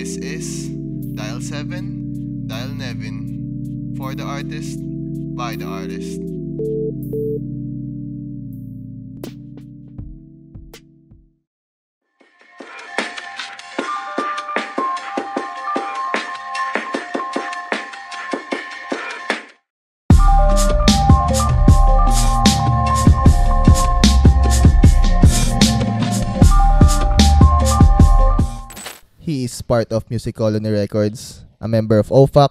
This is Dial 7, Dial Nevin. For the artist, by the artist. He is part of Music Colony Records, a member of OFAC,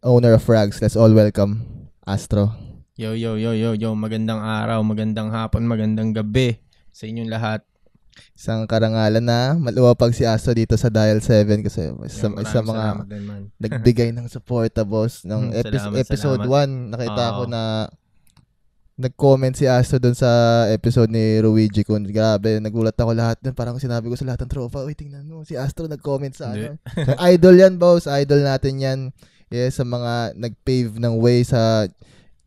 owner of Rags. Let's all welcome Astro. Yo, magandang araw, magandang hapon, magandang gabi sa inyong lahat. Isang karangalan na maluwapag si Astro dito sa Dial 7 kasi isa mga nagbigay ng suporta, boss. Ng episode 1, nakita ko na nag-comment si Astro dun sa episode ni Ruigi Kun. Grabe, nagulat ako lahat dun. Parang sinabi ko sa lahat ng tropa, uy, tingnan mo, si Astro nag-comment sa ano. So, idol yan, boss. Idol natin yan. Yes, sa mga nag-pave ng way sa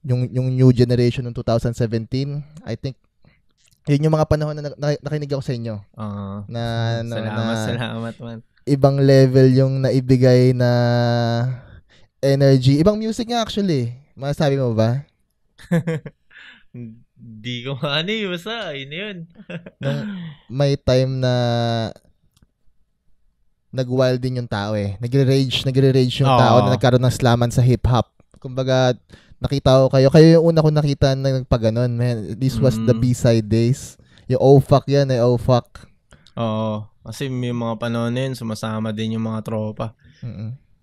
yung new generation ng 2017. I think, yun yung mga panahon na nakinig ako sa inyo. Salamat man. Ibang level yung naibigay na energy. Ibang music nga actually. Masasabi mo ba? Di ko basta yun. May time na nag-wild din yung tao eh. Nagre-rage yung tao na nagkaroon ng slaman sa hip-hop. Kumbaga, nakita ko kayo yung una ko nakita na nagpaganon, man. This was the B-side days. Yung OFAC yan OFAC. Oo, kasi may mga panahon na yun, sumasama din yung mga tropa.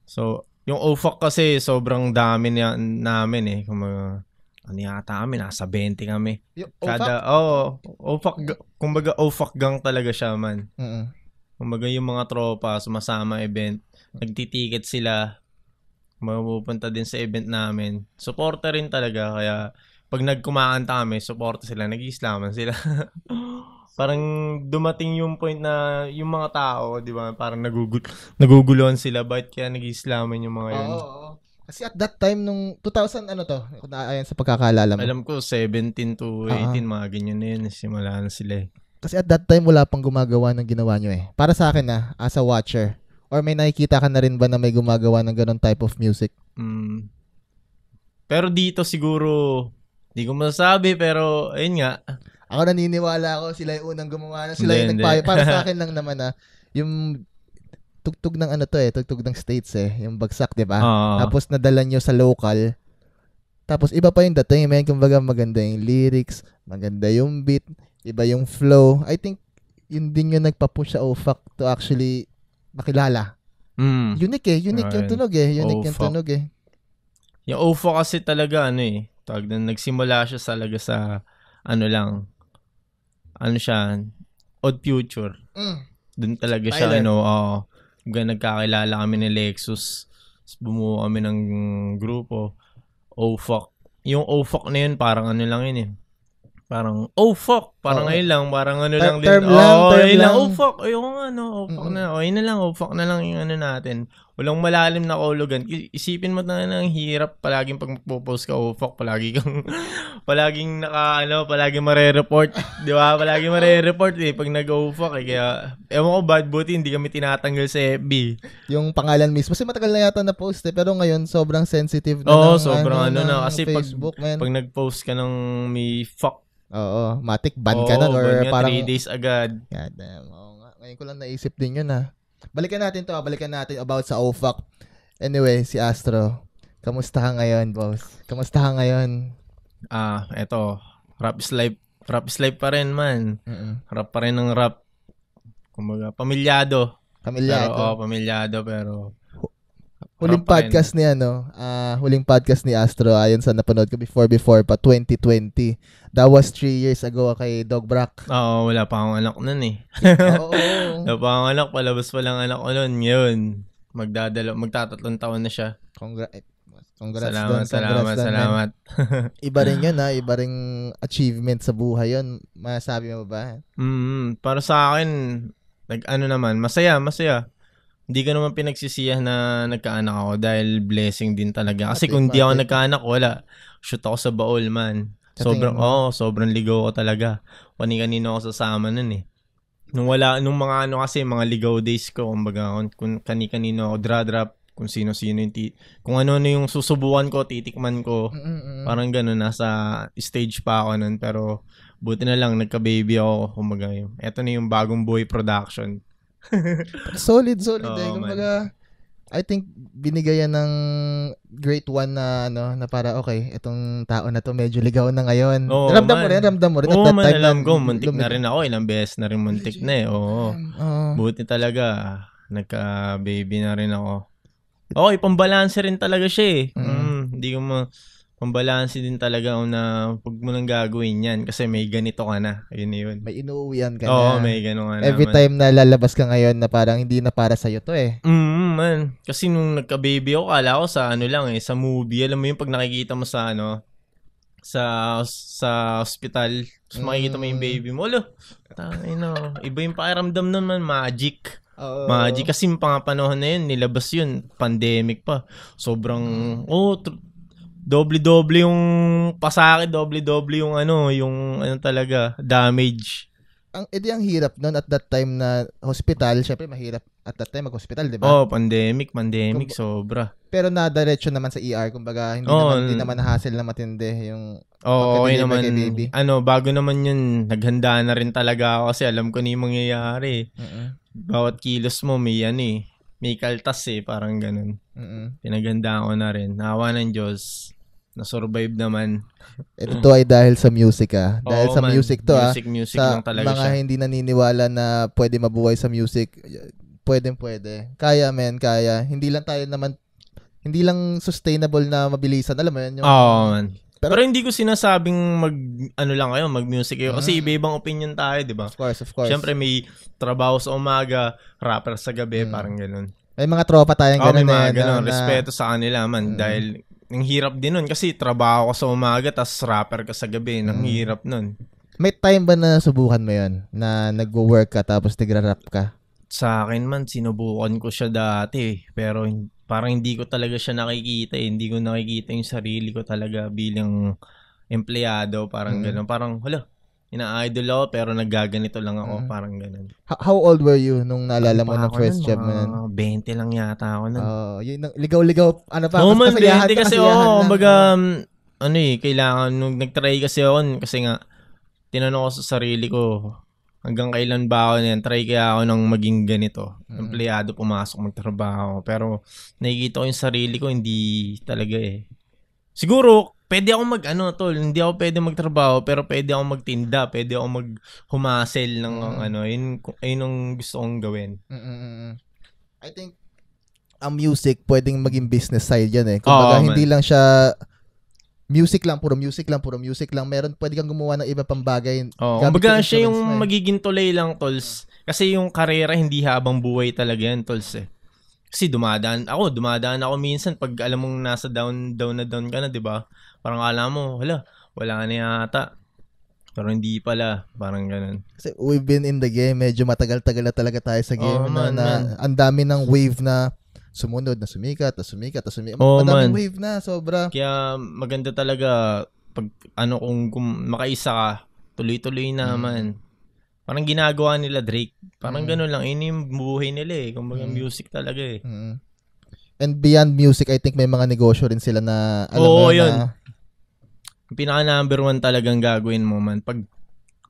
So, yung OFAC kasi sobrang dami namin eh. Ano yata kami, nasa 20 kami. OFAC, kumbaga OFAC gang talaga siya, man. Kumbaga yung mga tropa, sumasama event, nagtitiket sila, mapupunta din sa event namin. Suporta rin talaga, kaya pag nagkumakanta kami, suporta sila, nag-iislaman sila. Parang dumating yung point na yung mga tao, di ba, parang naguguluhan sila, bakit kaya nag-iislaman yung mga yun? Kasi at that time, nung 2000, ano to? Ayan sa pagkakaalala mo. Alam ko, 17 to 18, mga ganyan na yun. Simula na sila eh. Kasi at that time, wala pang gumagawa ng ginawa nyo eh. Para sa akin as a watcher. Or may nakikita ka na rin ba na may gumagawa ng ganun type of music? Pero dito siguro, di ko masasabi, pero ayun nga. Ako naniniwala ako, sila yung unang gumawa na. Sila yung nagpayo. Para sa akin lang naman yung tugtog ng tugtog ng states yung bagsak, 'di ba? Tapos nadala nyo sa local. Tapos iba pa yung dating, kumbaga maganda yung lyrics, maganda yung beat, iba yung flow. I think yun din yung nagpa-push sa OFAC to actually makilala. Unique yung tunog unique yung tunog Yung OFAC kasi talaga nagsimula siya talaga sa Odd Future. Doon talaga siya nagkakilala kami ni Lexus. Bumuo kami ng grupo. OFAC. Yung OFAC na yun, parang lang yun eh. Parang, OFAC. Parang ngayon lang. Parang lang din. Term lang. OFAC. OFAC na. Yun na lang. OFAC na lang yung natin. Walang malalim na kahulugan. Isipin mo na ng hirap palaging pag magpo-post ka OFAC. Palaging palaging mare-report. Di ba? Palaging mare-report pag nag-OFAC Kaya, ewan ko bad buti, hindi kami tinatanggal sa FB. Yung pangalan mismo. Kasi matagal na yata na-post pero ngayon sobrang sensitive na sobrang kasi Facebook, pag nag-post ka ng may fuck. Matic ban ka na or parang 3 days agad. God damn. Nga. Ngayon ko lang naisip din yun Balikan natin about sa OFAC. Anyway, si Astro. Kamusta ka ngayon, boss? Kamusta ka ngayon? Eto. Rap is life. Rap is life pa rin, man. Rap pa rin ng rap. Kumbaga, pamilyado. Pamilyado pero Huling podcast ni Astro ayon sa napanood ko before pa 2020. That was 3 years ago kay Dog Brack. Wala pa akong anak nun eh. Wala pa akong anak, palabas pa lang anak ko nun. Ngayon, magtatatlong taon na siya. Congrats. Salamat. Iba rin yun iba ring achievement sa buhay yun. Masabi mo ba? Para sa akin, masaya. Hindi ko naman pinagsisiya na nagkaanak ako dahil blessing din talaga. Kasi kung di ako nagkaanak, wala. Shoot ako sa baol, man. Sobrang ligaw ko talaga. Kanino ako sasama nun eh. Nung mga kasi, mga ligaw days ko, kumbaga, kung kani-kanino ako drop, kung sino-sino kung ano yung susubukan ko, titikman ko. Parang gano'n, nasa stage pa ako nun. Pero, buti na lang, nagka-baby ako, kumbaga, eto na yung bagong boy production. solid kumbaga, I think binigay yan ng great one na na para okay, itong tao na to medyo ligaw na ngayon. Ramdam mo rin at that time. Alam ko, muntik na rin ako, ilang beses na rin muntik na eh. Buti talaga, nagka-baby na rin ako. Okay, pambalanse rin talaga siya eh. Hindi ko pambalanse din talaga na pag mo nang gagawin yan kasi may ganito ka na. Yun. May inuuwian ka na. Oo, may gano'n ka na. Every time na lalabas ka ngayon na parang hindi na para sa'yo to eh. Man. Kasi nung nagka-baby ako, kala ko sa lang sa movie. Alam mo yung pag nakikita mo sa sa hospital, tapos makikita mo yung baby mo. Iba yung pakiramdam nun man, magic. Magic kasi yung pangapanahon na yun, nilabas yun, pandemic pa. Sobrang, doble-doble yung pasakit, doble-doble yung yung talaga, damage. Ang hirap noon at that time na hospital, syempre mahirap at that time mag-hospital, di ba? Pandemic, sobra. Pero nadiretso naman sa ER, kumbaga hindi naman hassle na matindi yung okay naman kay baby. Bago naman yun, naghanda na rin talaga ako kasi alam ko na yung mangyayari. Bawat kilos mo may may kaltas parang ganun. Pinaghandaan ko na rin. Nawa ng Diyos. Na-survive naman. Ito ay dahil sa music Dahil sa music to Music sa lang talaga mga siya. Hindi naniniwala na pwede mabuhay sa music. Pwede. Kaya. Hindi lang sustainable na mabilisan. Alam mo yun? Man. Pero hindi ko sinasabing mag-music kayo. Kasi iba-ibang opinion tayo, di ba? Of course. Siyempre may trabaho sa umaga, rapper sa gabi, parang ganun. May mga tropa tayong ganun. May mga ganun. Respeto sa kanila man. Dahil ang hirap din nun kasi trabaho ka sa umaga tas rapper ka sa gabi. Ang hirap nun. May time ba na subukan mo yun? Na nagwo-work ka tapos nagra-rap ka? Sa akin man, sinubukan ko siya dati. Pero parang hindi ko talaga siya nakikita. Hindi ko nakikita yung sarili ko talaga bilang empleyado. Parang gano'n. Parang, ina-idol ako pero naggaganito lang ako. Parang gano'n. How old were you nung naalala mo ng first job mo nun? 20 lang yata ako nun. Ligaw-ligaw. Ano pa? Man, 20 kasi kumbaga, kailangan, nung nag-try kasi ako, kasi nga, tinanong ko sa sarili ko, hanggang kailan ba ako niyan? Try kaya ako nang maging ganito. Empleyado, pumasok, magtrabaho. Pero, nakikita ko yung sarili ko, hindi talaga Siguro, pwede ako hindi ako pwede magtrabaho, pero pwede ako magtinda, pwede ako maghumasel ng yun ang gusto kong gawin. I think, ang music, pwedeng maging business side yan Kumbaga, hindi lang siya puro music lang. Pwede kang gumawa ng iba pang bagay. Kumbaga siya yung magiging tulay lang, Tols. Kasi yung karera, hindi habang buhay talaga yan, Tols Kasi dumadaan ako minsan pag alam mong nasa down ka na, di ba? Parang alam mo, wala na yata. Pero hindi pala, parang ganun. Kasi we've been in the game, medyo matagal-tagal na talaga tayo sa game. Ang dami ng wave na sumunod, na sumikat. Madaming wave na, sobra. Kaya maganda talaga pag kung makaisa ka, tuloy-tuloy naman. Parang ginagawa nila Drake. Parang gano'n lang. Yun yung buhay nila Kumbaga music talaga And beyond music, I think may mga negosyo rin sila na yun. Pinaka number 1 talagang gagawin mo man. Pag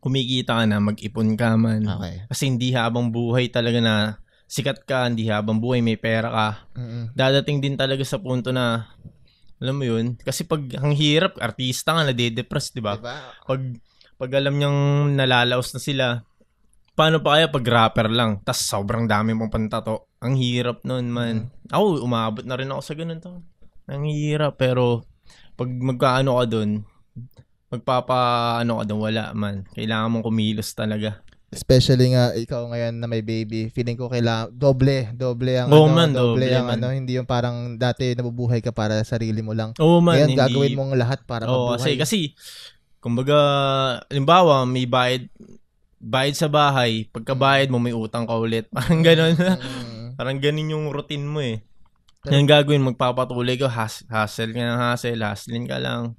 kumikita ka na, mag-ipon ka man. Okay. Kasi hindi habang buhay talaga na sikat ka, hindi habang buhay may pera ka. Dadating din talaga sa punto na, alam mo yun, kasi pag ang hirap, artista ka, nade-depress, di ba? Pag alam niyang nalalaos na sila, paano pa kaya pag rapper lang, tas sobrang dami mong pantato, ang hirap nun man. Ako, umabot na rin ako sa ganun to. Ang hirap, pero pag magkaano ka dun, magpapaano ka dun, wala man. Kailangan mong kumilos talaga. Especially nga ikaw ngayon na may baby, feeling ko kailangan doble ang hindi yung parang dati nabubuhay ka para sa sarili mo lang. Ngayon gagawin mong lahat para mabuhay. Kasi kumbaga, halimbawa may bayad sa bahay, pagkabayad mo may utang ka ulit. Parang gano'n. Parang ganun yung routine mo Yan gagawin, magpapatuloy ka, hustle ka ng hustle, hustling ka lang.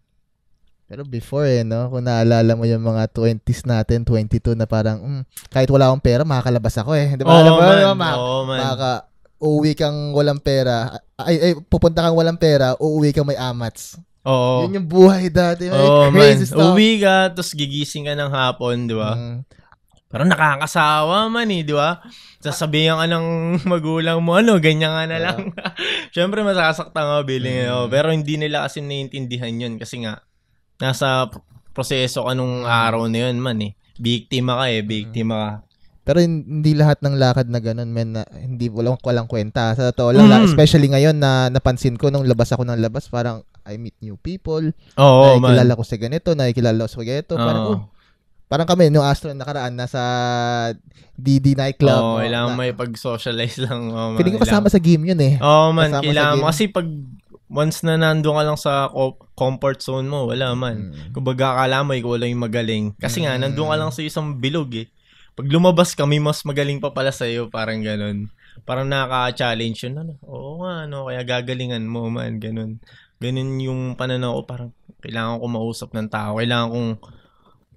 Pero before no, kung naalala mo yung mga 20s natin, 22 na parang kahit wala akong pera, makakalabas ako Di ba? Uuwi kang walang pera. Pupunta kang walang pera, uuwi kang may amats. Oo. Yun yung buhay dati. Crazy stuff. Uuwi ka, tapos gigising ka ng hapon, di ba? Parang nakakasawa man di ba? Sasabihan ka ng magulang mo, ganyan nga na lang. Siyempre, masasaktan ka bilhin. Pero hindi nila kasi naiintindihan yun kasi nga, nasa proseso ka nung araw na yun man Biktima ka biktima ka. Pero hindi lahat ng lakad na ganun, men, na hindi walang kwenta. Sa totoo lang, especially ngayon na napansin ko nung labas ako ng labas, parang I meet new people. Nakikilala ko sa ganito, nakikilala ko sa ganito. Parang kami, nung Astro nakaraan, nasa DD nightclub. Kailangan may pag-socialize lang. Feeling ko kasama sa game yun Kailangan mo. Kasi pag once na nandun ka lang sa comfort zone mo, wala man. Kumbaga akala mo, ikaw lang yung magaling. Kasi nga, nandun ka lang sa isang bilog Pag lumabas kami, mas magaling pa pala sa'yo. Parang ganun. Parang nakaka-challenge yun. Oo nga, kaya gagalingan mo man. Ganun. Ganun yung pananaw ko. Parang kailangan ko mausap ng tao. Kailangan kong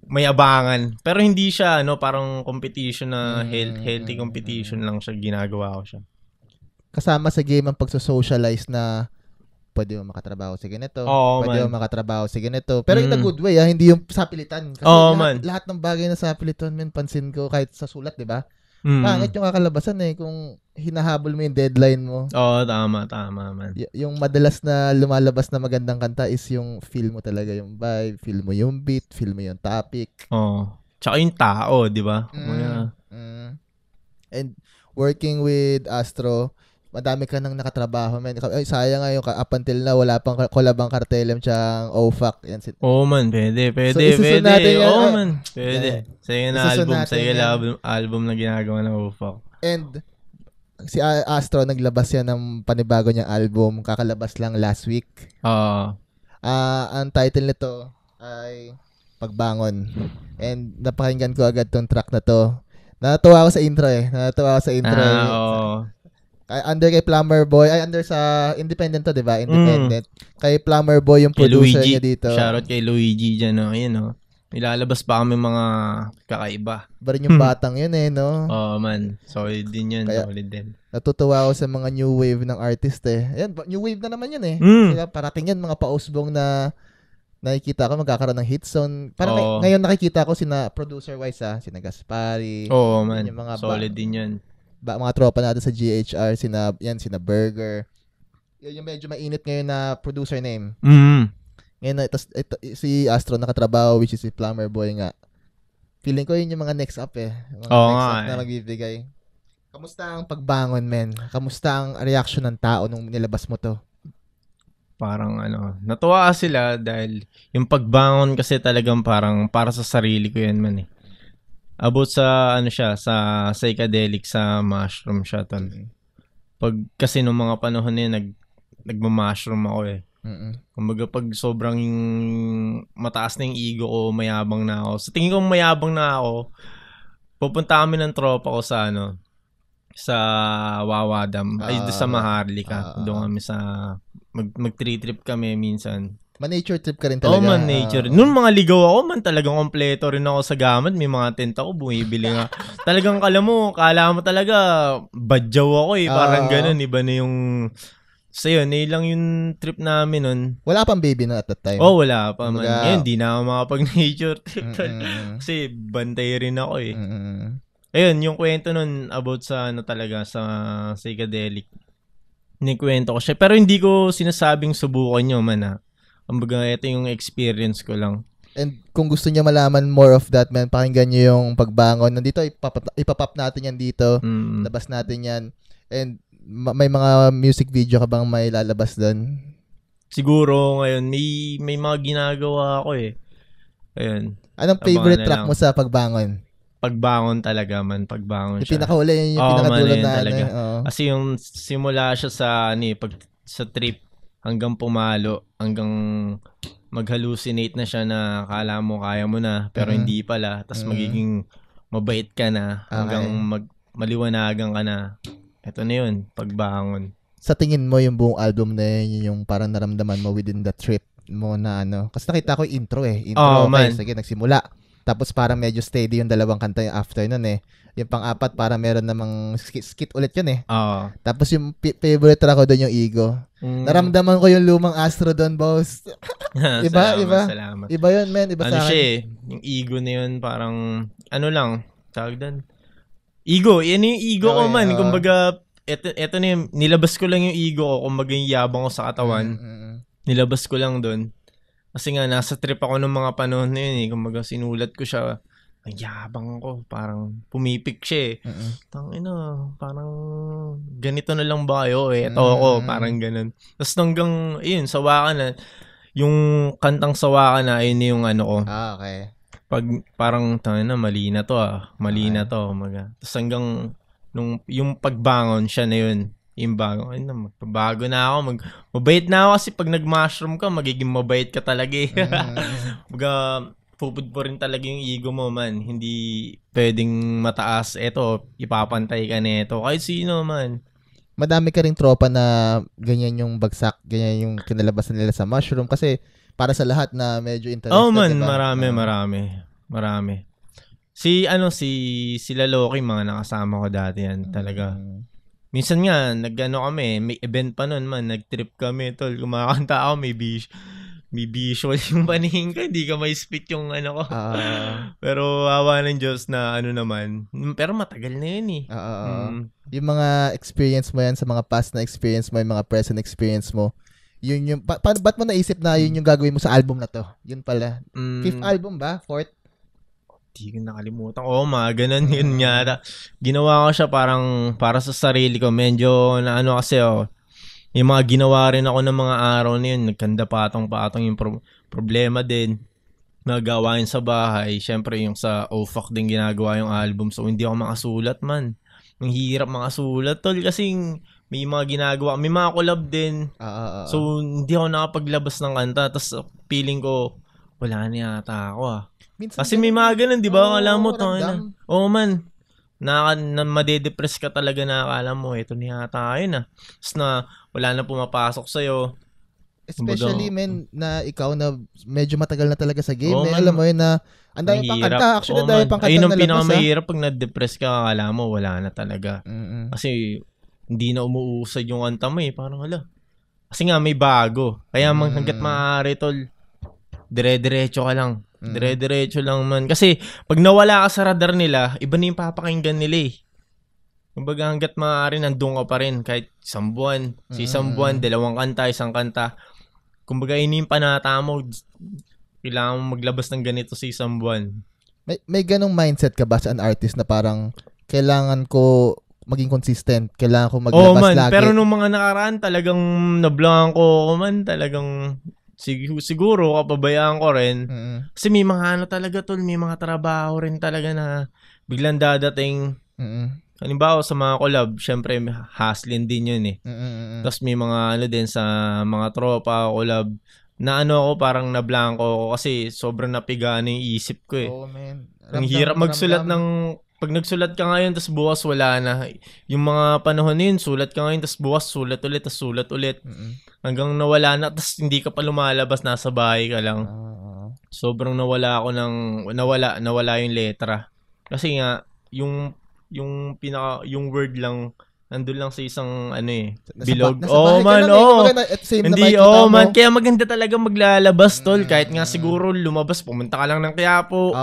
may abangan. Pero hindi siya, parang competition na healthy competition lang siya. Ginagawa ko siya. Kasama sa game ang pagsosocialize na pwede mo makatrabaho sa ganito. Pwede mo makatrabaho sa ganito. Pero in a good way, hindi yung sapilitan. Kasi lahat ng bagay na sapilitan, pansin ko kahit sa sulat, di ba? Pangit yung kakalabasan kung hinahabol mo yung deadline mo. Tama man. Yung madalas na lumalabas na magandang kanta is yung feel mo talaga yung vibe, feel mo yung beat, feel mo yung topic. Tsaka yung tao, di ba? And working with Astro, madami ka nang nakatrabaho, man. Sayang nga yung up until na wala pang kolabang Cartelem tsang OFAC. Man, pwede. So, natin yan. Man, pwede. Sige na album na ginagawa ng OFAC. And si Astro naglabas yan ng panibago niyang album, kakalabas lang last week. Ang title nito ay Pagbangon. And napakinggan ko agad tong track na to. Natuwa ako sa intro under kay Plumber Boy, under sa Independent to, di ba? Independent. Kay Plumber Boy yung producer niya dito. Shoutout kay Luigi dyan, Nilalabas pa kami mga kakaiba. Ba rin yung batang yun, no? Man. Solid din yun. Solid din. Natutuwa ako sa mga new wave ng artist, Ayan, new wave na naman yun, Sila parating yan, mga pausbong na nakikita ko magkakaroon ng hit song. Parang ngayon nakikita ko sina producer-wise, sina Gaspari. Man. Solid din yun. Mga tropa natin sa GHR, sina Burger. Yung medyo mainit ngayon na producer name. Ngayon, ito, si Astro nakatrabaho, which is si Plumber Boy nga. Feeling ko yun yung mga next up Mga next up na magbibigay. Kamusta ang pagbangon, men? Kamusta ang reaction ng tao nung nilabas mo to? Parang natuwa sila dahil yung pagbangon kasi talagang parang para sa sarili ko yan, man About sa sa psychedelic, sa mushroom siya tol. Pag kasi nung mga panahon na nagma-mushroom ako Kumbaga pag sobrang mataas na yung ego ko, mayabang na ako. Sa tingin ko mayabang na ako, pupunta kami ng tropa ko sa sa Wawadam, sa Maharlika. Doon kami sa mag-trip kami minsan. Ma-nature trip ka rin talaga. Man, nature. Noong mga ligaw ako, man talagang kompleto rin ako sa gamit. May mga tent ako, bumibili nga. Talagang kala mo talaga, badyaw ako Parang ganun, iba na yung... So yun, lang yung trip namin nun. Wala pang baby na at that time? Wala pa man. Ngayon, di na ako makapag-nature trip. Kasi bantay rin ako Ayun, yung kwento nun about sa talaga, sa psychedelic. Nikwento ko siya. Pero hindi ko sinasabing subukan nyo man Kumbaga, ito yung experience ko lang. And kung gusto niya malaman more of that, man, pakinggan niyo yung Pagbangon. Nandito, ipapop natin yan dito. Labas natin yan. And may mga music video ka bang may lalabas doon? Siguro ngayon, may mga ginagawa ako Ayun. Anong favorite track mo sa Pagbangon? Pagbangon talaga man. Pagbangon siya. Yung pinakahuli, yung pinakadulot na talaga. Kasi yung simula siya sa, sa trip, hanggang pumalo, hanggang mag-hallucinate na siya na akala mo kaya mo na, pero hindi pala. Tapos magiging mabait ka na, hanggang maliwanagan ka na. Ito na yun, Pagbangon. Sa tingin mo yung buong album na yun, yung parang naramdaman mo within the trip? mo na ano? Kasi nakita ko yung intro Intro, okay, sige, nagsimula. Tapos parang medyo steady yung dalawang kanta yung after nun Yung pang-apat, parang meron namang skit ulit yun Tapos yung favorite track ko doon yung Ego. Naramdaman ko yung lumang Astro doon, boss. Iba. Salamat. Iba yun, man. Iba sa akin. Siya yung Ego na yun, parang, lang, tawag doon. Ego, yan yung ego ko man. Kumbaga, eto na yung, nilabas ko lang yung ego ko, kumbaga yung yabang ko sa katawan. Nilabas ko lang doon. Kasi nga, nasa trip ako ng mga panahon na yun Kumbaga, sinulat ko siya. Ang yabang ko, parang pumipik siya Tangina, parang ganito na lang ba kayo Ito ako, parang ganun. Tapos hanggang, sawakan na. Yung kantang sawakan na, ayun yung ano ko. Okay. Pag parang, tangina, mali na to Mali na to. Tapos hanggang, yung pagbangon siya na yun. Yung bago, magbabago na ako. Mabait na ako kasi pag nag-mushroom ka, magiging mabait ka talaga pupudpurin talaga yung ego mo man. Hindi pwedeng mataas. Eto, ipapantay ka nito. Kahit sino man. Madami ka ring tropa na ganyan yung bagsak, ganyan yung kinalabasan nila sa mushroom. Kasi para sa lahat na medyo interested. Man, diba? Marami. Sila Loki, mga nakasama ko dati yan. Talaga. Minsan nga, kami, may event pa nun man. Nag-trip kami, tol. Kumakanta ako, may visual yung paningin ko, hindi ka may spit yung ano ko. Pero awa ng Diyos na naman. Pero matagal na yun Yung mga experience mo yan, sa mga past na experience mo, yung mga present experience mo, yun yung, ba't mo naisip na yun yung gagawin mo sa album na to? Yun pala. 5th album ba? 4th? Hindi ko nakalimutan. Ganun yun yata. Ginawa ko siya para sa sarili ko. Medyo kasi yung mga ginawa rin ako ng mga araw na yun, nagkanda patong-patong yung problema din. Nagawain sa bahay. Siyempre, yung sa OFAC din ginagawa yung album. So, hindi ako makasulat man. Ang hirap makasulat, tol. Kasi may mga ginagawa. May mga collab din. So, hindi ako nakapaglabas ng kanta. Tapos, feeling ko, wala na yata ako Kasi may mga ganun, di ba? Alam mo, man. Madedepress ka talaga na akala mo, ito na yata yun Tapos na wala na pumapasok sa'yo. Especially, na ikaw na medyo matagal na talaga sa game. Alam mo yun na, ang dami pang kanta. Actually, ang dami pang kanta na labas. Ayun ang pinakamahirap pag na-depress ka, akala mo, wala na talaga. Kasi, hindi na umuusad yung kanta mo Parang Kasi nga, may bago. Kaya hanggat maaari, tol, dire-diretso ka lang. Dire-diretso lang man. Kasi, pag nawala ka sa radar nila, iba na yung papakinggan nila Kumbaga hanggat maaari, nandun ka pa rin. Kahit isang buwan, isang buwan, 2 kanta, 1 kanta. Kumbaga, yung panata mo, kailangan mo maglabas ng ganito sa 1 buwan. May ganong mindset ka ba sa an artist na parang, kailangan ko maging consistent, kailangan ko maglabas lagi? Pero nung mga nakaraan, talagang nablangan ko man, talagang siguro kapabayaan ko rin. Kasi may mga talaga tol, may mga trabaho rin talaga na biglang dadating. Halimbawa sa mga collab, syempre hustling din yun Tapos may mga din sa mga tropa collab na ako parang nablangko ako kasi sobrang napigaan yung isip ko man. Ang hirap magsulat ng pag nagsulat ka ngayon tapos bukas wala na. Yung mga panahon yun, sulat ka ngayon tapos bukas sulat ulit tapos sulat ulit. Hanggang nawala na tapos hindi ka pa lumalabas, nasa bahay ka lang. Sobrang nawala yung letra. Kasi nga yung word lang nandun lang sa isang bilog. Hindi, man. Kaya maganda talaga maglalabas, tol. Kahit nga siguro lumabas, pumunta ka lang ng Quiapo.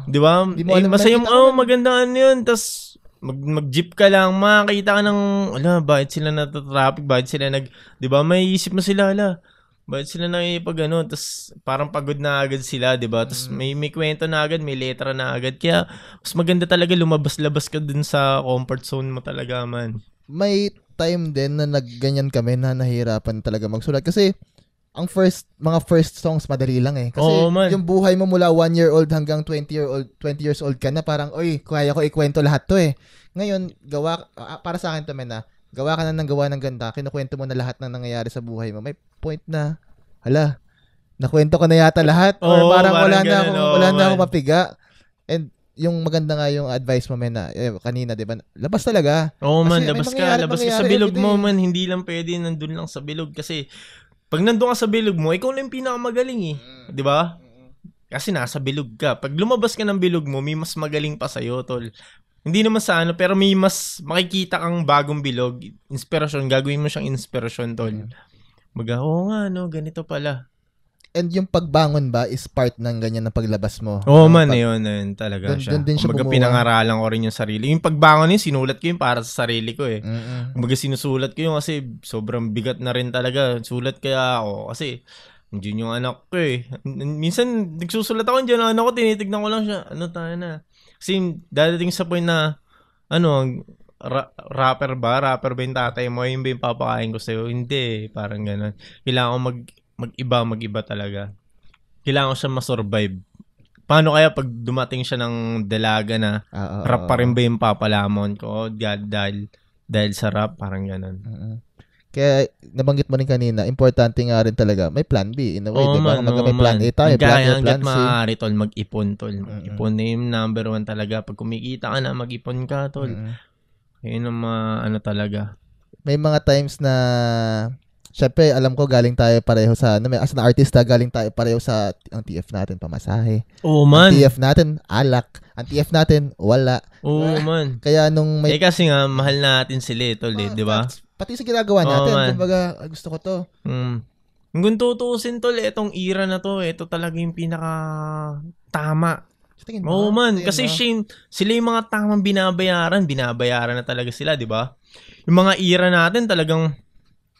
Di ba? Masayang, maganda yun. Tapos, mag-jeep ka lang, makakita ka ng, bakit sila natatraffic? Bakit sila di ba? May isip mo sila, bakit sila tapos parang pagod na agad sila, di ba? Tapos may kwento na agad, may letra na agad. Kaya mas maganda talaga lumabas-labas ka dun sa comfort zone mo talaga, man. May time din na nagganyan kami na nahihirapan talaga magsulat. Kasi ang mga first songs madali lang Kasi yung buhay mo mula 1 year old hanggang 20 years old ka na, parang, kaya ko ikwento lahat to Ngayon, para sa akin to, gawa ka na ng gawa ng ganda, kinukwento mo na lahat ng nangyayari sa buhay mo. May point na, nakwento ko na yata lahat. Or parang wala na akong mapiga. And yung maganda nga yung advice mo, na kanina, di ba? Labas talaga. Labas ka. Labas ka sa bilog mo, man. Hindi lang pwede nandun lang sa bilog. Kasi Pag nandun ka sa bilog mo, ikaw lang yung pinakamagaling eh. Di ba? Kasi nasa bilog ka. Pag lumabas ka ng bilog mo, may mas magaling pa sa'yo, tol. Hindi naman sa ano, pero may mas makikita kang bagong bilog. Inspirasyon, gagawin mo siyang inspirasyon, tol. Oo nga, no, ganito pala. And yung pagbangon ba is part ng ganyan na paglabas mo? Oo man, yun talaga siya. Doon din siya Kumbaga pinangaralan ko rin yung sarili. Yung pagbangon yun, sinulat ko yun para sa sarili ko eh. Kumbaga sinusulat ko yun kasi sobrang bigat na rin talaga. Sulat kaya ako kasi hindi yung anak ko eh. Minsan nagsusulat ako dyan, anak ko, tinitignan ko lang siya. Ano tayo na? Kasi dadating sa point na rapper ba yung tatay mo? Yun ba yung papakain ko sa'yo? Hindi, parang gano'n. Kailangan ko mag-iba talaga. Kailangan ko siya masurvive. Paano kaya pag dumating siya ng dalaga na rap pa rin ba yung papalamon ko? Dahil sa rap, parang gano'n. Kaya nabanggit mo rin kanina, importante nga rin talaga, may plan B in a way, diba? May plan A tayo, plan A, plan C. Maaari, tol, mag-ipon, tol. Ipon na yung number 1 talaga. Pag kumikita ka na, mag-ipon ka, tol. Yun ang ano talaga. May mga times na syempre, alam ko galing tayo pareho sa as an artista, galing tayo pareho sa ang TF natin pamasahe. Man. Ang TF natin alak. Ang TF natin wala. Man. Kaya nung may kasi nga mahal natin sila tol, di ba? Pati sa ginagawa natin, kumbaga gusto ko to. Kung tutuusin tol, etong era na to, ito talaga yung pinaka tama. Man, kasi sila yung mga tamang binabayaran na talaga sila, di ba? Yung mga era natin talagang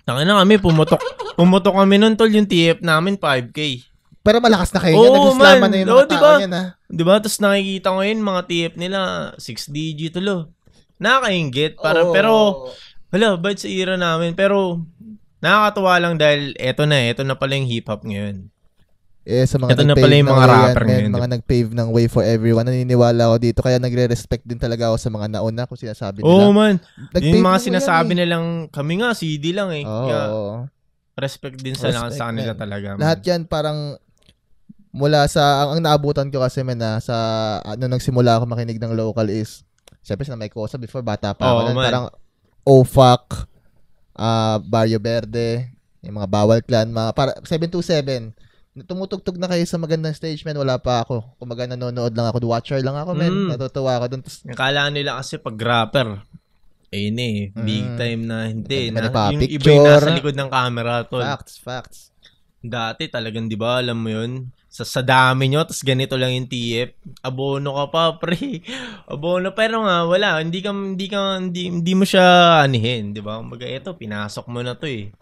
na kami, pumutok kami nun, tol, yung TF namin, 5K. Pero malakas na kayo yan, nag-islaman na yung mga tao yan, ha? Diba? Tapos nakikita ko yun, mga TF nila, 6 digit, tulo. Nakakaingit, pero, bait sa era namin, pero, nakakatuwa lang dahil eto na pala yung hip-hop ngayon. Sa mga ito na pala yung mga rapper ngayon. Mga nag-pave ng way for everyone. Naniniwala ako dito. Kaya nagre-respect din talaga ako sa mga nauna kung sinasabi nila. Man. Yung mga sinasabi nilang, kami nga, CD lang eh. Kaya, respect din sa kanila talaga. Lahat yan parang, mula sa, ang naabutan ko kasi sa, nagsimula ako makinig ng local is, syempre sa may kosa before, bata pa ako. Parang, OFAC, Barrio Verde, yung mga Bawal Clan, para 727. Tumutugtog na kayo sa magandang stage, man. Wala pa ako. Kumaga nanonood lang ako. Watcher lang ako, man. Natutuwa ako dun. Nakala nila kasi pag rapper, big time na hindi. Yung picture. Iba yung nasa likod ng camera, tol. Facts. Dati talagang, di ba, alam mo yun? Sa dami nyo, tas ganito lang yung TF. Abono ka pa, pre. Abono, pero nga, wala. Hindi mo siya anihin, di ba? Kumbaga, eto, pinasok mo na to eh.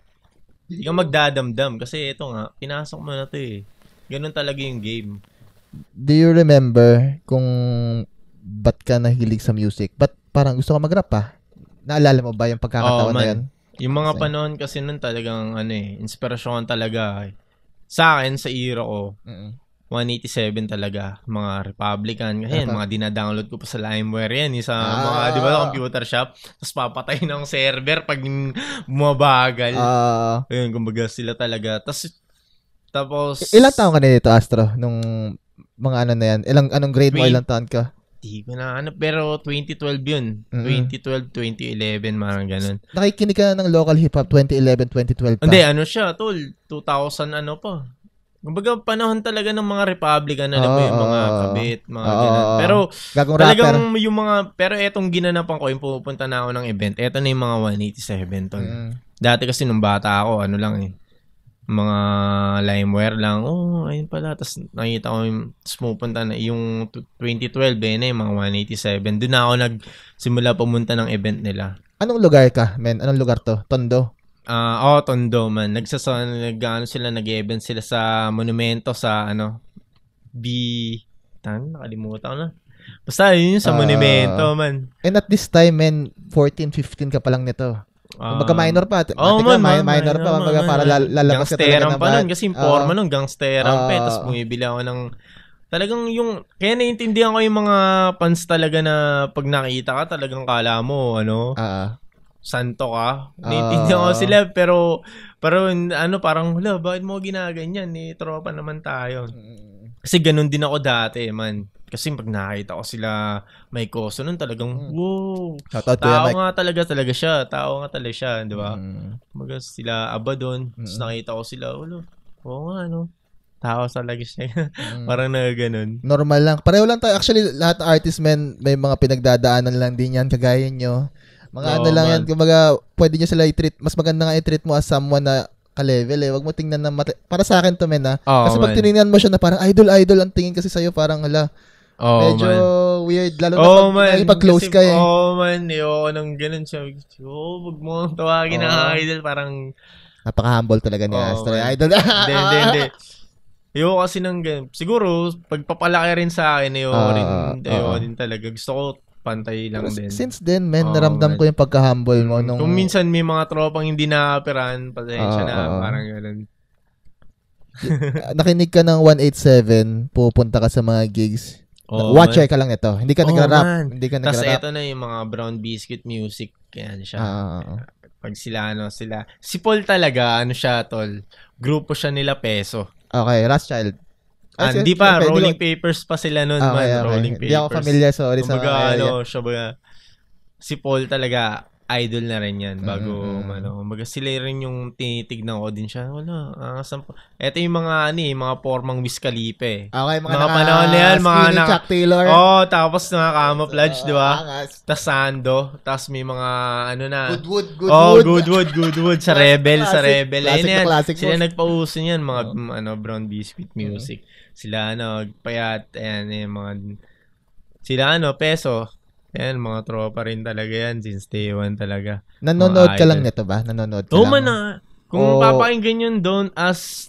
Hindi ka magdadamdam kasi ito nga, pinasok mo na to eh. Ganun talaga yung game. Do you remember kung ba't ka nahilig sa music? Ba't parang gusto ka mag-rap pa? Naalala mo ba yung pagkakataon na yan? Yung mga panahon kasi nun talagang inspirasyon talaga. Sa akin, sa era ko, 187 talaga, mga Republican. Kasi mga dinadownload ko pa sa LimeWire yan. Sa mga, di ba, computer shop. Tapos papatay ng server pag bumabagal. Ayun, kumbaga sila talaga. Tapos ilang taon ka na dito, Astro? Nung mga na yan? Anong grade mo? Ilang taon ka? Di ko na pero 2012 yun. 2012, 2011, marang ganun. Nakikinig ka na ng local hip-hop 2011, 2012 pa? Hindi, siya, tol. 2000 pa. Kumbaga, panahon talaga ng mga Republican, yung mga kabit, mga ganun. Pero, talagang yung mga, pero etong ginanapan ko, yung pupunta na ako ng event, eto na yung mga 187, tol. Dati kasi nung bata ako, mga LimeWire lang. Ayun pala. Tapos nakita ko tapos pupunta na yung 2012, yung mga 187. Doon na ako nagsimula pumunta ng event nila. Anong lugar ka, men? Anong lugar to? Tondo? Tondo, man. Nag-event sila sa monumento sa, nakalimutan ko na. Basta yun sa monumento, man. And at this time, men, 14, 15 ka pa lang nito. Kumbaga minor pa. Minor pa. Kumbaga para lalabas ka talaga ng pa nun. Kasi yung forma nun, gangsteran pa. Tapos bumibili ako ng talagang yung, kaya naiintindihan ko yung mga fans talaga na pag nakita ka, talagang kala mo, santo ka. Naiintindihan ko sila, pero parang, bakit mo ginaganyan? Tropa naman tayo. Kasi ganun din ako dati, man. Kasi pag nakita ko sila may Koso nun talagang, wow, tao nga talaga siya. Tao nga talaga siya, di ba? Kumbaga sila Abaddon, tapos nakita ko sila, oo nga, no? Tao talaga siya. Parang ganun. Normal lang. Pareho lang tayo. Actually, lahat ng artist, men, may mga pinagdadaanan lang din yan, kagaya nyo. Mga lang yan. Kumbaga, pwede nyo sila i-treat. Mas maganda nga i-treat mo as someone na ka-level eh. Wag mo tingnan na para sa akin to, men, ha? Kasi pag tinignan mo siya na parang idol ang tingin kasi sa'yo, parang medyo weird. Lalo na pag close ka eh. Man. Ayoko nang ganun siya. Wag mo tawagin na idol. Parang napaka-humble talaga ni Astro. Idol. Hindi. Ayoko kasi nang ganun. Siguro, pagpapalaki rin sa akin, ayoko din talaga. Gusto ko pantay lang din. Since then, naramdam ko yung pagka-humble mo. Kung minsan may mga tropang hindi nakapiraan, pasensya na, parang gano'n. Nakinig ka ng 187, pupunta ka sa mga gigs. Watcher ka lang ito. Hindi ka nagra-rap. Tapos ito na yung mga Brown Biscuit Music. Kaya siya. Pag sila. Si Paul talaga, siya, tol. Grupo siya nila Peso. Okay, Rothschild. Hindi pa, Rolling Papers pa sila nun, okay. Rolling Papers. Hindi ako familiar, sorry. Siya ba, si Paul talaga, idol na rin yan, bago, kumbaga sila rin yung tinitignan ko din siya. Ito yung mga formang Wiz Khalifa. Okay, mga panahon na yan, mga Chuck Taylor. Tapos mga camouflage, di ba? Tapos Sando, tapos may mga, Goodwood, sa Rebel. Classic. Sila nagpauso niyan, mga, Brown Biscuit Music. Sila, Payat, sila, Peso. Yan, mga tropa rin talaga yan since day one talaga. Nanonood ka lang nito ba? Nanonood ka lang? Man Kung papakinggan yun, don't ask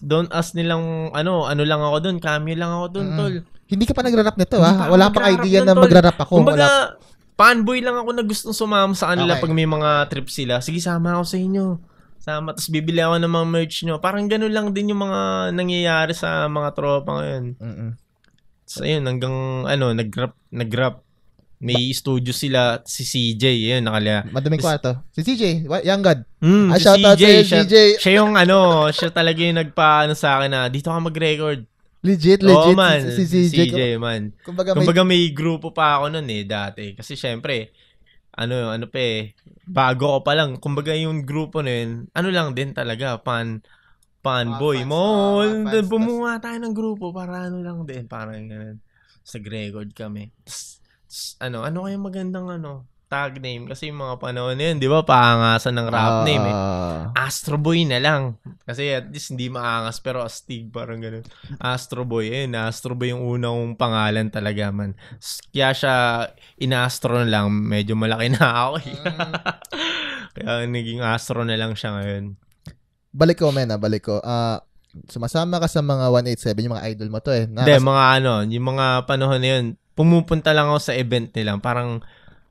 nilang, ano lang ako doon, cameo lang ako doon, tol. Hindi ka pa nagra-rap nito, ha? Wala pang idea na magra-rap ako. Kumbaga, fanboy lang ako na gustong sumama sa kanila pag may mga trip sila. Sige, sama ako sa inyo. Tapos bibili ako ng mga merch nyo. Parang ganun lang din yung mga nangyayari sa mga tropa ngayon. So, ayun, hanggang, nag-rap. May studio sila, si CJ, yun, madaming kwarto. Si CJ, Young God. Si CJ, siya yung siya talaga yung nagpaano sa akin na, dito ka mag-record. Legit. Man, si CJ, man. Kumbaga may grupo pa ako nun dati. Kasi syempre, bago ko pa lang. Kumbaga yung grupo na yun, lang din talaga, fanboy mo. Bumuha tayo ng grupo para lang din, parang ganun. Nag-record kami. Ano kayong magandang tag name? Kasi yung mga panahon na yun, di ba, paangasan ng rap name Astro Boy na lang. Kasi at least hindi maangas, pero astig, parang gano'n. Astro Boy, Astro Boy yung unang pangalan talaga, man. Kaya siya, in-astro na lang, medyo malaki na ako. Kaya naging astro na lang siya ngayon. Balik ko. Sumasama ka sa mga 187, yung mga idol mo to Hindi, yung mga panahon na yun, pumupunta lang ako sa event nila. Parang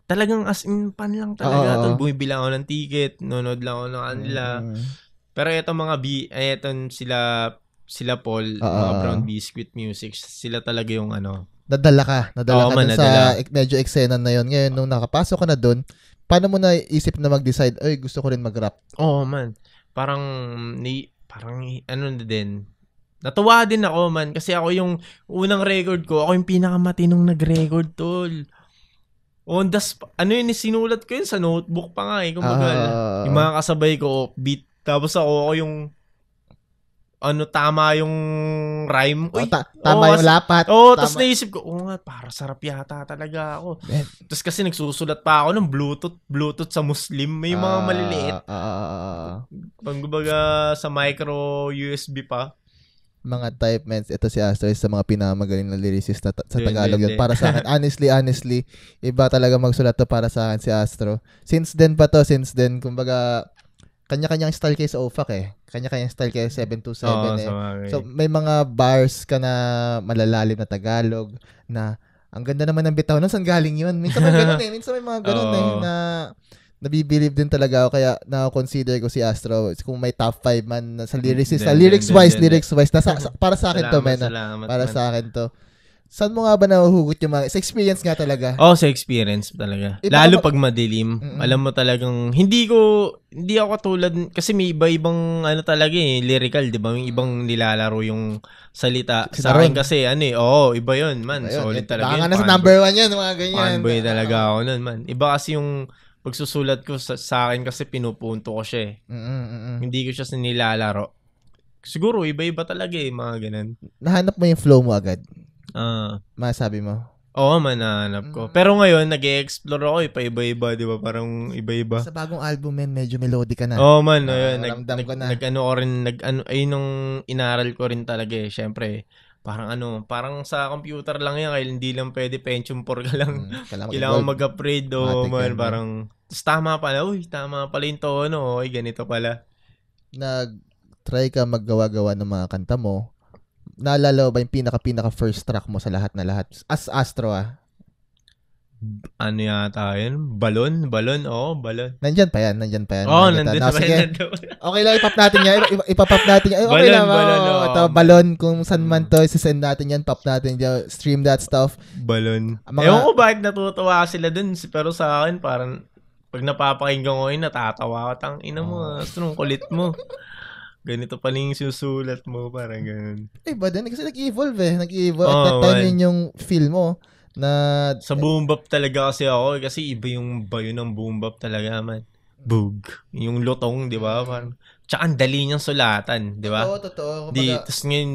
talagang as in pan lang talaga. Bumibili ako ng ticket, nanonood lang ako ng kanila. Pero ito sila Paul, mga Brown Biscuit Music, sila talaga yung Nadala ka dun sa medyo eksena na yun. Ngayon, nung nakapasok ka na dun, paano mo na isip na mag-decide, gusto ko rin mag-rap? Man. Parang din. Natuwa din ako, man. Kasi ako yung unang record ko, ako yung pinakamatinong nag-record, tol. Sinulat ko yun sa notebook pa nga Kumbaga, yung mga kasabay ko, beat. Tapos ako yung, tama yung rhyme. Tama yung lapat. Tapos naisip ko, para sarap yata talaga ako. Tapos kasi nagsusulat pa ako ng Bluetooth sa Muslim. May mga maliliit. Kumbaga sa micro USB pa. Mga type ments, ito si Astro sa mga pinamagaling na lyricist sa Tagalog yun. Para sa akin, honestly, iba talaga magsulat to para sa akin si Astro. Since then, kumbaga, kanya-kanyang style kayo sa OFAC Kanya-kanyang style kayo 727 So, may mga bars ka na malalalim na Tagalog na ang ganda naman ng bitaw. Saan galing yun? Minsan may ganun minsan may mga ganun na nabibilib din talaga ako, kaya na-consider ko si Astro kung may top 5 man sa lyrics wise para sa akin to, man. Para sa akin to. Saan mo nga ba nahuhugot yung mga... Sa experience nga talaga? Sa experience talaga. Lalo pag madilim. Alam mo talagang... Hindi ako katulad... Kasi may iba-ibang talaga lyrical, di ba? May ibang nilalaro yung salita. Sa akin kasi, iba yun, man. Solid talaga yun. Baka nasa number 1 yan, mga ganyan. Fanboy talaga ako nun, man. Iba kasi yung pagsusulat ko sa akin kasi pinupunto ko siya Hindi ko siya nilalaro. Siguro, iba-iba talaga mga ganun. Nahanap mo yung flow mo agad? Masabi mo? Oo, nahanap ko. Pero ngayon, nag-e-explore ako pa-iba-iba, di ba? Parang iba-iba. Sa bagong album, medyo melodic ka na. Oo, man. Ramdam ko na. Ayun nung inaral ko rin talaga Siyempre, parang sa computer lang yan, kaya hindi lang pwede Pentium 4 ka lang. Kailangan mag-upgrade, man. Parang, tama pala yung tono, ganito pala. Nag-try ka maggawa-gawa ng mga kanta mo. Naalala ba yung pinaka first track mo sa lahat na lahat? As Astro Ano yata yun? Balon? Balon. Nandyan pa yan. Nandun pa yan. Okay lang, ipop natin yan. Ipop natin yan. Okay lang. Ito, Balon. Kung saan man to, isasend natin yan. Pop natin yan. Stream that stuff. Balon. Ewan ko bakit natutuwa sila dun. Pero sa akin, parang pag napapakinggan ko natatawa ko. Tangina mo. Astro, kulit mo. Ganito pa yung susulat mo, parang ganun. Ba din? Kasi nag-evolve Nag-evolve. At that time yun yung feel mo na... Sa boom bap talaga kasi ako. Kasi iba yung bayo ng boom bap talaga, man. Boog. Yung lutong, di ba? Parang... Tsaka ang dali niyang sulatan, di ba? Totoo. Tapos ngayon,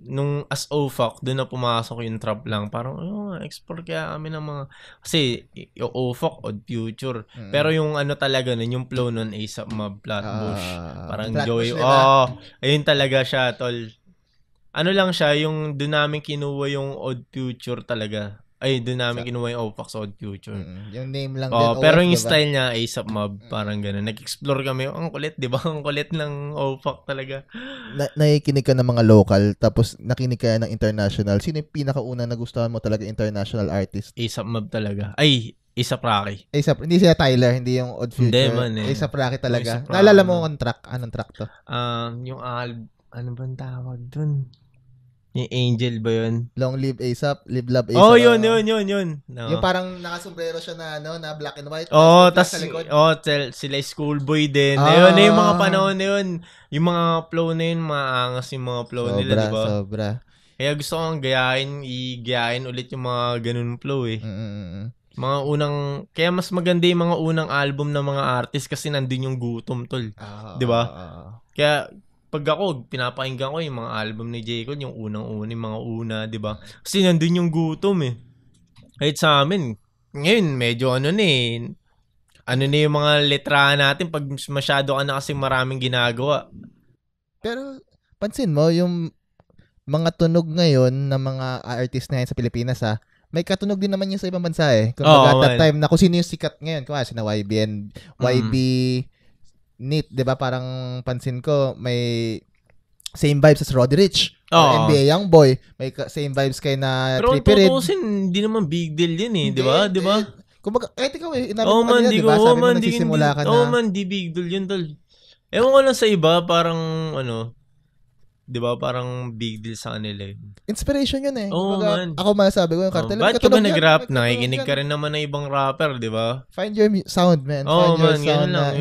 nung as OFAC, doon na pumasok yung trap lang. Parang, explore kaya kami ng mga... Kasi, yung OFAC, Odd Future. Pero yung talaga nun, yung flow nun, ASAP Mob, Flatbush. Parang Joey. Ayun talaga siya, tol. Lang siya, yung doon namin kinuha yung Odd Future talaga. Doon namin kinuha yung OFAC sa Odd Future. Yung name lang din. Pero yung style niya, ASAP Mob, parang gano'n. Nag-explore kami. Ang kulit, di ba? Ang kulit ng OFAC talaga. Nakikinig ka ng mga local, tapos nakinig ka ng international. Sino yung pinakauna na gustuhan mo talaga international artist? ASAP Mob talaga. ASAP Rocky. Hindi siya Tyler, hindi yung Odd Future. Hindi man ASAP Rocky talaga. Naalala mo ang track? Anong track to? Yung ano bang tawag dun? Yung Angel ba yun? Long Live ASAP, Live Love ASAP. Yun. No. Yung parang nakasombrero siya na black and white. Tas sila schoolboy din. Ayun, yung mga panahon na yun. Yung mga flow na yun, maangas yung mga flow nila, di ba? Sobra. Kaya gusto kong i-gayahin ulit yung mga ganun flow Mga kaya mas maganda yung mga unang album ng mga artist kasi nandun yung gutom, tol. Di ba? Kaya, pag ako, pinapakinggan ko yung mga album ni J. Cole, yung unang-una, mga una, di ba? Kasi nandun yung gutom Kahit sa amin, ngayon, medyo ano na yung mga letra natin pag masyado ka na kasi maraming ginagawa. Pero, pansin mo, yung mga tunog ngayon ng mga artist na sa Pilipinas, may katunog din naman yun sa ibang bansa Kung that time na kung sino yung sikat ngayon, kung sina YB Neat, 'di ba? Parang pansin ko may same vibes sa Roddy Ricch. NBA Youngboy, may same vibes kay na Trippie Redd. Pero hindi naman big deal din 'di ba? 'Di ba? Kumbaga, kahit ikaw inabot mo kanina, 'di ba? Sabi mo nagsisimula ka na. Di big deal yun, tol. Ewan ko lang sa iba, parang 'di ba? Parang big deal sa kanila Inspiration yun man. Ako masasabi ko yung Cartel. Bakit ka ba nag-rap? Nakikinig ka rin naman ng ibang rapper, 'di ba? Find your sound, man. Find your sound na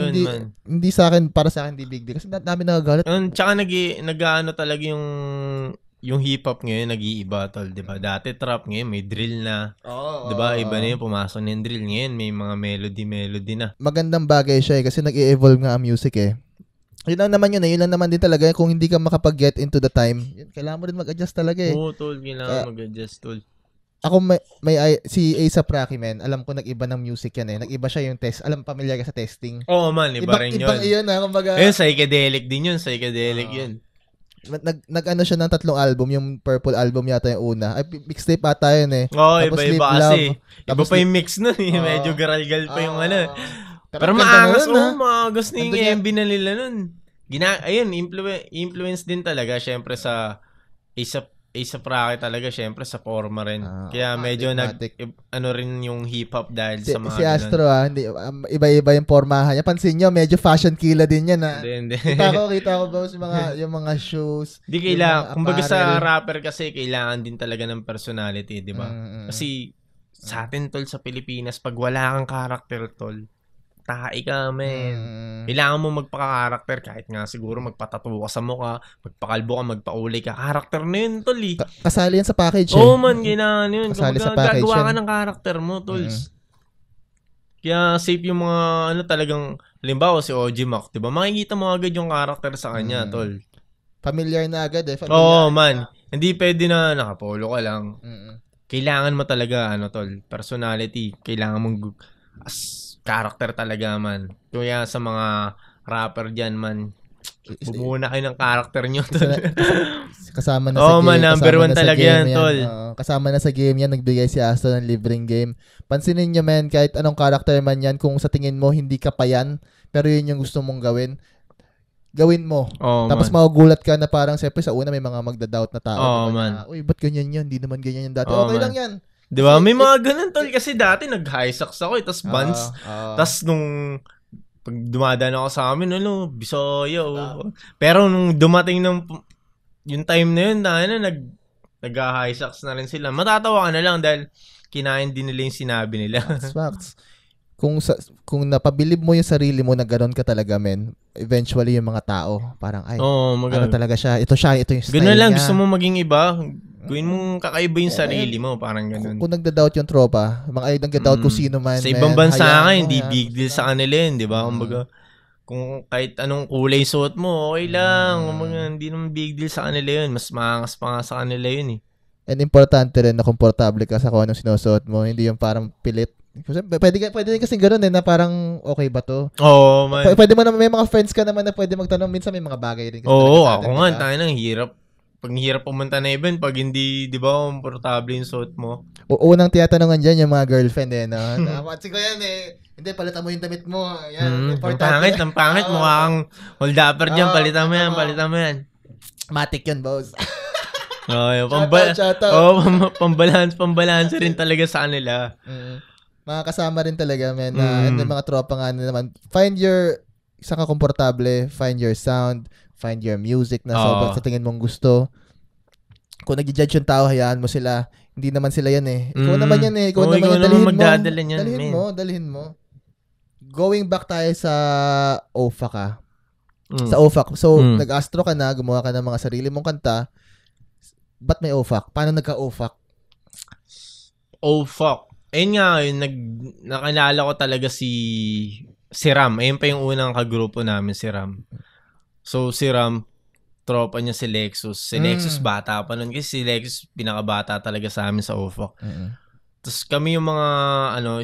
hindi sa akin, para sa akin, hindi big deal. Kasi dami nagagalit. Tsaka nag-ano talaga yung hip-hop ngayon, nag-iiba, tol, 'di ba? Dati trap, ngayon may drill na. 'Di ba? Iba na yung pumasok na yung drill. Ngayon may mga melody na. Magandang bagay siya kasi nag-i-evolve nga ang music Yun lang naman yun yun lang naman din talaga kung hindi ka makapag-get into the time, kailangan mo rin mag-adjust talaga Oo, tol, kailangan mag-adjust, tol. Ako si A$AP Rocky, man, alam ko nag-iba ng music yan nag-iba siya yung test, familiar ka sa testing. Oo man, iba rin yun. Ibang iyon kumbaga. Psychedelic din yun, yun. Nag-ano siya ng 3 album, yung Purple album yata yung una. Mixtape ata yun iba kasi. Iba pa yung mix nun medyo garalgal pa yung Pero maangas na yung MV na nila nun. Ayun, influence din talaga syempre sa A$AP Rocky talaga, syempre sa forma rin. Kaya medyo ano rin yung hip-hop dahil sa mga si Astro hindi, iba-iba yung formahan niya. Pansin nyo, medyo fashion killer din yan Hindi. Kita ko boss, yung mga shoes. Di kailangan, kumbaga sa rapper kasi, kailangan din talaga ng personality, di ba? Kasi sa atin, tol, sa Pilipinas, pag wala kang character, tol, tahi ka, men. Kailangan mo magpaka-karakter kahit nga siguro magpatato ka sa mukha, magpakalbo ka, magpaulay ka. Karakter na yun, tol. Kasali yan sa package. Man, kailangan yun. Kasali sa package. Gagawa ka ng karakter mo, tol. Kaya safe yung mga talagang, halimbawa si OG Mac, diba? Makikita mo agad yung karakter sa kanya, tol. Familiar na agad man. Hindi pwede na nakapolo ka lang. Kailangan mo talaga, tol, personality. Kailangan mong character talaga, man. Kaya sa mga rapper dyan, man, bumuna kayo ng character nyo, tol. Kasama na sa game. Man, number 1 talaga yan, tol. Kasama na sa game yan, nagbigay si Astro ng libreng game. Pansinin nyo, man, kahit anong character man yan, kung sa tingin mo, hindi ka pa yan, pero yun yung gusto mong gawin mo. Tapos magugulat ka na parang, siyempre sa una may mga magda-doubt na tao. Man. Uy, ba't ganyan yan? Hindi naman ganyan yan dati. Okay man lang yan. Di ba? May mga ganun, tol. Kasi dati nag-high socks ako, tas Vans. Tas nung pag dumadaan ako sa amin, Bisaya. Pero nung dumating yung time na yun, nag-high socks na rin sila. Matatawa ka na lang dahil kinain din nila yung sinabi nila. Facts. Kung napabilib mo yung sarili mo na gano'n ka talaga, men, eventually yung mga tao, parang, ano talaga siya, ito yung style ganun lang, niya. gusto mo maging iba, gawin mong kakaiba yung sarili mo, parang ganun. Kung nagda-doubt yung tropa, nagda-doubt kung sino man, sa ibang bansa nga, hindi big deal sa kanila yun, di ba? Kumbaga, kung kahit anong kulay suot mo, okay lang, hindi naman big deal sa kanila yun, mas maangas pa nga sa kanila yun eh. And importante rin na komportable ka sa kung anong sinusuot mo, hindi yung parang pilit. Pwede din kasi gano'n na parang okay ba to? Man. Pwede mo naman, may mga friends ka naman na pwede magtanong, minsan may mga bagay rin. Ako nga, tayo nang hirap. Pag hirap pumunta na event, pag hindi, di ba, komportable yung suot mo. Unang tiyatanungan dyan yung mga girlfriend no? Matsi ko yan Hindi, palitan mo yung damit mo. Yan, ang pangit, mukha kang hold upper dyan, palitan mo yan. Matik yun, boss. Pambalanse rin talaga sa kanila. Mga kasama rin talaga, men. And yung mga tropa nga naman, find your, isa ka komportable, find your sound, find your music na sobrang sa tingin mong gusto. Kung nag-judge yung tao, hayaan mo sila. Hindi naman sila yan Ikaw naman yan Ikaw naman yan, dalhin mo. Going back tayo sa OFAC Sa OFAC. So, nag-astro ka na, gumawa ka ng mga sarili mong kanta. Ba't may OFAC? Paano nagka-OFAC? OFAC. Ayun nga, nakilala ko talaga si Ram. Ayun pa yung unang kagrupo namin, si Ram. So, si Ram, tropa niya si Lexus. Si Lexus, bata pa nun. Kasi si Lexus, pinakabata talaga sa amin sa OFAC. Tapos kami yung mga,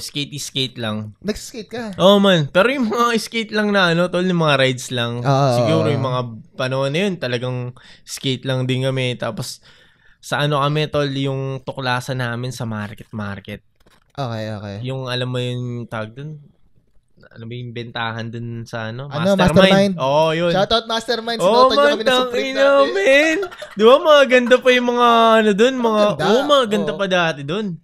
skate lang. Nag-skate ka? Man. Pero yung mga skate lang na, tol, yung mga rides lang. Siguro yung mga panahon na yun, talagang skate lang din kami. Tapos, sa kami, tol, yung tuklasan namin sa market. Okay. Yung alam mo yung tag dun, alam mo yung bentahan dun sa Mastermind. Yun. Shoutout Mastermind. Sinutan nyo kami ng Supreme dati. Di ba mga ganda pa yung mga dun, mga ganda pa dati dun.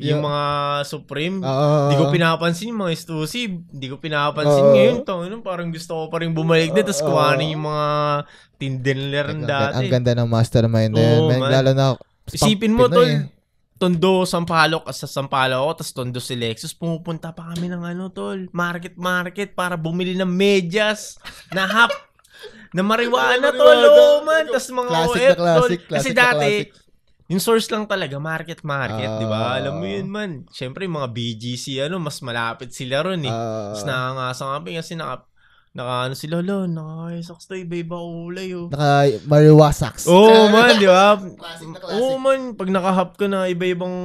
Yung mga Supreme, di ko pinapansin yung mga exclusive, di ko pinapansin ngayon. Parang gusto ko pa rin bumalik din, tapos kuhanin yung mga tindeler dati. Ang ganda ng Mastermind na yun. Lalo na, isipin mo, tol, Tondo, Sampaloc, sa Sampaloc ako, tapos Tondo si Lexus, pumupunta pa kami ng tol, market para bumili ng medyas na half na marijuana, tol, man, tapos mga OF, tol. Kasi dati, yung source lang talaga, market, di ba? Alam mo yun, man. Siyempre, yung mga BGC, mas malapit sila ron Tapos nakangasa kami kasi sila, naka-socks to, iba-iba kulay, Naka-mariwa socks. Man, di ba? Classic na classic. Man, pag naka-hop ka na iba-ibang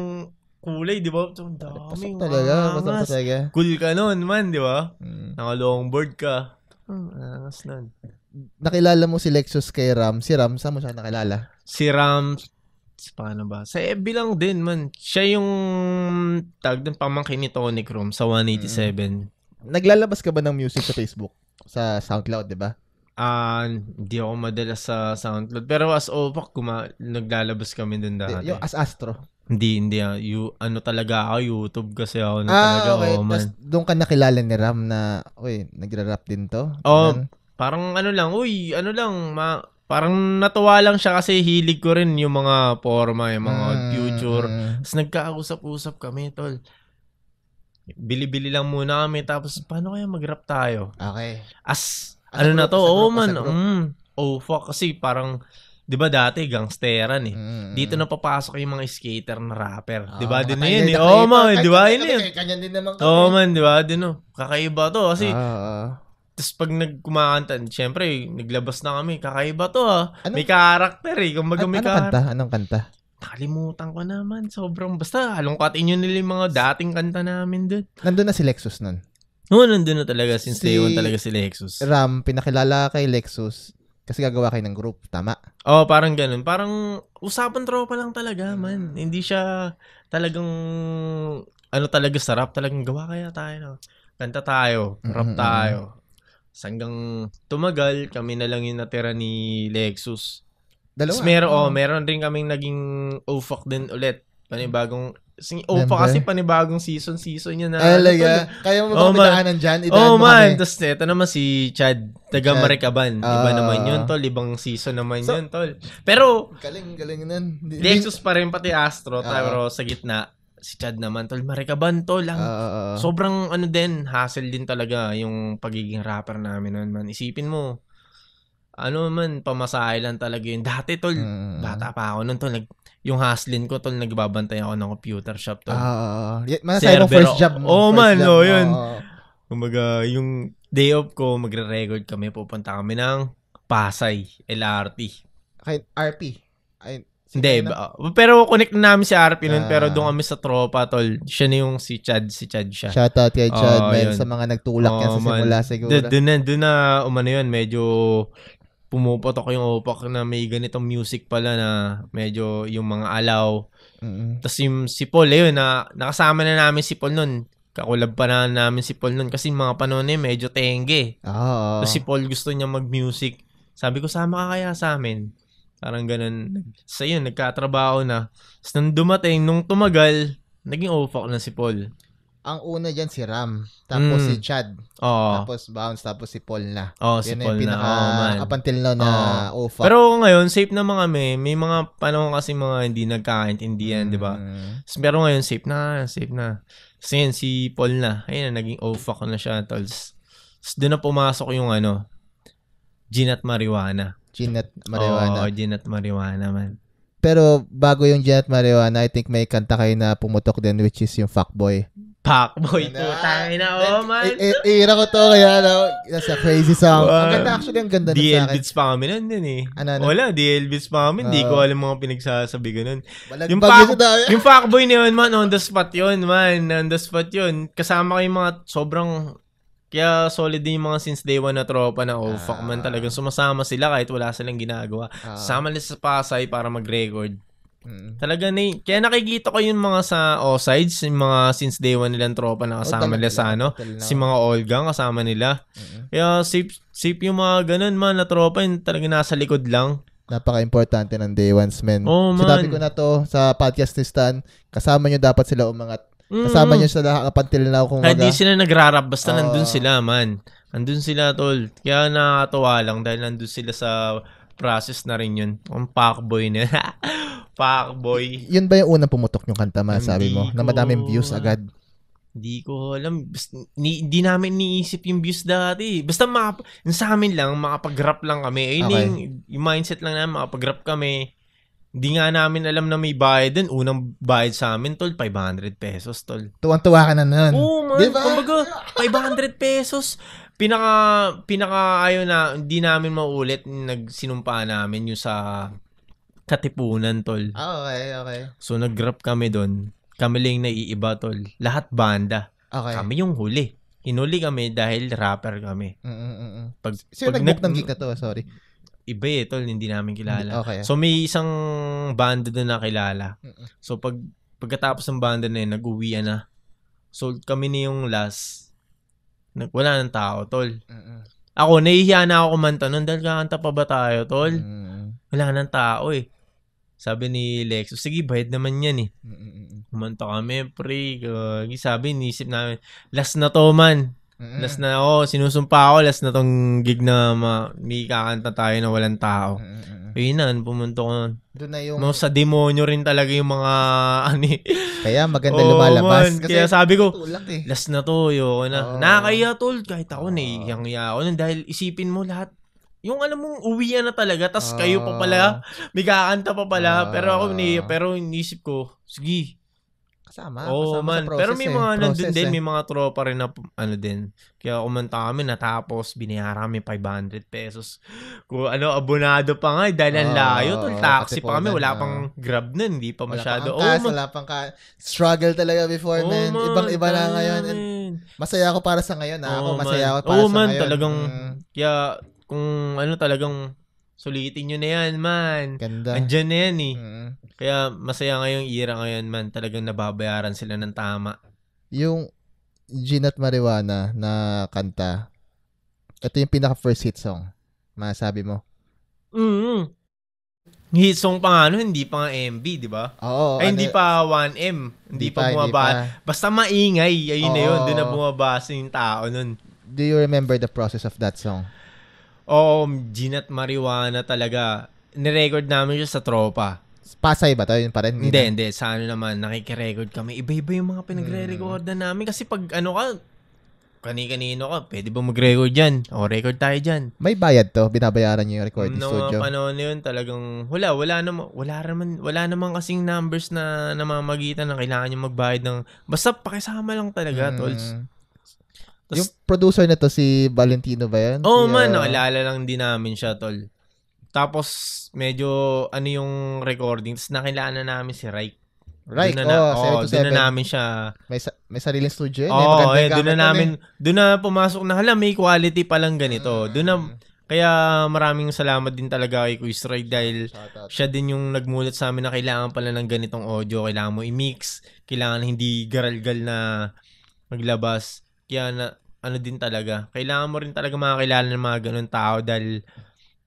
kulay, di ba? Ang dami, talaga. Cool ka nun, man, di ba? Naka-longboard ka. Angas nun. Nakilala mo si Lexus kay Ram. Si Ram, saan mo siya nakilala? Si Ram, paano ba? Sa FB lang din, man. Siya yung tag ng pamangkin ni Tony Chrome sa 187. Naglalabas ka ba ng music sa Facebook? Sa SoundCloud, di ba? Hindi ako madalas sa SoundCloud. Pero as OFAC, naglalabas kami dun dati. Yung as Astro? Hindi. Ano talaga ako, YouTube kasi ako na talaga. Okay. Man. Tapos doon ka nakilala ni Ram na, nagra-rap din to? Parang parang natuwa lang siya kasi hilig ko rin yung mga forma, yung mga future. Tapos nagkausap-usap kami, tol. Bili-bili lang muna kami, tapos paano kaya mag-rap tayo? Okay. Ano na to? Fuck. Kasi parang, di ba dati, gangsteran eh. Dito na papasok yung mga skater na rapper. Di ba din na yun eh? Man. Di ba yun eh? Kanya din naman kami. Man. Di ba din no? Kakaiba to. Kasi, tapos pag nagkumakanta, syempre, naglabas na kami. Kakaiba to may karakter eh. Kumbaga may karakter. Anong kanta? Nakalimutan ko naman. Sobrang, basta, halongkatin nyo nila yung mga dating kanta namin dun. Nandun na si Lexus nun? Nandun na talaga. Since day one talaga si Lexus. Ram, pinakilala kay Lexus kasi gagawa kayo ng group. Tama? Parang ganun. Parang usapan tropa lang talaga, man. Hindi siya talagang, talaga sarap. Talagang gawa kaya tayo. Kanta tayo. Rap tayo. Hanggang tumagal, kami na lang yung natira ni Lexus. Dalawa? Meron rin kaming naging OFAC din ulit. Panibagong kasi panibagong season yun na. Kaya mo ba kumidaanan dyan? Man. Tapos ito naman si Chad, taga Marikaban. Iba naman yun, tol. Ibang season naman yun, tol. Pero, galing nun. Lexus pa rin, pati Astro. Pero sa gitna, si Chad naman, tol. Marikaban, tol. Sobrang hassle din talaga yung pagiging rapper namin nun, man. Isipin mo, pamasahe lang talaga yun. Dati, tol, bata pa ako nun, tol. Yung hustling ko, tol, nagbabantay ako ng computer shop, tol. Masaya mo first job mo. Yun. Kumbaga, yung day off ko, magre-record kami, pupunta kami ng Pasay, LRT. Okay, RP? Hindi, pero connect na namin si RP nun, pero doon kami sa tropa, tol. Siya na yung si Chad siya. Shoutout kay Chad, sa mga nagtulak yan sa simula siguro. Doon na, yun, medyo pumupotok yung OFAC na may ganitong music pala na medyo yung mga alaw. Tapos yung si Paul, nakasama na namin si Paul nun. Kakulab pa na namin si Paul nun kasi mga panahon medyo tenge. Tapos si Paul gusto niya mag-music. Sabi ko, sama ka kaya sa amin? Parang ganun. So yun, nagkatrabaho na. Tapos nung dumating, nung tumagal, naging OFAC na si Paul. Ang una dyan si Ram, tapos si Chad, tapos Bounce, tapos si Paul na. Si Paul na. Up until now na OFAC. Pero ngayon, safe naman kami. May mga panahon kasi mga hindi nagkakaintindihan, di ba? Pero ngayon, safe na. Kasi yun, si Paul na. Ayun na, naging OFAC na siya. Tapos doon na pumasok yung Gin at Marijuana. Gin at Marijuana. Gin at Marijuana, man. Pero bago yung Gin at Marijuana, I think may kanta kayo na pumutok din, which is yung Fuckboy. Fuckboy, putang ina, man. Ira ko to, kaya that's a crazy song. Ang ganda, actually, ang ganda nun sa akin. DL Beats pa kami nun din eh. Wala, DL Beats pa kami. Hindi ko alam mga pinagsasabi ganun. Yung Fuckboy na yun, man, on the spot yun, man. On the spot yun. Kasama ko yung mga sobrang, kaya solid din yung mga since day one na tropa na OFAC, man. Talagang sumasama sila kahit wala silang ginagawa. Sasama nila sa Pasay para mag-record. Talaga kaya nakikita ko yung mga sa O-Sides, yung mga since day one nilang tropa na kasama nila sa si mga Olgang kasama nila. Kaya safe yung mga ganun, man, na tropa, yung talaga nasa likod lang. Napaka-importante ng day ones, men. Sinabi ko na to sa podcast ni Stan, kasama nyo dapat sila umangat. Kasama nyo sila up until now kung hindi sila nagrarap, basta nandun sila, man. Nandun sila, tol. Kaya nakakatawa lang dahil nandun sila sa process na rin yun. Ang Fuckboy na. Fuckboy. Yun ba yung unang pumutok yung kanta, sabi mo? Na madaming views agad? Hindi ko alam. Hindi namin niisip yung views dati. Basta sa amin lang, makapag-rap lang kami. Yung mindset lang namin, makapag-rap kami. Hindi nga namin alam na may bayad din. Unang bayad sa amin, tol, 500 pesos, tol. Tuwang-tuwa ka na nun. Oo, man. Diba? Kumbaga, 500 pesos. Pinaka ayaw na, hindi namin maulit, nagsinumpa namin yung sa Katipunan, tol. Okay. So, nag-rap kami doon. Kami lang naiiba, tol. Lahat banda. Okay. Kami yung huli. Hinuli kami dahil rapper kami. Sino nag-book ng gig na to? Sorry. Iba tol. Hindi namin kilala. Okay. So, may isang banda doon na kilala. So, pagkatapos ng banda na yun, nag-uwian na. So, kami na yung last. Wala ng tao, tol. Ako, nahihiya na ako kumanta nun dahil kakanta pa ba tayo, tol? Wala nang tao eh. Sabi ni Lexus, sige, bayad naman yan eh. Kumanta kami, pre. Sabi, inisip namin, last na to man. Last na ako, sinusumpa ako, last na tong gig na may kakanta tayo na walang tao. Ayun na, pumunta ko nun. Doon na yung... Sa demonyo rin talaga yung mga Kaya maganda lumalabas. Man. Kasi kaya sabi ko, eh. last na to, yun na. Nakakaya tol, kahit ako nahihiyang-hiya ako nun dahil isipin mo lahat. Yung alam mong uwian na talaga, tas kayo pa pala, may kakanta pa pala. Pero ako, pero inisip ko, sige. Kasama man. Sa process, pero may mga nandun din, eh. may mga tropa rin na din. Kaya kumanta kami, natapos, binayaran kami 500 pesos. Kung abonado pa nga, dahil ang layo, taxi pa kami, wala pang Grab nun, hindi pa masyado. Wala pang struggle talaga before, man. Ibang-iba na ngayon. Masaya ako para sa ngayon, ako masaya ako para sa ngayon. Talagang, kaya, kung talagang, sulitin nyo na yan, man. Ganda. Andyan na yan eh. Kaya masaya ngayong era ngayon, man. Talagang nababayaran sila ng tama. Yung Gin at Marijuana na kanta, ito yung pinaka-first hit song. Masabi mo? Hit song pa nga, hindi pa nga MB, di ba? Oo. Hindi pa 1M. Hindi pa bumaba. Basta maingay. Ayun na yun. Doon na bumabasa yung tao nun. Do you remember the process of that song? Oo, Gin at Marijuana talaga. Nirecord namin siya sa tropa. Pasay ba to? Yun pa rin? Hindi. Sa naman, nakikirecord kami. Iba-iba yung mga pinagre-recordan namin. Kasi pag ka, kani-kanino ka, pwede ba mag-record dyan? O, record tayo dyan. May bayad to? Binabayaran niyo yung recording studio? Noong panahon yun, talagang, wala naman kasing numbers na namamagitan na kailangan nyo magbayad ng, basta pakisama lang talaga, tolls. Yung producer na to, si Valentino ba yan? Nakilala lang din namin siya, tol. Tapos, medyo, yung recording, tapos nakilala namin si Rike. Doon na namin siya. May sariling studio yun. Doon na pumasok na, may quality palang ganito. Kaya maraming salamat din talaga kay Quiz Ride dahil siya din yung nagmulat sa amin na kailangan pala ng ganitong audio. Kailangan mo i-mix. Kailangan hindi garalgal na maglabas. Kaya din talaga. Kailangan mo rin talaga makakilala ng mga ganun tao dahil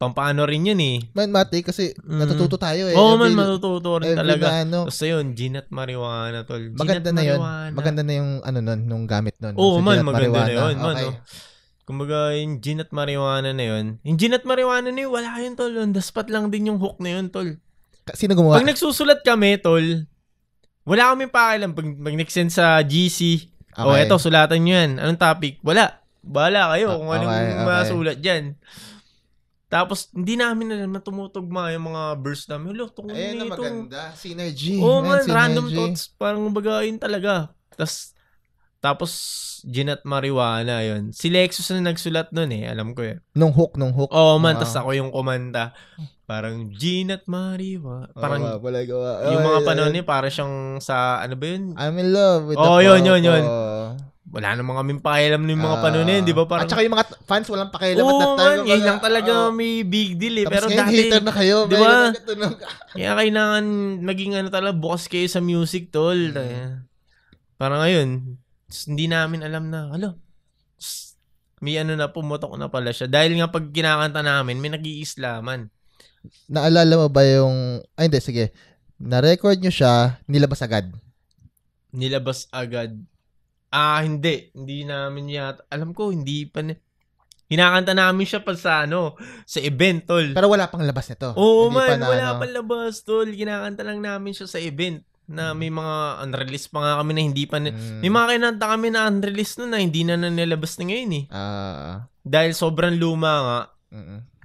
pampaano rin yun eh. Man, Mati, kasi natututo tayo eh. Matututo rin talaga. Tapos yun, Gin at Marijuana, tol. Maganda na yun. Maganda na yung nung gamit nun. Maganda na yun. Okay. Kumbaga, yung Gin at Marijuana na yun. Yung Gin at Marijuana na yun, wala yun, tol. On the spot lang din yung hook na yun, tol. Sino gumawa? Pag nagsusulat kami, tol, wala kami pakialam. Pag nag-send sa GC, eto, sulatan nyo yan. Anong topic? Wala. Bahala kayo kung anong masulat dyan. Tapos, hindi namin alam na tumutugma yung mga verse namin. Hello, tungkol nito. Ayun na maganda. Synergy. Random thoughts. Parang bagayin talaga. Tapos, Gin at Marijuana, yun. Si Lexus na nagsulat nun eh. Alam ko yun. Nung hook. Tapos ako yung kumanta. Parang Gin at Marijuana. Parang, yung mga panon eh, para siyang sa, ano ba yun? I'm in love with yun. Wala namang kaming pakialam ng mga panunin, di ba? Parang, at saka yung mga fans walang pakialam at that time. Yan lang talaga may big deal eh. Pero dati, hater na kayo. Di ba? Kaya kailangan maging talaga, bukas kayo sa music, tol. Parang ngayon, hindi namin alam na, may pumutok na pala siya. Dahil nga pag kinakanta namin, may nag-iislaman. Naalala mo ba yung, hindi, sige. Na-record nyo siya, nilabas agad? Hindi. Hindi namin yata. Alam ko, hindi pa Hinakanta namin siya pa sa event, tol. Pero wala pang labas nito. Wala pang labas, tol. Kinakanta lang namin siya sa event na may mga unreleased pa nga kami na hindi pa may mga kinanta kami na unreleased na hindi na nilabas na ngayon eh. Dahil sobrang luma nga,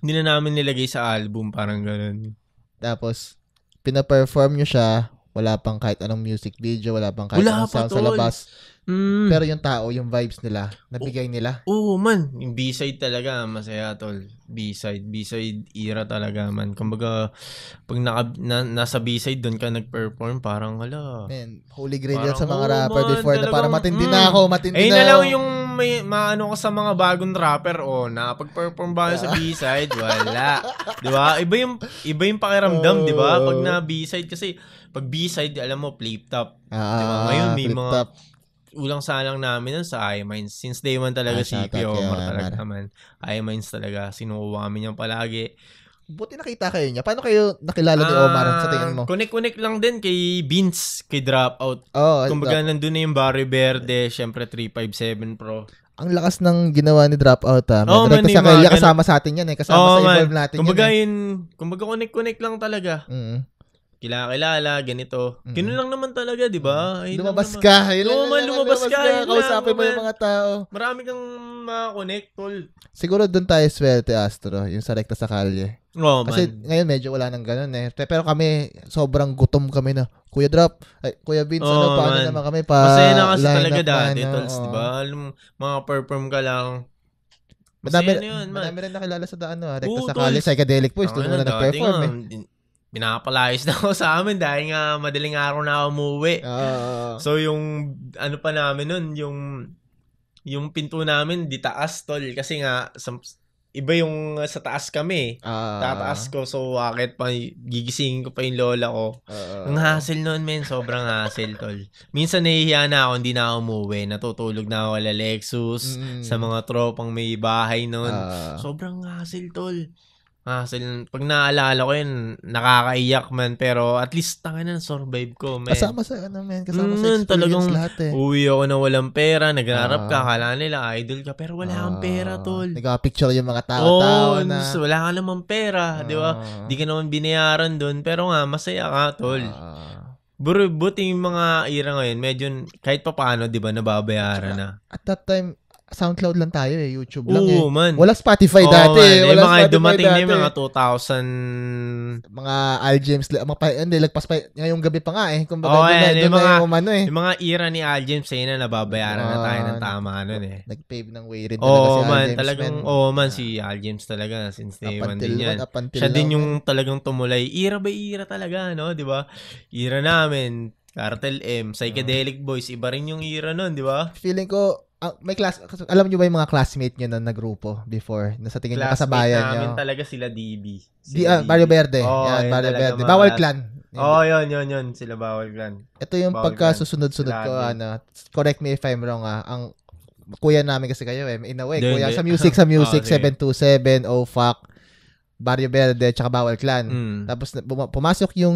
hindi na namin nilagay sa album, parang ganun. Tapos, pina-perform nyo siya, wala pang kahit anong music video, wala pang kahit anong sound sa labas. Pero yung tao, yung vibes nila, nabigay nila. Yung B-side talaga, masaya, tol. B-side era talaga, man. Kumbaga, pag nasa B-side, doon ka nag-perform, parang, Man, holy grail yan sa mga rapper before na parang matindi na ako. Na lang yung maano ka sa mga bagong rapper, nakapag-perform ba kayo sa B-side? Wala. Diba? Iba yung pakiramdam, diba? Pag na B-side, kasi pag B-side, alam mo, flip top. Diba? Ngayon, may mga... ulang salang namin nun sa iMinds. Since day one talaga si Kuya Omar talaga naman. iMinds talaga. Sinukuha kami niyang palagi. Buti nakita kayo niya. Paano kayo nakilala ni Omar sa tingin mo? Connect lang din kay Vince, kay Dropout. Kumbaga nandun na yung Barrio Verde, syempre 357 Pro. Ang lakas ng ginawa ni Dropout Direct sa kanya, kasama sa atin yan kasama sa involve natin kumbaga yan kumbaga connect lang talaga. Kilala, ganito. Ganun lang naman talaga, di ba? Lumabas ka. Lumabas ka. Kausapin mo yung mga tao. Marami kang makakonect, tol. Siguro doon tayo swerte, Astro. Yung sa rekta sa kalye. Kasi ngayon medyo wala nang ganun Pero kami, sobrang gutom kami na, Kuya Drop, Kuya Vince, paano naman kami masaya na kasi talaga dati, tol. Di ba? Mga perform ka lang. Madami rin nakilala sa daan, rekta sa kalye, Psychedelic Boys. Doon na nag-perform pinapalayos na ako sa amin dahil nga madaling araw na ako umuwi. So yung ano pa namin nun, yung pinto namin di taas, tol, kasi nga iba yung sa taas kami. Tataas ko, so akit pa, gigisingin ko pa yung lola ko. Ang hassle nun, men, sobrang hassle, tol. Minsan nahihiya na ako, hindi na ako umuwi. Natutulog na ako wala Lexus, sa mga tropang may bahay nun. Sobrang hassle, tol. Pag naalala ko yun, nakakaiyak man, pero at least survive ko, man. Kasama sa experience talagang lahat uwi ako na walang pera, nagharap ka, akala nila idol ka, pero wala kang pera, tol. Nagka-picture yung mga tao-tao na. Wala ka namang pera, di ba? Di ka naman binayaran dun, pero nga, masaya ka, tol. Buti yung mga era ngayon, medyo kahit pa paano, di ba, nababayaran na. At that time, SoundCloud lang tayo YouTube lang man. Wala Spotify dati. Wala mga Spotify dumating dati. Mga 2000 mga Algems, hindi lagpas pa ngayong gabi pa nga kumbaga yung mga era ni Algems na nababayaran na tayo ng tama nag-pave ng way rin talaga si Algems. Talagang si Algems talaga since day one din yan. Siya din yung talagang tumulay. Era by era talaga, no, di ba? Era namin, Cartel M, Psychedelic Boys, iba rin yung era nun, di ba? Feeling ko may class, alam niyo ba yung mga classmate niyo na groupo before na sa tingin niyo kasabayan niyo? Namin talaga sila DB. Barrio Verde. Barrio Verde. Bawal Clan. Yun. Sila Bawal Clan. Ito yung pagkasusunod-sunod ko, correct me if I'm wrong, ang kuya namin kasi kayo in a way, kuya sa music, 727, Fuck, Barrio Verde, tsaka Bawal Clan. Tapos pumasok yung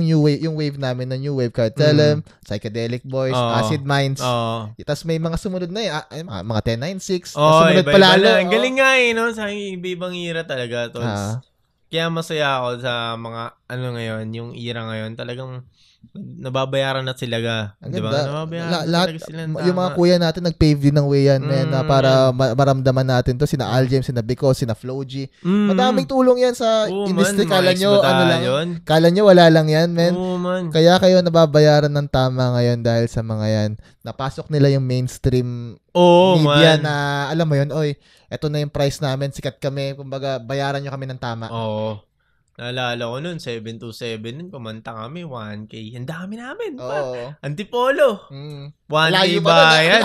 wave namin na New Wave, Cartel, Psychedelic Boys, Acid Minds. Tapos may mga sumunod na mga 1096. Sumunod pa lalo. Ang galing nga no? Sa ibang era talaga, tol. Kaya masaya ako sa mga ngayon, yung era ngayon, talagang nababayaran na sila di ba? Lahat yung mga kuya natin nag-pave din ng way yan, para maramdaman natin to, sina Algems, sina Biko, sina Flow-G. Madaming tulong yan sa industry. Kala nyo wala lang yan, men. Kaya kayo nababayaran ng tama ngayon dahil sa mga yan. Napasok nila yung mainstream media na alam mo yun, eto na yung price namin, sikat kami, kumbaga bayaran nyo kami ng tama. Naalala ko nun, 727 nun, kumanta kami, 1K. Ang dami namin. Antipolo. 1K bayad.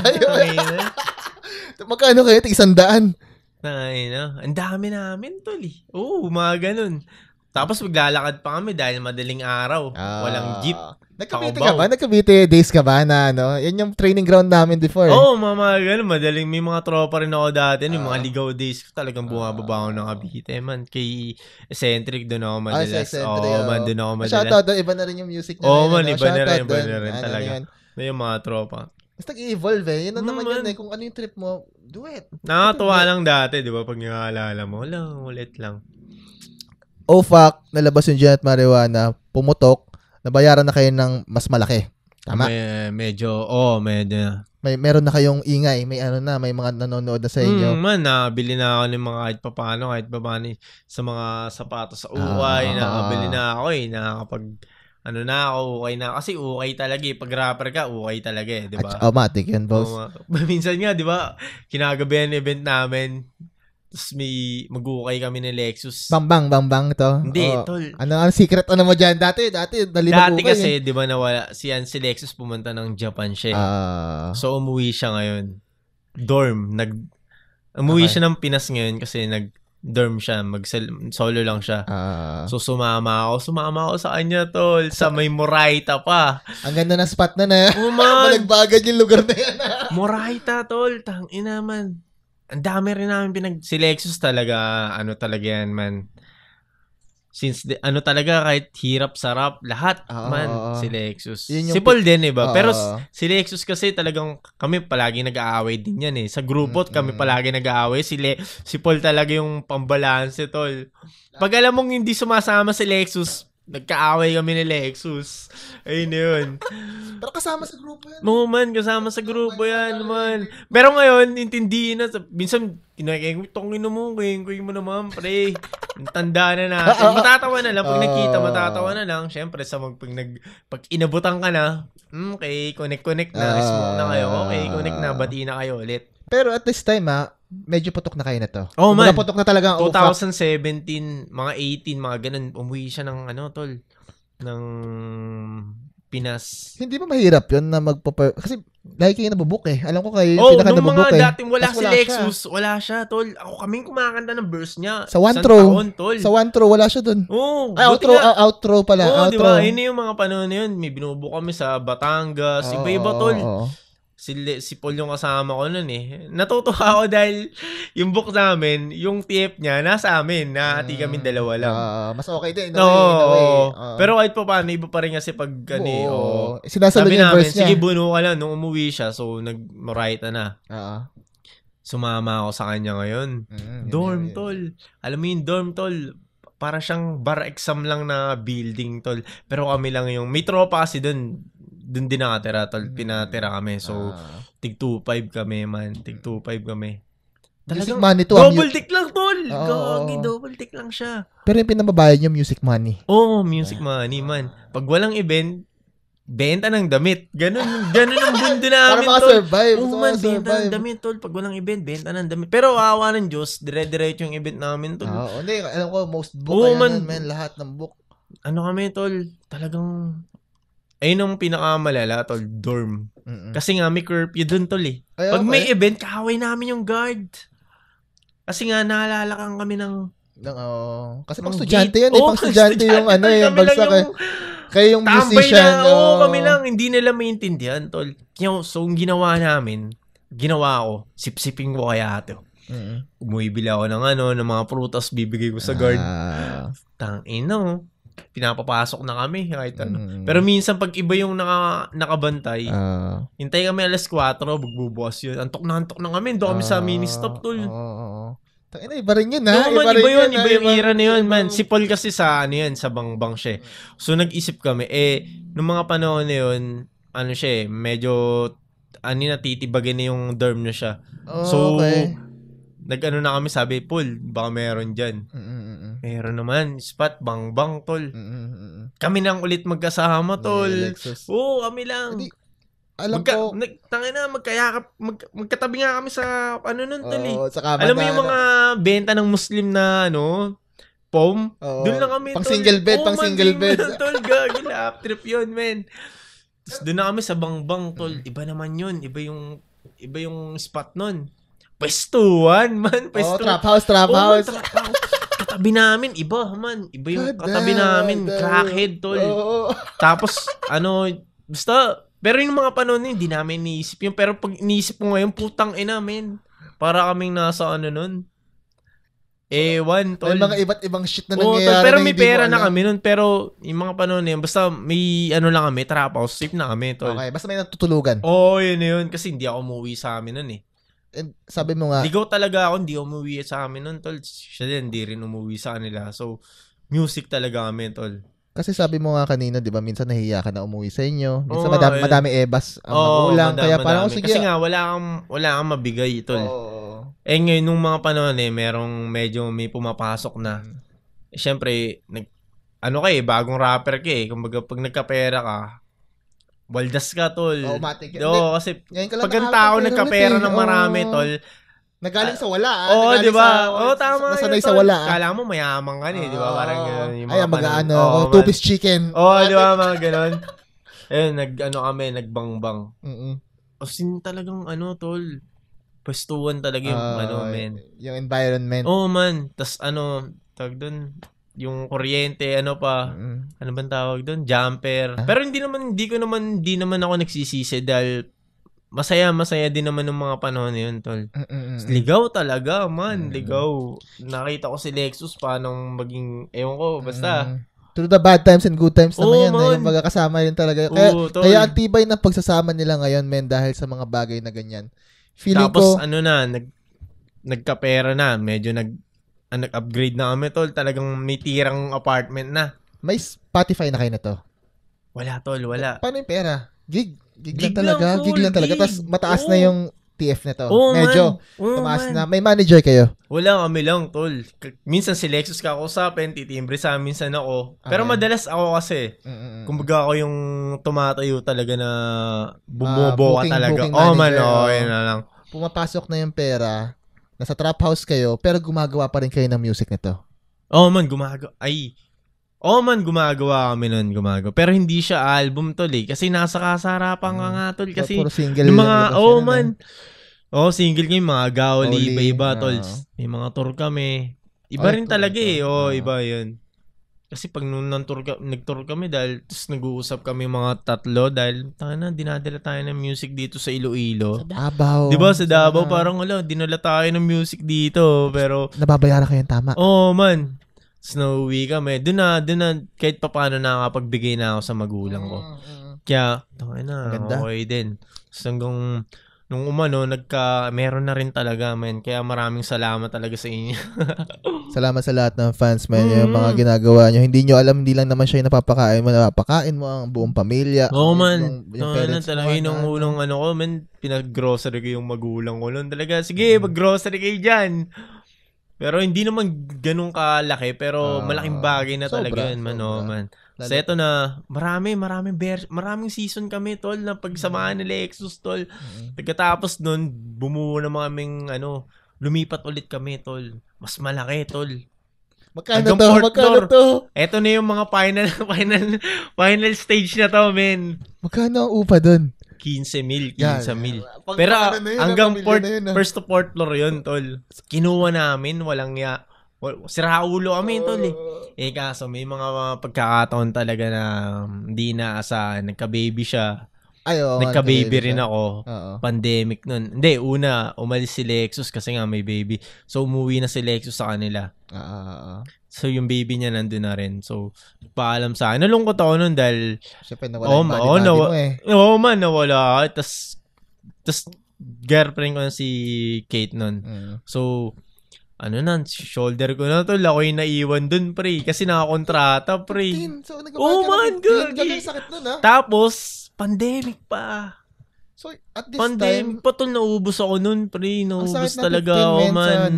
Magkano kayo? Tig-100? Ang dami namin, tol. Mga ganun. Tapos maglalakad pa kami dahil madaling araw. Walang jeep. Nagkabite ka ba? Nagkabite days ka ba na yan yung training ground namin before. Mga ganun. Madaling may mga tropa rin ako dati. Yung mga ligaw days ko talagang bumababa ako ng Cavite. Kay Eccentric doon ako madalas. Doon ako madalas. Shoutout, iba na rin yung music niya. Iba na rin talaga. May yung mga tropa. Mas nag-evolve Yun na naman yun Kung ano yung trip mo, do it. Nakakatuwa lang dati, di ba? Pag naalala mo, ulit lang. Fuck, nalabas yung Giant Marijuana, pumutok, nabayaran na kayo ng mas malaki. Tama? Medyo. Meron na kayong ingay, may mga nanonood na sa inyo. Nabili na ako ng mga kahit paano sa mga sapatos sa ukay, nakabili na ako nakakapag na ako, ukay na. Kasi ukay talaga pag rapper ka, ukay talaga di ba? Automatic yan, boss. Minsan nga, di ba, kinagabihan event namin, tapos may mag-ukay kami ng Lexus. Bang to? Hindi, tol. Ano secret mo dyan? Dati dali mag-ukay. Dati kasi, di ba nawala, si Lexus pumunta ng Japan siya. So, umuwi siya ngayon. Umuwi siya ng Pinas ngayon kasi dorm siya, solo lang siya. So sumama ako sa kanya, tol, sa may Moraita pa. Ang ganda ng spot na. Balagbagan yung lugar na yan. Moraita, tol, tangina man. Ang dami rin namin si Lexus talaga, talaga yan, man. Since talaga kahit hirap sarap lahat man si Lexus. Si Paul din iba pero si Lexus kasi talagang kami palagi nag-aaway din yan eh. Sa grupo kami palagi nag-aaway. Si Paul talaga yung pambalanse, tol. Pag alam mong hindi sumasama si Lexus, nagkaaway kami ni Lexus. Ayun yun. Pero kasama sa grupo yan. Oo man, kasama sa grupo yan man. Pero ngayon, intindihin na. Minsan, tongin mo naman, pre. Tanda na natin. Matatawa na lang. Pag nakita, matatawa na lang. Siyempre, pag inabutan ka na, okay, connect na. Smoke na kayo. Okay, connect na. Bati na kayo ulit. Pero at this time, medyo putok na kayo na to. Oh man. Putok na talaga ang 2017, mga 18, mga ganun. Umuwi siya ng tol. Ng Pinas. Hindi ba mahirap yun na kasi lagi kayo nabubuk eh. Alam ko kayo yung pinaka nabubuk eh. Dating wala si Lexus, wala siya, tol. Ako kaming kumakanta ng verse niya. Sa one throw, wala siya dun. Outro pala. Diba? Yun yung mga panahon na yun. May binubuk kami sa Batangas. Iba-iba, tol. Si Paul yung kasama ko nun eh. Natutuwa ako dahil yung book namin, yung TF niya, nasa amin. Nahati kami dalawa lang. Mas okay din. Pero kahit pa paano, iba pa rin kasi pag sinasalun yung verse niya. Sige, buno ka lang. Nung umuwi siya, so nag-write na. Sumama ako sa kanya ngayon. Dorm, tol. Alam mo yung dorm, tol. Para siyang bar exam lang na building, tol. Pero kami lang yung, may tropa kasi dun din nakatira, tol. Pinatira kami. So, tig 2.5 kami, man. Tig 2.5 kami. Talagang money to. Double tick lang, tol. Gagi, double tick lang siya. Pero yung pinababayad niyo, music money. Music money, man. Pag walang event, benta ng damit. Ganun ang mundo namin, tol. Para makasurvive. Man, benta ng damit, tol. Pag walang event, benta ng damit. Pero awa ng Diyos, dire-diretso yung event namin, tol. Hindi, alam ko, most book kayo man, lahat ng book. Kami, tol, talagang ayun ang pinakamalala, tol, dorm. Kasi nga may curfew dun, tol eh. Pag may event, kahaway namin yung guard. Kasi nga naalalakang kami ng kasi pang estudyante yan eh. Pang estudyante yung yung bagsak eh. Kayo yung musician. Kami lang. Hindi nila maintindihan, tol. So, yung ginawa namin, ko, sipsipin ko kaya ito. Umibili ako ng mga prutas, bibigay ko sa guard. Tangina, pinapapasok na kami kahit Pero minsan pag iba yung nakabantay, hintay kami alas 4, magbubukas yun. Antok na kami. Doon kami sa mini-stop, tol. Iba rin yun, ha? Iba yung era na yun, man. Si Paul kasi sa sa bangbang siya. So nag-isip kami, nung mga panahon na yun, siya medyo, natitibagin na yung dorm na siya. So, nag-ano na kami, sabi, Paul, baka meron dyan. Meron naman, spot, bang-bang, tol. Kami lang ulit magkasama, tol. Oo, kami lang. Alam ko. Magkatabi nga kami sa, nun, tol eh. Alam mo yung mga benta ng Muslim na, POM? Doon lang kami, tol. Single bed. Tol, gagila, trip yun, men. Tapos doon na kami sa bang-bang, tol. Iba naman yun. Iba yung spot nun. Pwestuhan, man. Trap house. Katabi namin, iba, man. Iba yung katabi namin. Crackhead, tol. Tapos, basta, pero yung mga panahon hindi namin iniisip yun. Pero pag iniisip ko ngayon, putang ina, men. Para kaming nasa nun. Ewan, tol. May mga iba't ibang shit na nangyayari. Pero may pera na kami nun. Pero yung mga panahon yun, basta may lang kami, trap house, safe na kami, tol. Okay, basta may natutulugan. Yun. Kasi hindi ako umuwi sa amin nun eh. And sabi mo nga, ligaw talaga ako, hindi umuwi sa amin nun, tol. Siya din, hindi rin umuwi sa kanila. So, music talaga kami, tol. Kasi sabi mo nga kanina, di ba, minsan nahiya ka na umuwi sa inyo. Minsan madami ebas ang magulang. Kaya parang sige. Kasi nga, wala kang mabigay, tol. Ngayon, nung mga panahon medyo may pumapasok na. Siyempre, bagong rapper ka eh. Kumbaga, pag nagkapera ka, waldas ka, tol. Matik. Kasi pag ang tao nagkapera ng marami, tol. Nagaling sa wala. Di ba? Tama. Nasanay sa wala. Kala mo mayaman ka di ba? Parang gano'n. Two-piece chicken. Di ba? Mga gano'n. Ayun, nagbang-bang. As in talagang tol. pwestuhan talaga yung men. Yung environment. Man. Tas tawag doon, yung kuryente, ano bang tawag doon? Jumper. Pero hindi naman ako nagsisisi dahil masaya din naman ng mga panahon na yun, tol. Ligaw talaga, man. Ligaw. Nakita ko si Lexus, paano maging, ewan ko, basta. Through the bad times and good times naman yan. Yung magkakasama yun talaga. Kaya ang tibay ng pagsasama nila ngayon, men, dahil sa mga bagay na ganyan. Tapos, nagkapera na. Medyo nag-upgrade na kami, tol. Talagang may tirang apartment na. May Spotify na kayo na to? Wala, tol. Wala. Paano yung pera? Gig lang talaga. Tapos mataas na yung TF na to. Medyo tumaas na. May manager kayo? Wala, kami lang, tol. Minsan si Lexus kakusapin, titimbre sa minsan ako. Pero madalas ako kasi. Kumbaga ako yung tumatayo talaga na bumubo ka talaga. Yun na lang. Pumapasok na yung pera. Nasa trap house kayo, pero gumagawa pa rin kayo ng music nito. Gumagawa kami nun, Pero hindi siya album, tol, Kasi nasa kasarapan nga, tol. Kasi puro single single kayo, mga Gaoli, iba-iba, tol. May mga tour kami. Iba rin talaga, iba yun. Kasi pag nag-tour kami dahil tapos nag-uusap kami mga tatlo dahil dinadala tayo ng music dito sa Iloilo. Sa Davao. Diba sa Davao parang dinala tayo ng music dito pero nababayaran kayo tama. Man. Snowy kami. Doon na kahit papaano nakakapagbigay na ako sa magulang ko. Kaya okay din. So hanggang nung meron na rin talaga, man. Kaya maraming salamat talaga sa inyo. Salamat sa lahat ng fans, man. Yung mga ginagawa nyo. Hindi nyo alam, hindi lang naman siya yung napapakain mo. Napapakain mo ang buong pamilya. Man. Yung parents mo. Nung unang ko, man, pinag-grocery ko yung magulang ko. Talaga, sige, mag-grocery kayo dyan. Pero hindi naman ganun kalaki. Pero malaking bagay na talaga yun, man. So, eto na, maraming season kami, tol, na pagsamahan ni Lexus, tol. Pagkatapos nun, bumuo na kaming, lumipat ulit kami, tol. Mas malaki, tol. Magkano to? Eto na yung mga final stage na to, men. Magkano ang upa dun? 15,000. Pero hanggang first to fourth floor yun, tol. Kinuha namin, walang siraulo kami, tol, kaso may mga pagkakataon talaga na hindi naasahan. Nagka-baby siya. Nagka-baby rin ako. Pandemic nun. Hindi, umalis si Lexus kasi nga may baby. So, umuwi na si Lexus sa kanila. So, yung baby niya nandun na rin. So, paalam sa akin. Nalungkot ako nun dahil siyempre nawala yung body mo nawala. Tas girlfriend ko na si Kate nun. So, shoulder ko na to. Ako yung naiwan dun, pre. Kasi nakakontrata, pre. So, sakit nun, ha? Tapos, pandemic pa. So, at this pandemic time, pa to, naubos ako nun, pre. Naubos talaga ako, man.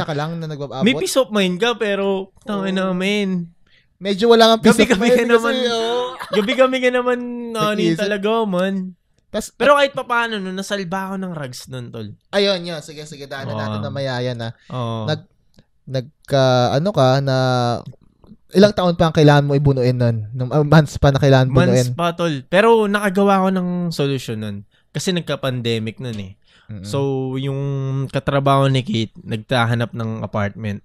Sa ka lang na nagbaabot. May peace of mind ka, pero tangin namin. Medyo wala kang peace of mind. Gabi kami ka naman, talaga, man. Pero kahit pa paano, nasalba ako ng rugs nun, tol. Ayun, yun. Sige, daanan natin na mayaya na. Na ilang taon pa ang kailangan mo ibunuin nun? Months pa na kailangan bunuin? Months pa, tol. Pero nakagawa ko ng solusyon nun. Kasi nagka-pandemic nun eh. So, yung katrabaho ni Kate, nagtahanap ng apartment.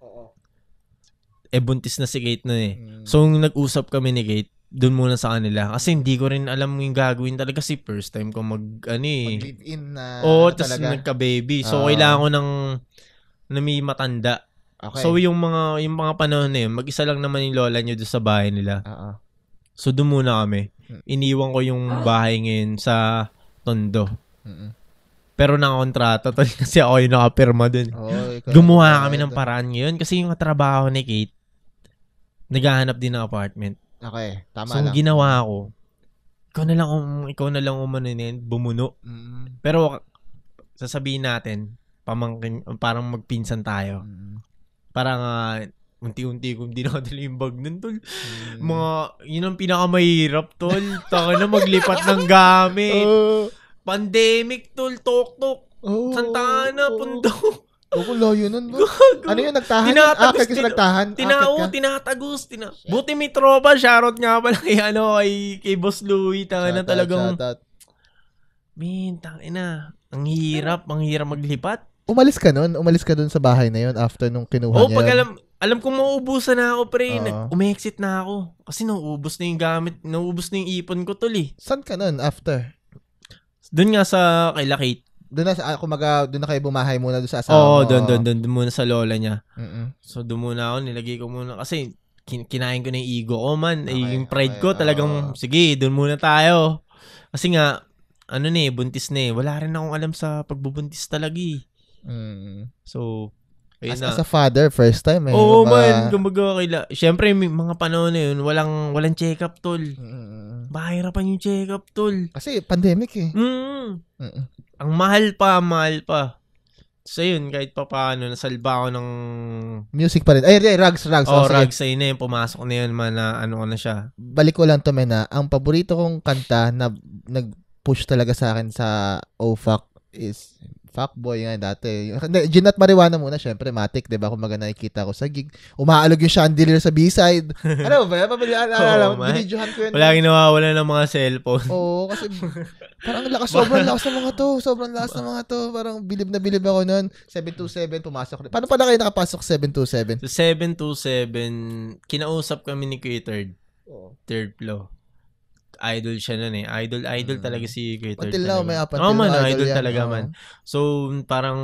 Buntis na si Kate nun eh. So, nag-usap kami ni Kate, doon muna sa kanila. Kasi hindi ko rin alam yung gagawin talaga kasi first time ko mag-live-in na tapos nagka-baby. So, kailangan ko na may matanda. Okay. So, yung mga panahon na yun, mag-isa lang naman yung lola nyo doon sa bahay nila. So, doon muna kami. Iniwan ko yung bahay ngayon sa Tondo. Pero nakakontrata tol kasi ako yung nakapirma doon. Gumawa kami ng paraan ngayon kasi yung trabaho ni Kate, naghahanap din ng apartment. Okay, tama lang. So, ginawa ko, ikaw na lang bumuno. Pero, sasabihin natin, parang magpinsan tayo. Parang, unti-unti kung di nakadala yung bag nun, tol. Yun ang pinakamahirap, tol. Taka na maglipat ng gamit. Pandemic, tol. Tok-tok. Santana, Pundo. Layo nun, bro. Ano yun, nagtahan? Kasi nagtahan? Tinatagos. Buti may tropa, shoutout nga pala kay Boss Louie. Tanga na talagang, tangina. Ang hirap maglipat. Umalis ka dun sa bahay na yun after nung kinuha niya. Pag alam kong mauubusan na ako, pre. Umexit na ako. Kasi nauubos na yung gamit, nauubos na yung ipon ko, tol eh. Saan ka nun after? Doon nga sa kay Lakit. Doon na kayo bumahay muna doon sa asawa mo. Doon muna sa lola niya. Mm-mm. So doon muna ako, nilagay ko muna. Kasi kinain ko na yung ego ko, man. Yung pride ko talagang, sige, doon muna tayo. Kasi nga, buntis na eh. Wala rin akong alam sa pagbubuntis talaga eh. So, as a father, first time eh. Man. Kumbaga, siyempre, mga panahon na yun, walang check-up, tol. Mahirapan yung check-up, tol. Kasi pandemic eh. Ang mahal pa. So yun, kahit pa paano, nasalba ako ng... Music pa rin. Rugs. Rugs, ayun na yun, pumasok na yun man na ko na siya. Balik ko lang to, na ang paborito kong kanta na nag-push talaga sa akin sa OFAC is... Fuckboy nga dati. Gin at Marijuana muna, syempre, Matic, diba? Kung nakikita ko sa gig. Umaalog yung chandelier sa B-side. Ano ba? Binidyohan ko yun. Palagi nawawala ng mga cellphone. Oo, kasi parang sobrang lakas ng mga to. Parang bilib na bilib ako nun. 727, pumasok. Paano pala kayo nakapasok 727? So, 727, kinausap kami ni Kuya Third floor. Idol siya nun eh. Idol talaga si Kuya Third. Until now, may up until man, idol yan. talaga man. So, parang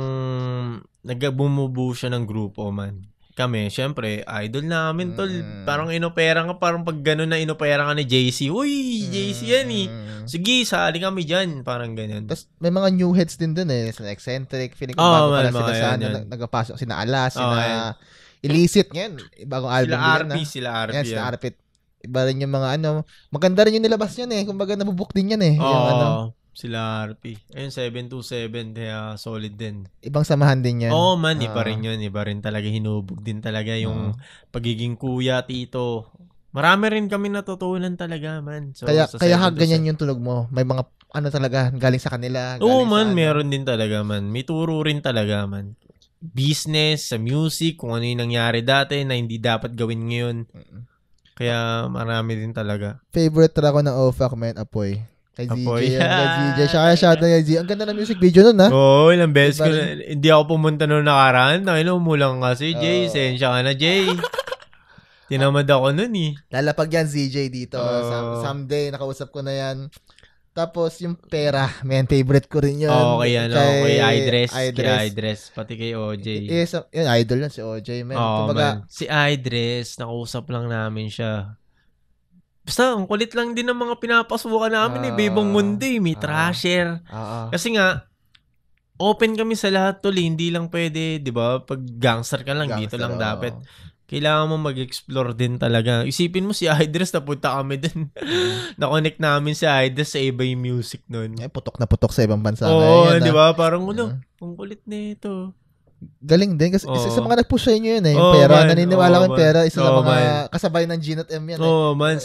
bumubuo siya ng grupo man. Kami, syempre, idol namin tol. Parang inopera ka, parang pag gano'n na inopera ka ni JC. Uy, JC yan eh. Sige, sali kami dyan. Parang ganyan. Tapos may mga new heads din dun eh. Sa Eccentric, feeling ko bago pala sila saan nagpapasok. Sina Alas, sina Illicit ngayon. Bagong album nila. Sila RP. Yes, sila RP. Iba rin yung mga maganda rin yung nilabas yan eh. Kumbaga nabubuk din yan eh. Sila RP. Ayun, 727, kaya solid din. Ibang samahan din yan. Man, iba rin yun. Iba rin talaga, hinubog din talaga yung pagiging kuya, tito. Marami rin kami natutunan talaga, man. So, kaya ganyan yung tunog mo. May mga talaga, galing sa kanila. Man, meron din talaga, man. May turo rin talaga, man. Business, sa music, kung ano yung nangyari dati na hindi dapat gawin ngayon. Kaya marami din talaga. Favorite track ko ng OFAC, man, Apoy. Kay Apoy. ZJ. Siya na yung ZJ. Ang ganda ng music video nun, ha? Ilang beses ko na. Hindi ako pumunta noon nakaraan. Umulang nga si Jay. Sensya ka na, Jay. Tinamad ako nun eh. Lalapag yan, ZJ dito. Someday, nakausap ko na yan. Tapos, yung Pera, man, favorite ko rin yun. Kay Idres. Pati kay OJ. Yun, idol yan si OJ, man. Man. Si Idres, nakausap lang namin siya. Basta, ang kulit lang din ng mga pinapasukan namin Bebong Mundi, may Trasher. Kasi nga, open kami sa lahat tol, hindi lang pwede, di ba? Pag gangster ka lang, dito lang dapat. Kailangan mo mag-explore din talaga. Isipin mo si Idris, napunta kami din. Na-connect namin si Idris sa iba yung music nun. Putok na putok sa ibang bansa. Di ba? Parang ang kulit na ito. Galing din kasi isa sa mga nag-push sa inyo yun eh. Yung Pera, naniniwala ko yung Pera. Isa sa mga kasabay ng G at M yan eh.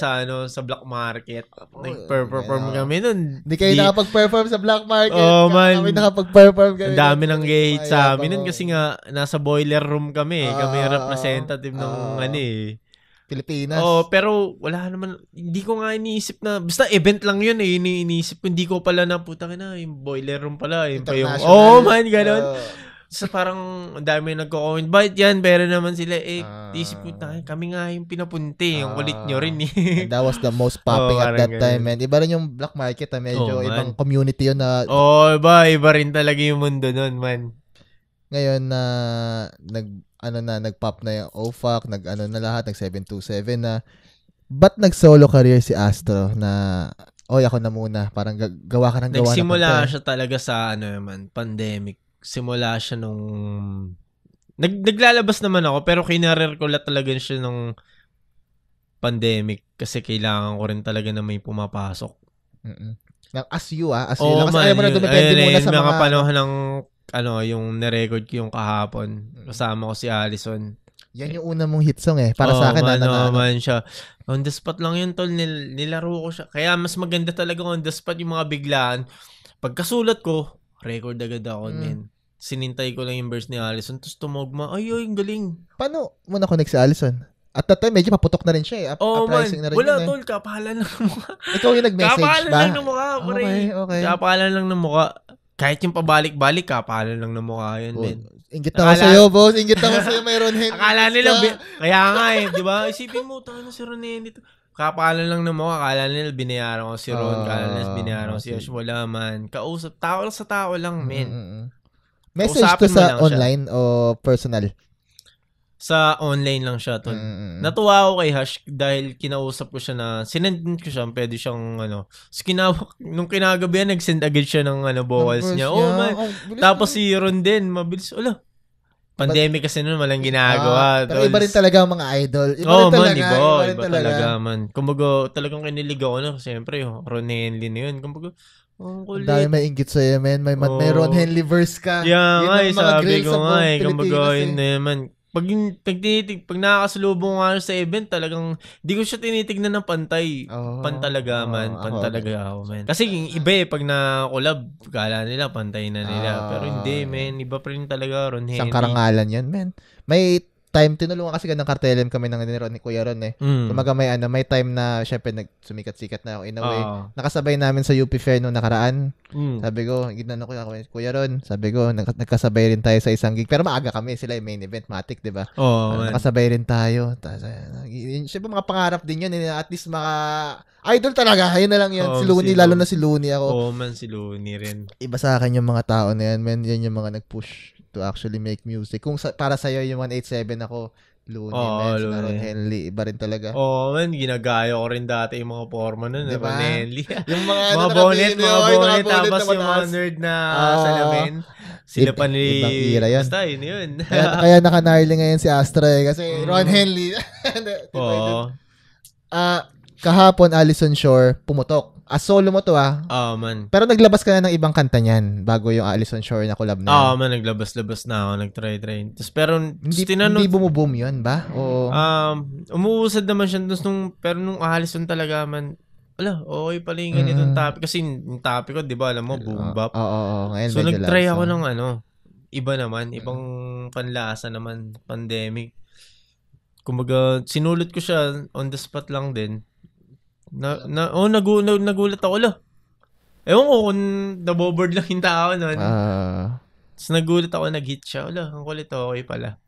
Sa black market. Nag-perform kami nun. Hindi kayo nakapag-perform sa black market. Kami nakapag-perform kami. Ang dami ng gate sa amin nun kasi nga nasa boiler room kami. Kami representative ng Pilipinas. Pero wala naman, hindi ko nga iniisip na, basta event lang yun eh, iniisip ko, hindi ko pala na, putang ina, yung boiler room pala. Ganon. So parang ang dami nagko-comment, bakit yan? Pero naman sila, isip ko tayo, kami nga yung pinapunti, yung kulit nyo rin eh. That was the most popping at that time, man. Iba rin yung black market, medyo ibang community yun na... Iba rin talaga yung mundo nun, man. Ngayon na, nag-pop na yung OFAC, na lahat, nag-727 na. Ba't nag-solo career si Astro na, ako na muna, parang gawa ka ng gawa. Nagsimula siya talaga sa, pandemic. Simula siya nung naglalabas naman ako pero kinareer ko talaga siya nung pandemic kasi kailangan ko rin talaga na may pumapasok. As you lang kasi ayaw mo na dumepende muna sa mga panahon ng yung na-record ko yung kahapon. Kasama ko si Allison. Yan yung una mong hit song eh. Para sa akin man siya. On the spot lang yun tol, nilaro ko siya. Kaya mas maganda talaga on the spot yung mga biglaan. Pagkasulat ko, record agad ako din. Sinintay ko lang yung verse ni Allison, tapos tumugma, ay, ang galing. Paano mo na-connect si Allison? At that time, medyo paputok na rin siya eh. Uprising na rin wala yun tol, kapahalan lang ng mukha. Ikaw yung nag-message ba? Kapahalan lang ng mukha, pre. Okay. Kapahalan lang ng mukha. kahit yung pabalik-balik, kapalan lang na mukha yun, men. Ingit ako sa'yo, boss. Ingit ako sa'yo, may Ron Henry. Akala nila, kaya nga di ba? Isipin mo, tayo si Ron Henry. Kapalan lang na mukha, akala nila binayaran ko si Ron, akala nila binayaran ko si Ash. Wala man. Kausap, tao lang sa tao lang, men. Message to sa online o personal? Sa online lang siya, tol. Natuwa ako kay Hash dahil kinausap ko siya na, sinend ko siya, pwede siyang, nung kinagabihan, nag-send agad siya ng, vocals niya. Man. Tapos si Ron din, mabilis. Pandemic kasi nun, walang ginagawa. Pero iba rin talaga ang mga idol. Iba talaga, man. Kumbaga, talagang kinilig ako na, siyempre, Ron Henley na yun. Kumbaga, ang dami may inggit sa'yo, man. May Ron Henley verse ka. Yeah, nga, sabi ko nga, kumbaga, yun naman. Pag nakakasalubong nga sa event, talagang di ko siya tinitignan ng pantay. Pantalaga man. Kasi iba pag na-collab, kala nila pantay na nila. Pero hindi, men. Iba pa rin talaga, Ron Henley. Isang karangalan yan, men. May time, tinulungan kasi ng Cartelem kami ng ni Kuya Ron eh. Kumaga may time na syempre nagsumikat-sikat na ako in a way. Nakasabay namin sa UP Fair nung nakaraan. Sabi ko, ginano ko Kuya Ron, sabi ko, nagkasabay rin tayo sa isang gig. Pero maaga kami, sila yung main event, Matic, di ba? Nakasabay rin tayo. Syempre mga pangarap din yun. At least idol talaga. Ayun na lang yun. Si Looney, lalo na si Looney ako. Man, si Looney rin. Iba sa akin yung mga tao na yan, man. Yan yung mga nag-push to actually make music. Kung para sa'yo yung 187 ako, Looney, Ron Henley, iba rin talaga. Man, ginagaya ko rin dati yung mga forma nun, diba? Ron Henley. Yung mga bonnet, tapos yung mga nerd na salamin. Sila pa ni... Ibang era yun. Basta, yun. Kaya naka-gnarly ngayon si Astra kasi Ron Henley. Kahapon, Alison Shore, pumutok. Solo mo to man. Pero naglabas ka na ng ibang kanta niyan bago yung Alison Shore na collab na. Man, naglabas-labas na ako, nagtry. Tapos pero hindi bumuboom yun ba? O umuusad naman siya pero nung Alison talaga man, okay pala yung ganitong topic. Kasi yung topic ko, di ba, alam mo, boom bap. Ngayon so nagtry ako ng iba naman, ibang panlasa naman, pandemic. Kumbaga, sinulot ko siya on the spot lang din. Nagulat ako, ewan ko kung naboboard lang yung tao nun. Tapos nagulat ako, nag-hit siya. Ang kulit, okay pala.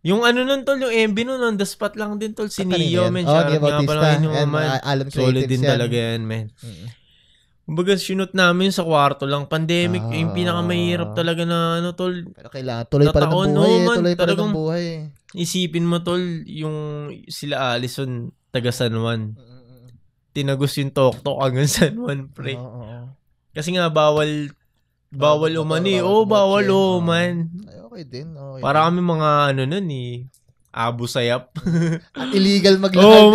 Yung nun, tol, yung MV nun, on the spot lang din, tol. Si Neo, men. Shoutout nga pala yun, man. Solid din talaga yan, men. Kumbaga, sinut namin sa kwarto lang. Pandemic, yung pinakamahirap talaga na, tol. Pero kailangan, tuloy pa rin ang buhay, tuloy pa rin ang buhay. Isipin mo, tol, yung sila Alison, taga San Juan. Tinagos yung tok-tok hanggang San Juan, pre. Kasi nga, bawal umani. Bawal uman. Ay, okay din. Para kami mga, nun abo sayap. At illegal maglakad.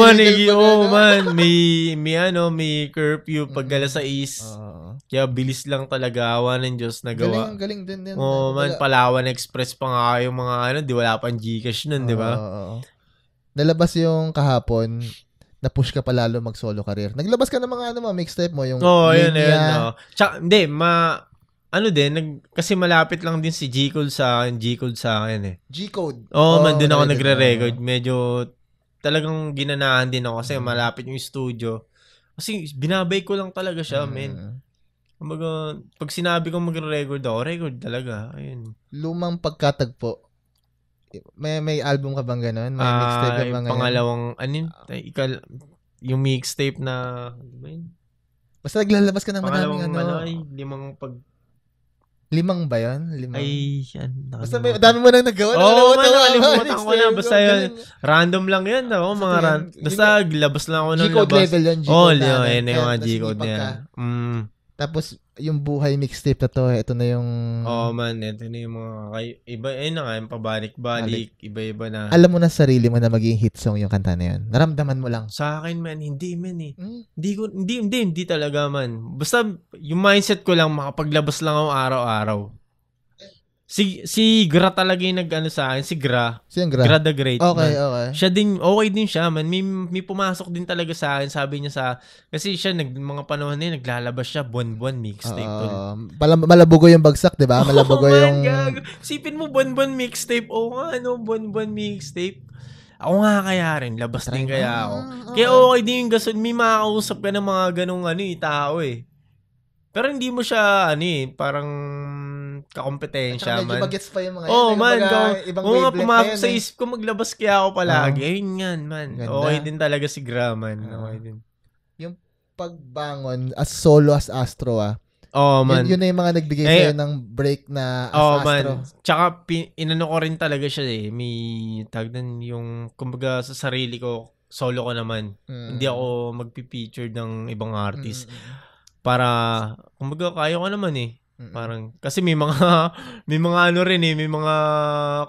Man. May curfew pag alas 6. Kaya bilis lang talaga. Awa ng Diyos na gawa. Galing din yan. Man, Palawan Express pa nga yung mga, di wala pang Gcash nun, di ba? Nalabas yung kahapon, na-push ka pa lalo mag-solo career. Naglabas ka ng mga mixtape mo, yung yun. Tsaka, hindi, kasi malapit lang din si G-Code sa akin eh. G-Code? Man, din ako nagre-record. Medyo, talagang ginanahan din ako kasi malapit yung studio. Kasi, binabay ko lang talaga siya, men. Kumbaga, pag sinabi ko magre-record ako, record talaga. Ayun. Lumang pagkatagpo. May album ka bang ganun? May mixtape ka bang ganun? Pangalawang, yung mixtape na, basta naglalabas ka ng maraming Limang ba yun? Yan. Basta dami mo nang nagawa. Nakalimutan ko na. Basta yun, random lang yan. Basta labas lang ako ng labas. G-Code level yun. Yun yung mga G-Code niya. Tapos, yung buhay mixtape na to, ito na yung... man, ito na yung mga... Iba, na nga, yung pabalik-balik, iba-iba na. Alam mo na sarili mo na maging hit song yung kanta na yun. Naramdaman mo lang. Sa akin, man, hindi, man eh. Hindi talaga, man. Basta, yung mindset ko lang, makapaglabas lang ako araw-araw. Si Gra talaga yung nag-ano sa akin. Si Gra. Siyang Gra? Gra the Great. Okay. Siya din, okay din siya, man. May pumasok din talaga sa akin. Sabi niya kasi siya, mga panahon na naglalabas siya, buwan-buwan mixtape. Malabugo yung bagsak, di ba? Malabugo yung... Sipin mo, buwan-buwan mixtape. Buwan-buwan mixtape. Ako nga kaya rin, labas din kaya ako. Kaya okay din yung gason. May makakausap ka ng mga ganong tao eh. Pero hindi mo siya, parang kakompetensya, man. Medyo bagets pa yung mga ibang wavelength sa isip ko, maglabas kaya ako palagi. Ayun yan, man. Ganda. Okay din talaga si Graman. Okay din. Yung pagbangon as solo as Astro, man. Yun na yung mga nagbigay sa'yo ng break na as Astro. Man. Tsaka, inano ko rin talaga siya May tagdan yung, kumbaga sa sarili ko, solo ko naman. Hindi ako magpi-feature ng ibang artist. Para, kumbaga, kaya ko naman Parang, kasi may mga ano rin may mga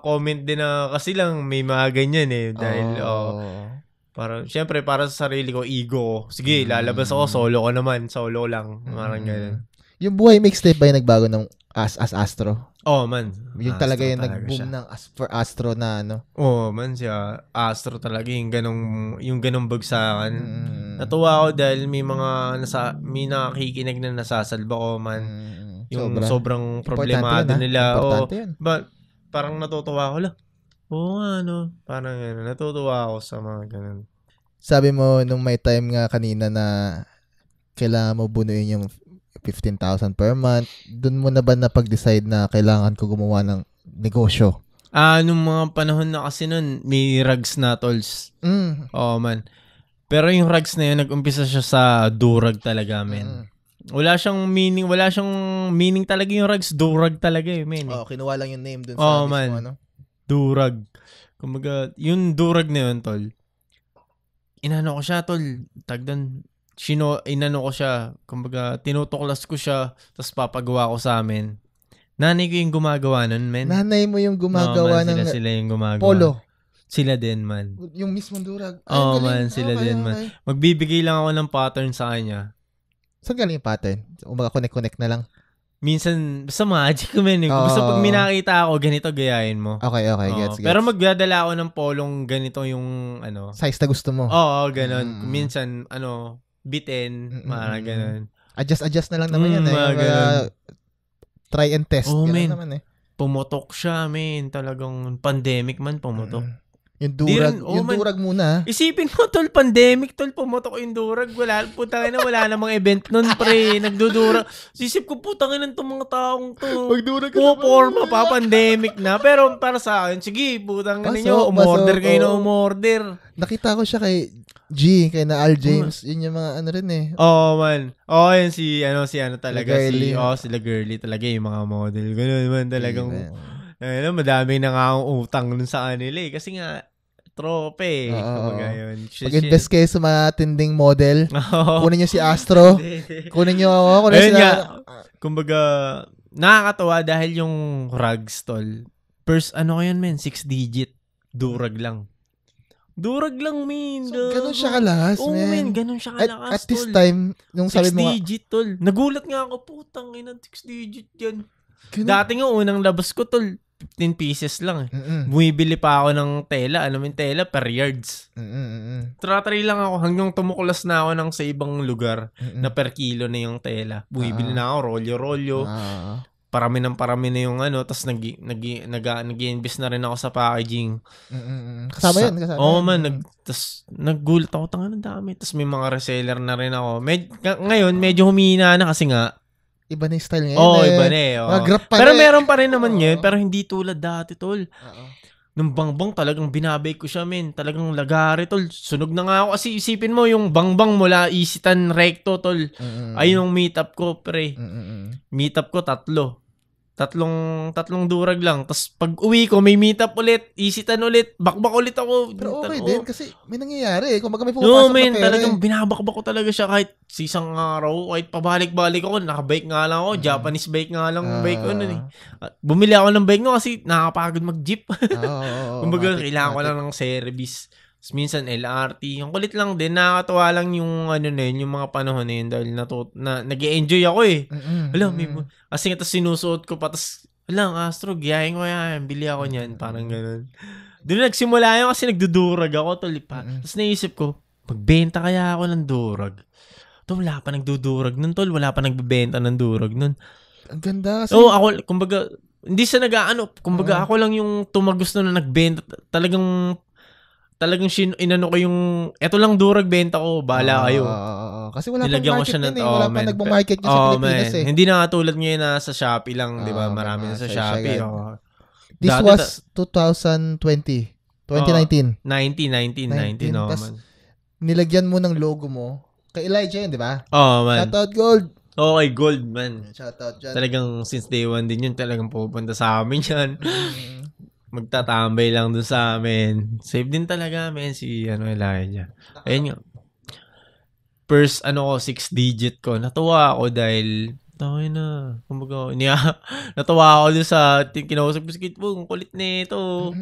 comment din na kasi lang may mga ganyan dahil, parang, syempre, para sa sarili ko, ego ko. Sige, lalabas ako, solo ko naman, solo lang. Parang ganyan. Yung buhay mixtape ba yung nagbago ng as Astro? Man. Yung talaga yung nag-boom ng for Astro na man, siya Astro talaga yung ganong bagsakan. Natuwa ako dahil may nakikinig na nasasalba ko, man. Yung sobrang problemado nila. Parang natutuwa ako lang. Parang natutuwa ako sa mga ganun. Sabi mo nung may time nga kanina na kailangan mo bunuin yung 15,000 per month, dun mo na ba napag-decide na kailangan ko gumawa ng negosyo? Nung mga panahon na kasi nun, may rugs na, tolls. Man. Pero yung rugs na yun, nag-umpisa siya sa durag talaga, men. Wala siyang meaning talaga yung rugs. Durag talaga men. Kinuha lang yung name dun sa mismo, Durag. Kumbaga, yung durag na yun, tol. Inano ko siya, tol. Inano ko siya. Kumbaga, tinutuklas ko siya, tapos papagawa ko sa amin. Nanay ko yung gumagawa nun, men. Nanay mo yung gumagawa ng sila yung gumagawa. Polo. Sila din, man. Yung mismong durag. Man, sila din, man. Magbibigay lang ako ng pattern sa kanya. Saan galing yung pattern? Umaga connect na lang? Minsan, sa magic ko, men. Basta pag minakita ako, ganito gayahin mo. Okay, gets. Pero magdadala ako ng polong ganito yung, size na gusto mo. Ganun. Minsan, bitin, parang ganun. Adjust na lang naman yan try and test. Ganun naman Pumutok siya, men. Talagang pandemic man, pumutok. Yung durag muna. Isipin mo, tol, pandemic, tol, pumutok yung durag. Wala namang event nun, pre. Nagdudurag. Sisip ko, putangin ng mga taong to. Magdurag ka forma pa, pandemic na. Pero para sa akin, sige, putangin ninyo, umorder kayo na umorder. Nakita ko siya kay kay na Al James. Yun yung mga rin man. Yun si talaga. Sila girly talaga, yung mga model. Ganun man talagang, madami na nga ang utang nun sa kanila kasi nga, trope Mag-invest kayo sa mga tinding model. Kunin nyo si Astro. Kunin nyo ako. Kumbaga, nakakatawa dahil yung rugs, tol. First, ko yan, men? 6 digit. Durag lang. Men. So, ganun siya kalakas, men. Ganun siya kalakas, at this time, nung sabi mo 6 digit, tol. Nagulat nga ako, putang ina, 6 digit yan. Dati nga, unang labas ko, tol. 15 pieces lang Bumibili pa ako ng tela. Tela per yards. Tratry lang ako hanggang tumuklas na ako sa ibang lugar na per kilo na yung tela. Bumibili na ako, rolyo. Parami na yung tapos nag-invest na rin ako sa packaging. Kasama yun. Man. Tapos naggulat ako, tangan ang dami. Tapos may mga reseller na rin ako. Ngayon, medyo humina na kasi nga, iba na yung style ngayon. Iba na Mga grab pa pero meron pa rin naman yun. Pero hindi tulad dati, tol. Nung bangbang talagang binabay ko siya, men. Talagang lagari, tol. Sunog na nga ako. Kasi isipin mo, yung bangbang mula Isitan Recto, tol. Ayun yung meetup ko, pre. Meetup ko, tatlong durag lang. Tapos pag uwi ko, may meetup ulit, Isitan ulit, bakbak ulit ako. Pero okay din kasi may nangyayari. Kung may pumapasok na pera. Talagang binabakbak ko talaga siya kahit isang araw, kahit pabalik-balik ako, nakabike nga lang ako, Japanese bike nga lang, bike ko nun Bumili ako ng bike no kasi nakakapagod mag-jeep. Kumbaga, kailangan ko lang ng service. Tapos minsan LRT. Yung kulit lang din. Nakakatawa lang yung yung mga panahon na yun dahil nag-i-enjoy ako kasi nga sinusuot ko pa. Tapos, Astro, giyahin ko yan. Bili ako niyan. Parang ganun. Doon nagsimula yun kasi nagdudurag ako. Tapos naisip ko, magbenta kaya ako ng durag. Wala pa nagdudurag nun, tol. Wala pa nagbebenta ng durag nun. Ang ganda kasi. Ako, kumbaga, hindi siya kumbaga ako lang yung tumagos na nagbenta. Talagang inano ko yung eto lang durag benta ko, bahala kayo. Kasi wala pang market din eh. Wala pang nagmamarket niya sa Pilipinas eh. Hindi na katulad ngayon na sa Shopee lang, di ba? Marami na sa Shopee. This was 2020. 2019. 19. Tas nilagyan mo ng logo mo. Kay Elijah yun, di ba? Man. Shoutout Gold. Okay, Gold, man. Shoutout dyan. Talagang since day one din yun, talagang pupunta sa amin yan. Magtatambay lang dun sa amin. Save din talaga, man, si Elijah. Ayun nga. First, 6 digit ko. Natuwa ako dahil, kumbaga, natuwa ako dun sa kinausap ko sa Kitbog. Ang kulit na ito.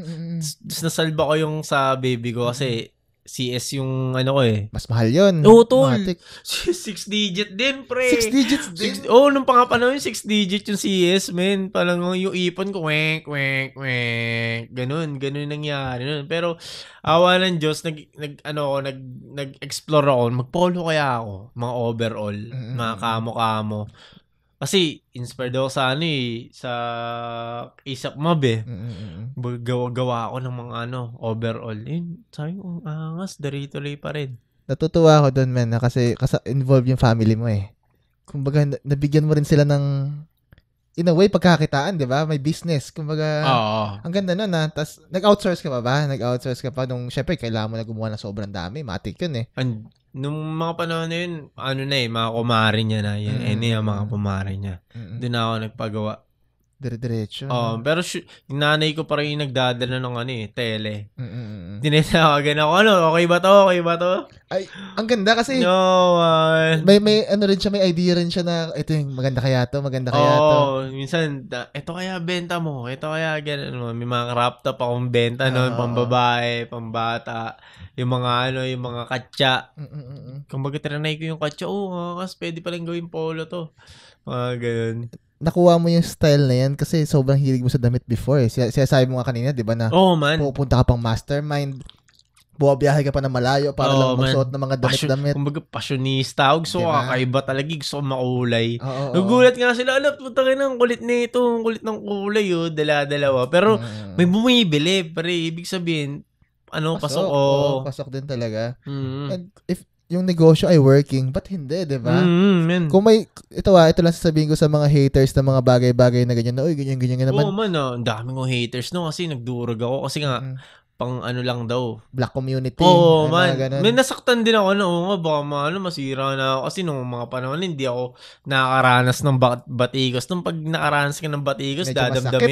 Tapos nasalba ko yung sa baby ko kasi CS yung ko eh. Mas mahal yun. Oo, tol. 6 digit din, pre. 6 digits din? Nung pangapanahon yung 6 digit yung CS, men. Parang yung ipon ko, wek. Ganun nangyari nun. Pero, awa ng Diyos, nag-explore ako. Mag-polo kaya ako. Mga overall. Mga kamo-kamo. Kasi, inspired ako sa sa Isap Mob eh. Gawa ako ng mga overall. Sabi ko, angas, darituloy pa rin. Natutuwa ako doon, man, kasi involved yung family mo eh. Kumbaga, nabigyan mo rin sila ng, in a way, pagkakitaan, di ba? May business. Kumbaga, ang ganda nun Tapos, nag-outsource ka pa ba? Nag-outsource ka pa nung, syempre, kailangan mo na gumawa ng sobrang dami. Matik yun eh. Nung mga panahon na yun, mga kumari niya na. Yan, yung mga kumari niya. Doon ako nagpagawa. Dire-diretso. Pero yung nanay ko pa rin yung nagdadala ng tele. Tinatawagan ako, okay ba to? Ay, ang ganda kasi. No, may rin siya, may idea rin siya na, ito yung maganda kaya to. Minsan, ito kaya benta mo, ito kaya ganun. May mga crop top akong benta noon, pambabae, pambata. Yung mga katsa. Kumbaga, tinanay ko yung katsa. Kasi pwede palang gawin polo to. Ganun. Nakuha mo yung style na yan kasi sobrang hilig mo sa damit before eh. Sabi mo nga kanina, di ba na man. pupunta ka pang mastermind, buwabiyahe ka pa na malayo para lang magsuot ng mga damit-damit. Kumbaga, passionista. Gusto ko kakaiba talaga. Gusto ko makulay. Nagulat nga sila, punta ka ng kulit nito. Ang kulit ng kulay, dala-dalawa. Pero may bumibili. Pero ibig sabihin, pasok. Pasok din talaga. And if yung negosyo ay working, ba't hindi, di ba? Kung may, ito lang sasabihin ko sa mga haters na mga bagay-bagay na ganyan na, ganyan naman. Ang dami kong haters kasi nagdurog ako kasi nga, pang lang daw. Black community. Man. May nasaktan din ako baka masira na ako. Kasi nung mga panahon, hindi ako nakakaranas ng batikos. Nung pag nakaranas ka ng batikos, dadamdamin.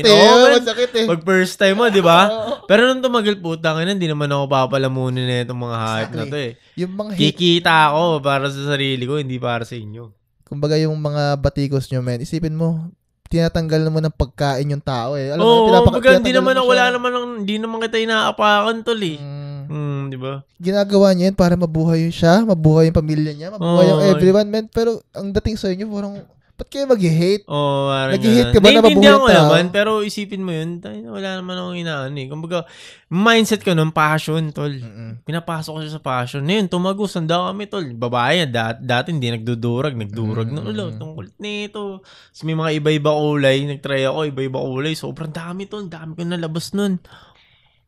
Masakit eh. Pag first time mo, di ba? Pero nung tumagal putang hindi naman ako papalamunin na itong mga hype na to eh. Yung mga kikita ako para sa sarili ko, hindi para sa inyo. Kumbaga yung mga batikos nyo, man, isipin mo, tinatanggal naman ng pagkain yung tao eh. Alam mo, hindi naman kita inaapakan tol eh. Di ba? Ginagawa niya yan para mabuhay siya, mabuhay yung pamilya niya, mabuhay yung everyone, man. Pero ang dating sa inyo, parang, ba't kayo mag-hate? Nag-hate ka ba na mabuhay yung tao? Naman, pero isipin mo yun, wala naman akong inaan eh. Kumbaga, mindset ko nun, passion, tol. Pinapasok ko siya sa passion. Ngayon, tumagos, handa kami, tol. Babae, dati hindi nagdudurag itong kulit nito. So, may mga iba-iba kulay, nagtry ako, iba-iba kulay. Sobrang dami, tol. Dami ko nalabas nun.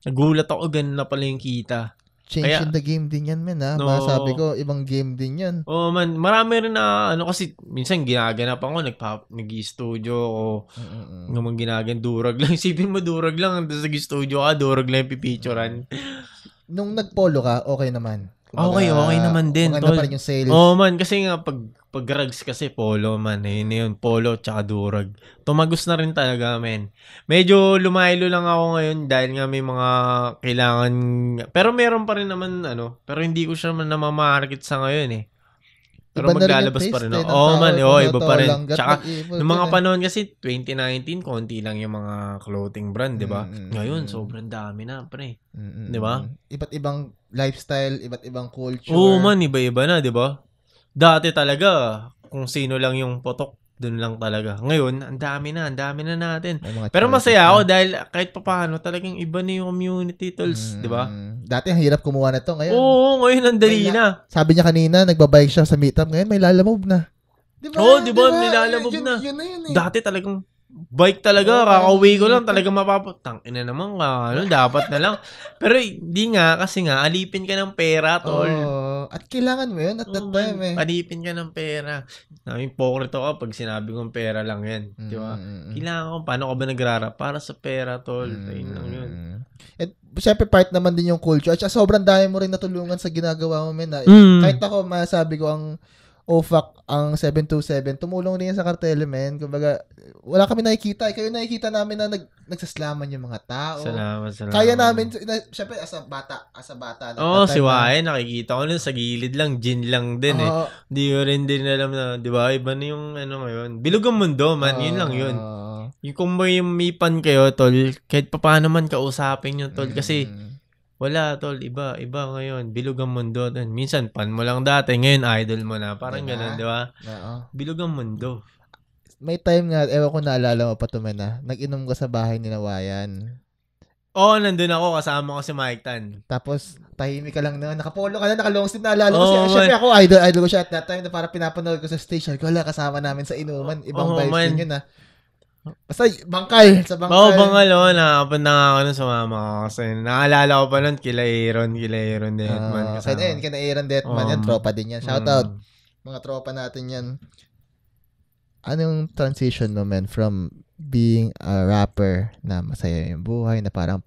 Nagulat ako, ganun na pala yung kita. Change in the game din yan, man, ha? Masabi ko, ibang game din yan. Man. Marami rin na, kasi minsan ginaganap ako, nag-i-studio ako. Naman durag lang. Isipin mo, durag lang. Nag-i-studio ka, durag lang yung pipicturan. Nung nag-polo ka, okay naman. Okay naman din. Maganda pa rin yung sales. Man, kasi nga, pag rugs kasi polo, man. Yun, polo tsaka durag. Tumagos na rin talaga, men. Medyo lumaylo lang ako ngayon dahil nga may mga kailangan. Pero meron pa rin naman, pero hindi ko siya namamarket sa ngayon eh. Pero maglalabas pa rin ako. Iba pa rin. Tsaka, nung mga panahon kasi, 2019, konti lang yung mga clothing brand, di ba? Ngayon, sobrang dami na, pre. Di ba? Iba't ibang lifestyle, iba't ibang culture. Man, iba-iba na, di ba? Dati talaga, kung sino lang yung potok, dun lang talaga. Ngayon, ang dami na natin. Pero masaya ako dahil kahit papaano, talagang iba na yung community, tools, di ba? Dati, ang hirap kumuha na to. Ngayon, ngayon ang dali na. Sabi niya kanina, nagbabike siya sa meetup. Ngayon, may lalamove na. Diba? Diba? May lalamove na. Yun na yun eh. Dati talagang bike talaga, kakauwi ko lang, talagang mapapatang. Ina naman, dapat na lang. Pero hindi nga, kasi nga, alipin ka ng pera, tol. At kailangan mo yun at that time eh. Panipin ka ng pera. Naming pokrito ka pag sinabi kong pera lang yan. Di ba? Kailangan ko, paano ka ba nagrarap? Para sa pera, tol. Ayun lang yun. At syempre part naman din yung culture. At sobrang dami mo rin natulungan sa ginagawa mo, men. Kahit ako, masabi ko ang OFAC, ang 727, tumulong din yan sa Kartela, men. Kumbaga, wala kami nakikita. Kayo nakikita namin na nagsaslaman yung mga tao. Salamat. Kaya namin, syempre, as a bata. Si Wae, nakikita ko nun sa gilid lang, gin lang din eh. Di ko rin din alam na, di ba, iba na yung ngayon. Bilog ang mundo, man. Yun lang yun. Yung kung may mipan kayo, tol, kahit pa paano man kausapin nyo, tol, kasi wala, tol, iba ngayon. Bilog ang mundo. Minsan, pan mo lang dati, ngayon idol mo na. Parang ganun, di ba? Bilog ang mundo. May time nga, ewan ko naalala mo pa tuman na, nag-inom ka sa bahay ni Nawayan. Nandun ako, kasama ko si Mike Tan. Tapos, tahimik ka lang na, nakapolo ka na, nakalong sleeve, naalala ko siya. Siyempre ako, idol ko siya at that time na parang pinapanood ko sa station. Wala, kasama namin sa inuman. Ibang vibes din yun, Basta, bangkay. Sa bangkay. Bangkal, nakapunta nga ako nun sa mama ko kasi naalala ko pa nun kila Aaron Detman. Kina Aaron Detman yan, tropa din yan. Shoutout. Mga tropa natin yan. Anong transition mo, man, from being a rapper na masaya yung buhay, na parang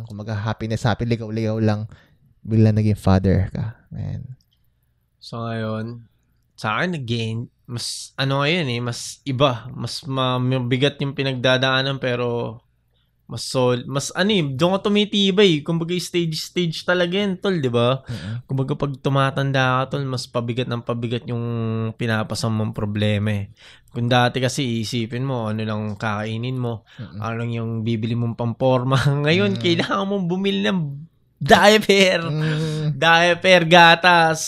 kumaga happiness, ligaw-ligaw lang, bigla naging father ka, man. So, ngayon, sa akin, again, mas mas iba, mas mabigat yung pinagdadaanan pero mas doon ka tumitibay, kumbaga stage talaga yan, tol, di ba? Kumbaga pag tumatanda ka, tol, mas pabigat yung pinapasang mong problema eh. Kung dati kasi isipin mo, ano lang kakainin mo, ano lang yung bibili mong pamporma, ngayon kailangan mong bumili ng diaper, gatas,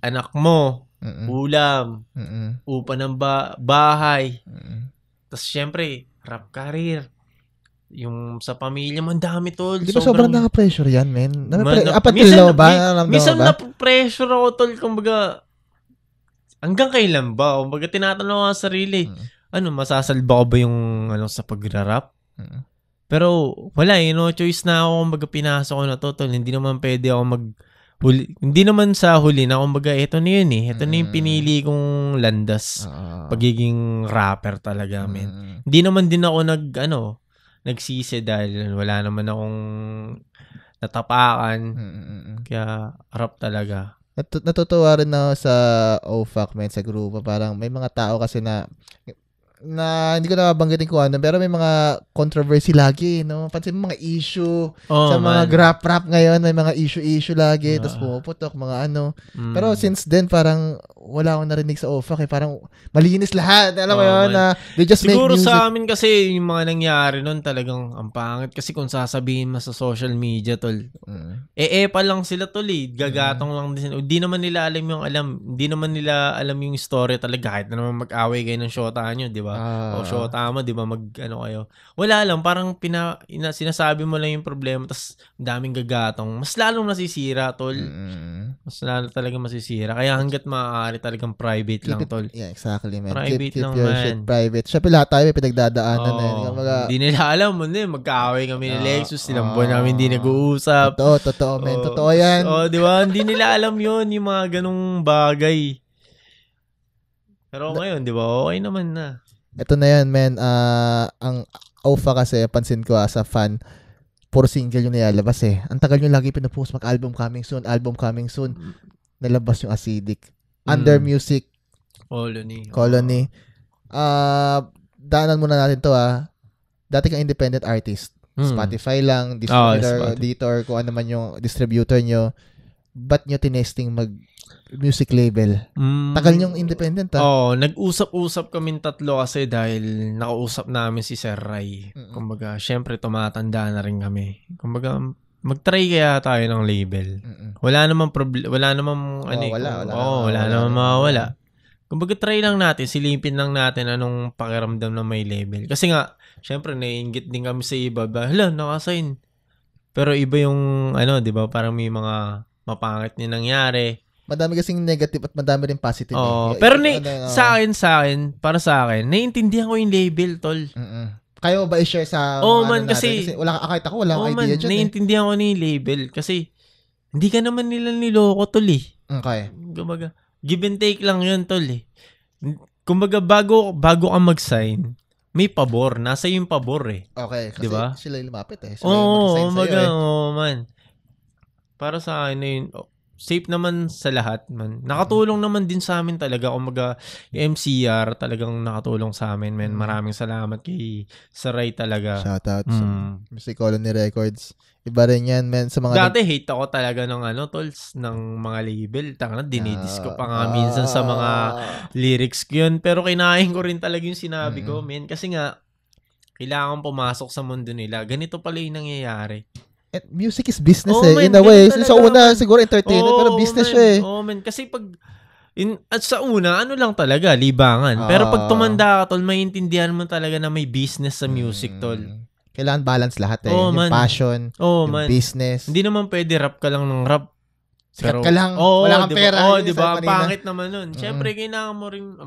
anak mo, ulam, upa ng bahay. Tapos syempre, rap career. Yung sa pamilya mo, dami, tol. Di ba sobrang naka-pressure yan, men? Minsan na-pressure ako, tol. Kumbaga, hanggang kailan ba? Kumbaga, tinatanong ako sa sarili. Masasalba ko ba yung sa pagrarap? Pero, wala no choice na ako. Kumbaga, pinasok ko na to, tol. Hindi naman pwede ako hindi naman sa huli na kumbaga ito na yun eh. Ito na yung pinili kong landas. Pagiging rapper talaga, men. Hindi naman din ako nagsisi dahil wala naman akong natapakan. Kaya rap talaga. Natutuwa rin ako sa OFAC, men, sa grupo. Parang may mga tao kasi na hindi ko nabanggitin kung ano, pero may mga controversy lagi, no? Pansin mo mga issue sa mga rap ngayon, may mga issue lagi, tapos pumuputok, mga Pero since then, parang wala akong narinig sa OFAC, parang malinis lahat. Alam mo yun, na they just siguro make music. Sa amin kasi, yung mga nangyari nun talagang ang pangit. Kasi kung sasabihin mo sa social media, tol, pa lang sila, tol, gagatong lang din. Hindi naman nila alam yung story talaga, kahit na naman mag-away kayo ng shota nyo, di ba? O shota mo, di ba, kayo. Wala lang, parang sinasabi mo lang yung problema, tas daming gagatong. Mas lalong nasisira, tol. Mas lalong talaga masisira. Kaya hanggat maaari talagang private lang, tol. Yeah, exactly, man. Private keep lang, your man. shit private. Siyempre lahat tayo may pinagdadaanan Hindi nila alam mo magkaaway kami ni Lexus, ilang buwan namin hindi nag-uusap. Totoo, man. Totoo yan. Di ba? Hindi nila alam yun, yung mga ganung bagay. Pero ngayon, di ba? Okay naman na. Ito na yan, man. Ang OFA kasi, pansin ko as a fan, puro single yung nilalabas eh. Ang tagal nyo lagi pinupost, album coming soon. Nalabas yung Acidic. Under Music Colony. Daanan muna natin to Dati kang independent artist. Spotify lang, distributor, kung ano man yung distributor nyo. Ba't nyo tinesting music label? Tagal nyong independent nag-usap-usap kaming tatlo kasi dahil nakausap namin si Sir Ray. Kumbaga, syempre tumatanda na rin kami. Kumbaga, mag-try kaya tayo ng label. Wala namang wala namang mawawala. Kumbaga, try lang natin, silipin lang natin anong pakiramdam na may label. Kasi nga, syempre naiinggit din kami sa iba. Hala, nakasign. Pero iba yung di ba, parang may mga mapangit na nangyari. Madami kasing negative at madami rin positive. Pero sa akin, para sa akin, naiintindihan ko yung label, tol. Kayo ba i-share sa kasi wala kahit ako, wala akong idea dyan. Naiintindihan ko na yung label kasi hindi ka naman nila niloko, tol eh. Okay. Kumbaga, give and take lang yun, tol eh. Kumbaga, bago ka mag-sign, may pabor. Nasa yung pabor eh. Okay. Kasi diba? Sila yung lumapit eh. Sila yung mag-sign sa'yo eh. Oo, man. Para sa akin yun, safe naman sa lahat, man. Nakatulong naman din sa amin talaga. Kumbaga, yung MCR talagang nakatulong sa amin, man. Maraming salamat kay Saray talaga. Shoutout sa Music Colony Records. Iba rin yan, man. Sa mga dati hate ako talaga ng tolls, ng mga label. Dinidis ko pa nga minsan sa mga lyrics ko yun. Pero kinain ko rin talaga yung sinabi ko, man. Kasi nga, kailangan pumasok sa mundo nila. Ganito pala yung nangyayari. And music is business in a way. Sa una, siguro entertainment, pero business siya eh. Kasi pag, at sa una, lang talaga, libangan. Pero pag tumanda ka, tol, maintindihan mo talaga na may business sa music, tol. Kailangan balance lahat eh. Yung passion, yung business. Hindi naman pwede rap ka lang ng rap. Sikat ka lang, wala kang pera. Diba? Pangit naman nun. Siyempre, kailangan mo rin,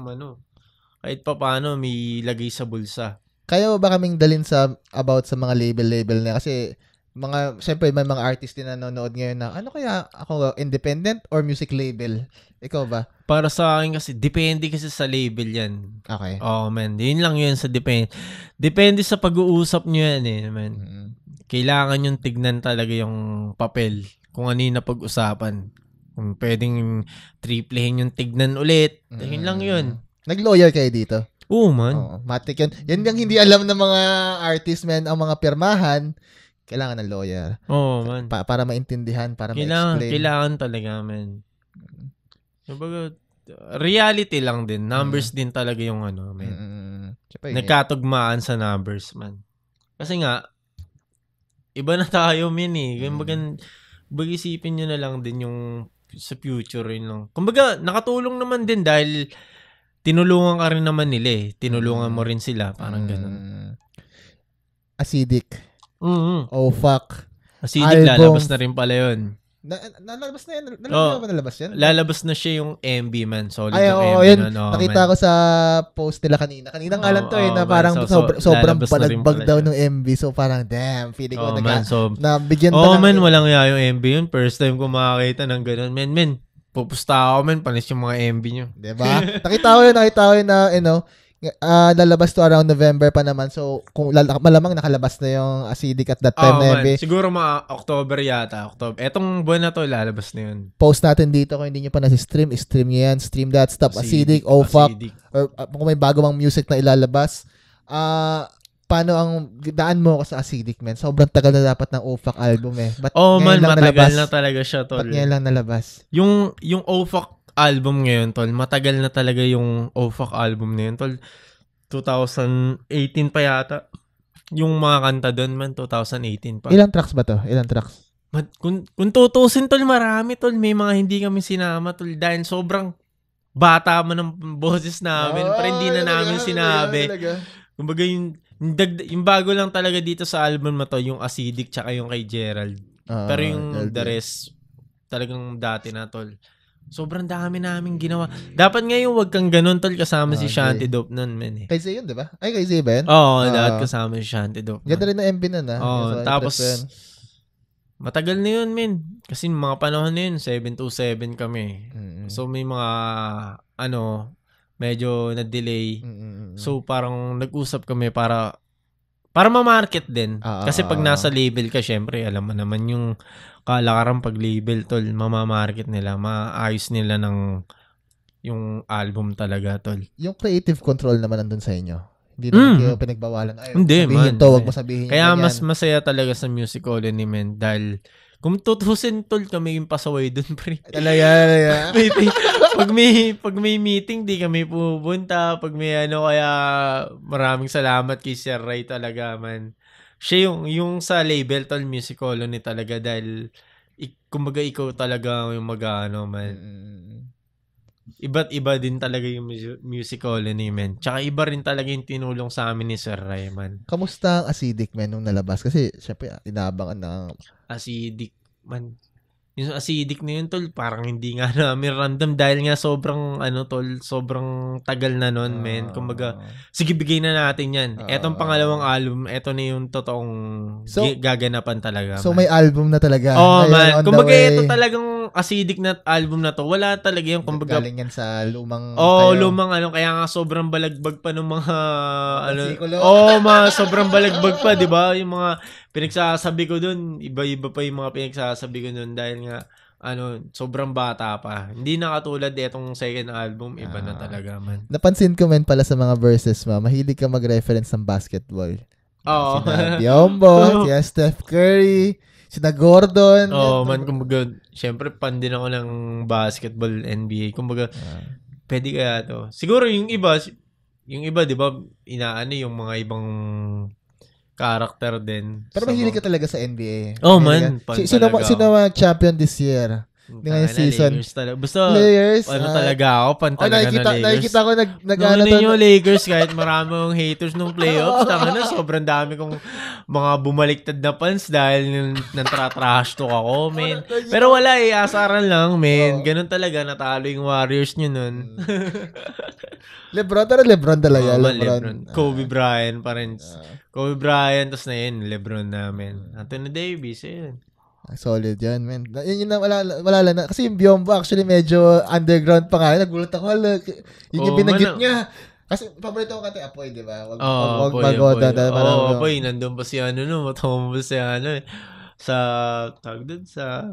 kahit pa paano, may lagay sa bulsa. Kaya ba kaming dalin about sa mga label na? Kasi, siyempre may mga artist din na nanonood ngayon na, ano kaya ako, independent or music label? Ikaw ba? Para sa akin kasi, depende kasi sa label yan. Okay. Man. Yun lang yun sa depende. Depende sa pag-uusap nyo yan eh, man. Kailangan yung tignan talaga yung papel. Kung ano yung napag-usapan. Kung pwedeng triplehin yung tignan ulit. Yun lang yun. Nag-lawyer kayo dito? Oo, man. Matik yun. Yan yung hindi alam ng mga artist, man. Ang mga pirmahan, kailangan ng lawyer. Man. Para maintindihan, para ma-explain. Kailangan talaga, man. Kumbaga, reality lang din. Numbers din talaga yung man. Nagkatugmaan sa numbers, man. Kasi nga, iba na tayo, man eh. Kumbaga, isipin nyo na lang din yung sa future rin lang. Kumbaga, nakatulong naman din dahil tinulungan ka rin naman nila eh. Tinulungan mo rin sila. Parang ganun. Acidic. Oh, fuck. Acidic, lalabas na rin pala yun. Nalabas na yan? Nalabas yan? Lalabas na siya yung MV, man. Solid yung MV. Yun. Nakita ko sa post nila kanina. Kanina nga lang to na parang sobrang balagbag daw ng MV. So parang, damn, feeling ko nabigyan pa man, walang yung MV yun. First time ko makakita ng ganun. Men, pupusta ako, men, panis yung mga MV nyo. Diba? Nakita ko yun na, lalabas to around November pa naman. So, kung malamang nakalabas na yung Acidic at that time na MV. Siguro mga October yata. Etong buwan na to, lalabas na yun. Post natin dito kung hindi nyo pa nasi-stream. Stream nyo yan. Stream that stuff. Acidic, oh fuck. Or kung may bago mang music na ilalabas. Paano ang daan mo ko sa Acidic, man? Sobrang tagal na dapat ng oh fuck album eh. Matagal na talaga siya, tol. Ba't ngayon lang nalabas? Yung oh fuck album ngayon, tol, matagal na talaga yung oh fuck album na yun, tol. 2018 pa yata. Yung mga kanta doon, man, 2018 pa. Ilang tracks ba to? Ilang tracks? Kung tutusin, tol, marami, tol. May mga hindi kami sinama, tol. Dahil sobrang bata mo ng boses namin. Pero hindi na namin sinabi. Kumbaga yung bago lang talaga dito sa album na to, yung Acidic tsaka yung kay Gerald. Pero yung the rest, talagang dati na, tol. Sobrang dami namin ginawa. Dapat ngayon wag kang ganun, tol, kasama si Shanty Dope nun, men. Kay Zay yun, di ba? Ay, kay Zay ba yun? Oo, lahat kasama si Shanty Dope. Ganda rin na MV nun, ha? Tapos, matagal na yun, men. Kasi mga panahon na yun, 727 kami. So, may mga, medyo na-delay. So, parang nag-usap kami para ma-market din. Kasi pag nasa label ka, syempre, alam mo naman yung kalakaran pag label, tol, mamamarket nila, maayos nila ng yung album talaga, tol. Yung creative control naman nandun sa inyo. Hindi naman kayo pinagbawalan. Ay, hindi, sabihin to, wag mo sabihin. Kaya mas masaya talaga sa Music Colony, men, dahil kung tutusin, tol, kami yung pasaway dun, pre. Talaga. Pag may meeting, di kami pupunta. Pag may kaya maraming salamat kay Sir Ray talaga, man. Siya yung sa label, tol, Music Colony talaga, dahil kumbaga ikaw talaga yung man. Iba't iba din talaga yung Music Colony, man. Tsaka iba rin talaga yung tinulong sa amin ni Sir Ray, man. Kamusta ang Acidic, man, nung nalabas? Kasi, syempre, inaabangan ng Acidic, man. yung acidic na yun, tol, parang hindi nga namin random dahil nga sobrang, sobrang tagal na nun, men. Kumbaga, sige, bigay na natin yan. Etong pangalawang album, eto na yung totoong gaganapan talaga. So, may album na talaga. Man. Kumbaga, ito talagang acidic na album na to. Wala talaga yung, kumbaga. Galing yan sa lumang... lumang kaya nga sobrang balagbag pa ng mga, sobrang balagbag pa, di ba? Yung mga pinagsasabi ko dun, iba-iba pa yung mga pinagsasabi ko dun dahil nga, sobrang bata pa. Hindi na katulad itong second album, iba na talaga, man. Napansin ko, men, pala sa mga verses mo, mahilig ka mag-reference ng basketball. Oo. Sina Biyombo, sina Steph Curry, sina Gordon. Man, kumbaga, syempre, fan din ako ng basketball, NBA. Kumbaga, pwede kaya to. Siguro yung iba, di ba, yung mga ibang character din. Pero mahilig ka talaga sa NBA. Man. Sino champion this year? Ngayong season. Lakers. Talaga ako. Pan talaga na Lakers. Nakikita ko yung Lakers kahit marami yung haters nung playoffs. Sobrang dami kong mga bumaliktad na fans dahil nantratrash talk ako, men. Pero wala asaran lang, men. Ganun talaga. Natalo yung Warriors nyo nun. Lebron talaga. Lebron. Kobe Bryant pa rin. Kobe Bryant, tapos na yun, Lebron namin. Anthony Davis, yun. Solid yan, man. Yun na, wala na. Kasi yung Biyombo, actually, medyo underground pa nga. Nagulat ako, yun yung binanggit niya. Kasi, paborito ko kati Apoy, di ba? Apoy. Nandun pa si matama pa si sa, tawag dun, sa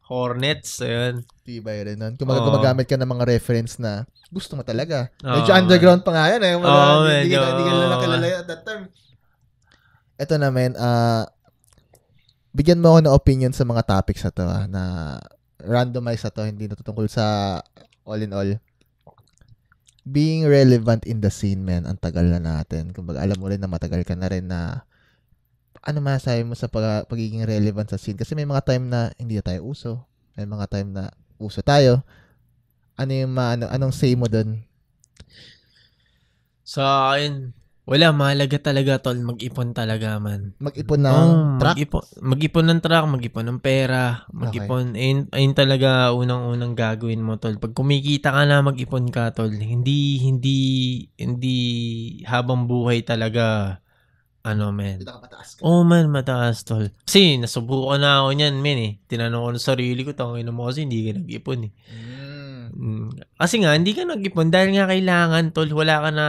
Hornets, ayun. Tibay rin nun. Kung gumagamit ka ng mga reference na gusto mo talaga. Medyo underground pa nga yan. Hindi ka lang nakilala at that time. Ito naman, bigyan mo ako ng opinion sa mga topics na to, na randomize na to, hindi natutungkol sa all in all. Being relevant in the scene, man, ang tagal na natin. Kung alam mo rin na matagal ka na rin na ano masasabi mo sa pagiging relevant sa scene? Kasi may mga time na hindi na tayo uso. May mga time na uso tayo. Anong say mo dun? Sa akin, wala, mahalaga talaga, tol. Mag-ipon talaga, man. Mag-ipon ng track? Mag-ipon ng track, mag-ipon ng pera, mag-ipon. Okay. Ayun talaga unang gagawin mo, tol. Pag kumikita ka na, mag-ipon ka, tol. Hindi habang buhay talaga, man. Mataas ka. Man, mataas, tol. Kasi, nasubukan na ako niyan, men, Tinanong ko na sarili ko, tangin mo kasi hindi ka nag-ipon, Kasi nga, hindi ka nag-ipon dahil nga kailangan, tol. Wala ka na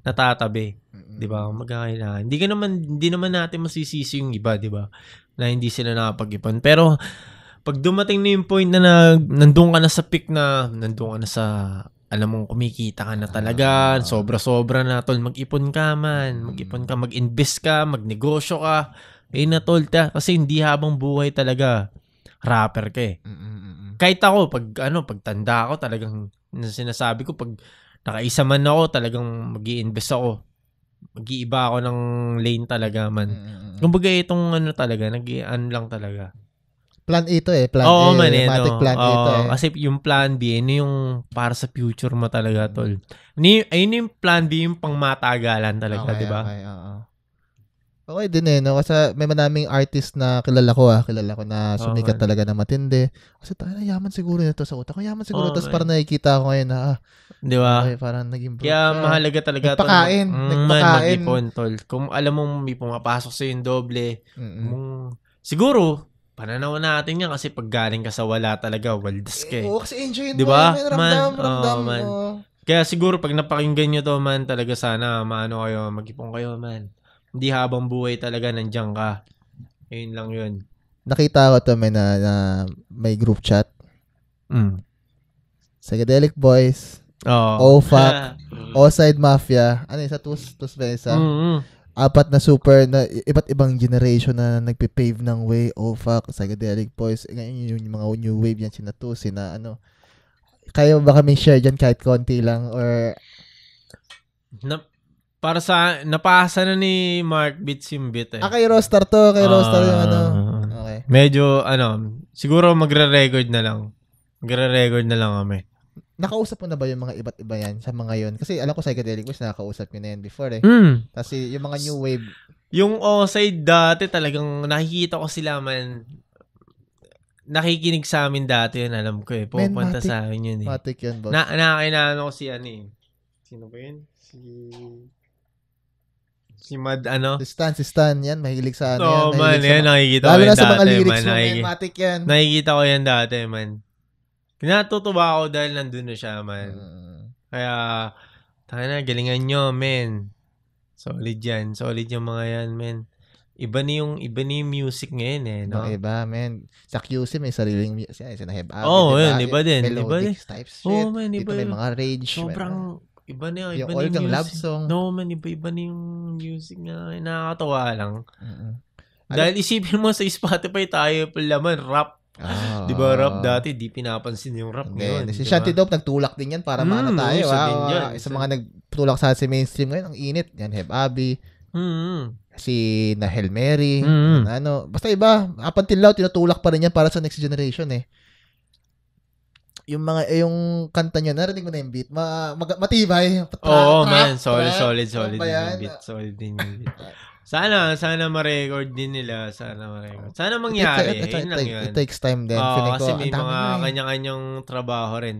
natatabi. Di ba? Magkakailangan. Hindi naman natin masisisi yung iba, di ba? Na hindi sila nakapag-ipon. Pero, pag dumating na yung point na nandun ka na sa peak nandun ka na sa, alam mong kumikita ka na talaga, sobra-sobra na, tol, mag-ipon ka, man. Mag-ipon ka, mag-invest ka, magnegosyo ka. Na, tol, kasi hindi habang buhay talaga, rapper ka Kahit ako, pag tanda ako, talagang, sinasabi ko, pag nakaisa man ako, talagang mag-i-invest ako. Mag-iiba ako ng lane talaga, man. Kumbaga itong talaga, lang talaga. Plan A to Plan A. Matic plan A to Kasi yung plan B, yung para sa future mo talaga, tol. Ayun yung plan B, yung pang matagalan talaga, di ba? Okay din no? Kasi may maraming artist na kilala ko na sumikat talaga na matindi. Kasi tayo na yaman siguro nito sa utak. Yaman siguro. Tapos parang nakikita ko ngayon na, di ba? Okay, parang naging broke. Kaya mahalaga talaga. Nagpakain. Mag-ipon, tol. Kung alam mong may pumapasok sa yung doble, siguro, pananaw natin yan kasi pag galing ka sa wala talaga, waldas ka kasi enjoy di ba? Ramdam mo. Kaya siguro pag napakinggan nyo to, man, talaga sana, kayo, mag-ipon kayo, man. Hindi habang buhay talaga nandiyan ka. Ayun lang yun. Nakita ko to, man, na may group chat. Psychedelic Boys. OFAC. Outside Mafia. Ano yung sa TUS ba isa? Apat na super na iba't ibang generation na nagpe-pave ng way. OFAC, Psychedelic Boys. Ngayon yung mga new wave yan, sina TUS, sina Kaya ba kami share dyan kahit konti lang or para sa napasa na ni Mark Beats yung beat kay Rostar to, Rostar yung Okay. Medyo siguro magre-record na lang. Magre-record na lang kami. Nakausap mo na ba yung mga iba't iba yan sa mga yon? Kasi alam ko Psychedelic Boys nakakausap ko na yan before Kasi yung mga new wave. Yung outside dati talagang nakikita ko sila, man, nakikinig sa amin dati yun, alam ko eh. Pupunta sa amin yun eh. Matik yun, boss. Nakakilala ko si ano eh. Sino ba yun? Si Mad, ano? Si Stan, yan. Mahilig sa ano yan. Oo, man, yan. Nakikita ko lalo yan na sa mga dati, lyrics man. mo, matik yan. Nakikita ko yan dati, man. Kinatutuwa ako dahil nandun na siya, man. Kaya, tayo na, galingan nyo, men. Solid yan. Solid yung mga yan, men. Iba na yung music ngayon eh, no? Iba, men. Sa QC may sariling music. Sinahib abi. Oo, yun. Iba din. Melodic type shit. Oo, man. Iba dito may mga rage. Sobrang, iba na yung Olgang love song. No, man. Iba na yung music nga. Nakakatawa lang. Dahil isipin mo sa Spotify tayo laman, rap. Di ba rap dati, di pinapansin yung rap ngayon. Si Shanty Dope nagtulak din yan para maano tayo. Sa mga nagtulak sa mainstream ngayon, ang init. Yan, Heb Abi. Si Nahel Mary. Basta iba, up until now, tinutulak pa rin yan para sa next generation eh. Yung kanta niya, narinig mo na yung beat, matibay. Oo, man. Solid yung beat. Solid din yung beat. Sana ma-record din nila. Sana mangyari. It takes time din. Kasi may mga kanya-kanyang trabaho rin.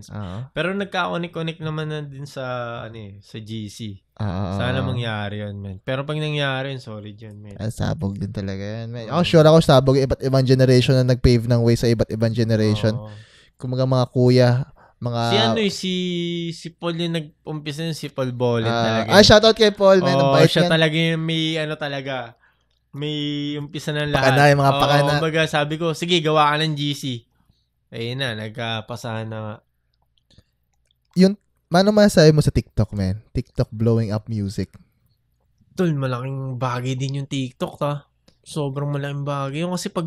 Pero nagka-connect naman na din sa GC. Sana mangyari yun, man. Pero pag nangyari yun, solid yun, man. Sabog din talaga yun, man. Sure ako sabog. Iba't ibang generation na nag-pave ng way sa iba't ibang generation. Kumaga mga kuya, si Paul yung nag-umpisa si Paul Bolin talaga. Shoutout kay Paul, man. Siya talaga yung may talaga. May umpisa ng lahat. Pakana, yung mga pakana. Kumbaga sabi ko, sige, gawa ka ng GC. Ayun na, nagkapasahan na nga. Yung, ano masasabi mo sa TikTok, man? TikTok blowing up music. Tol, malaking bagay din yung TikTok, ta. Sobrang malaking bagay. Yung kasi pag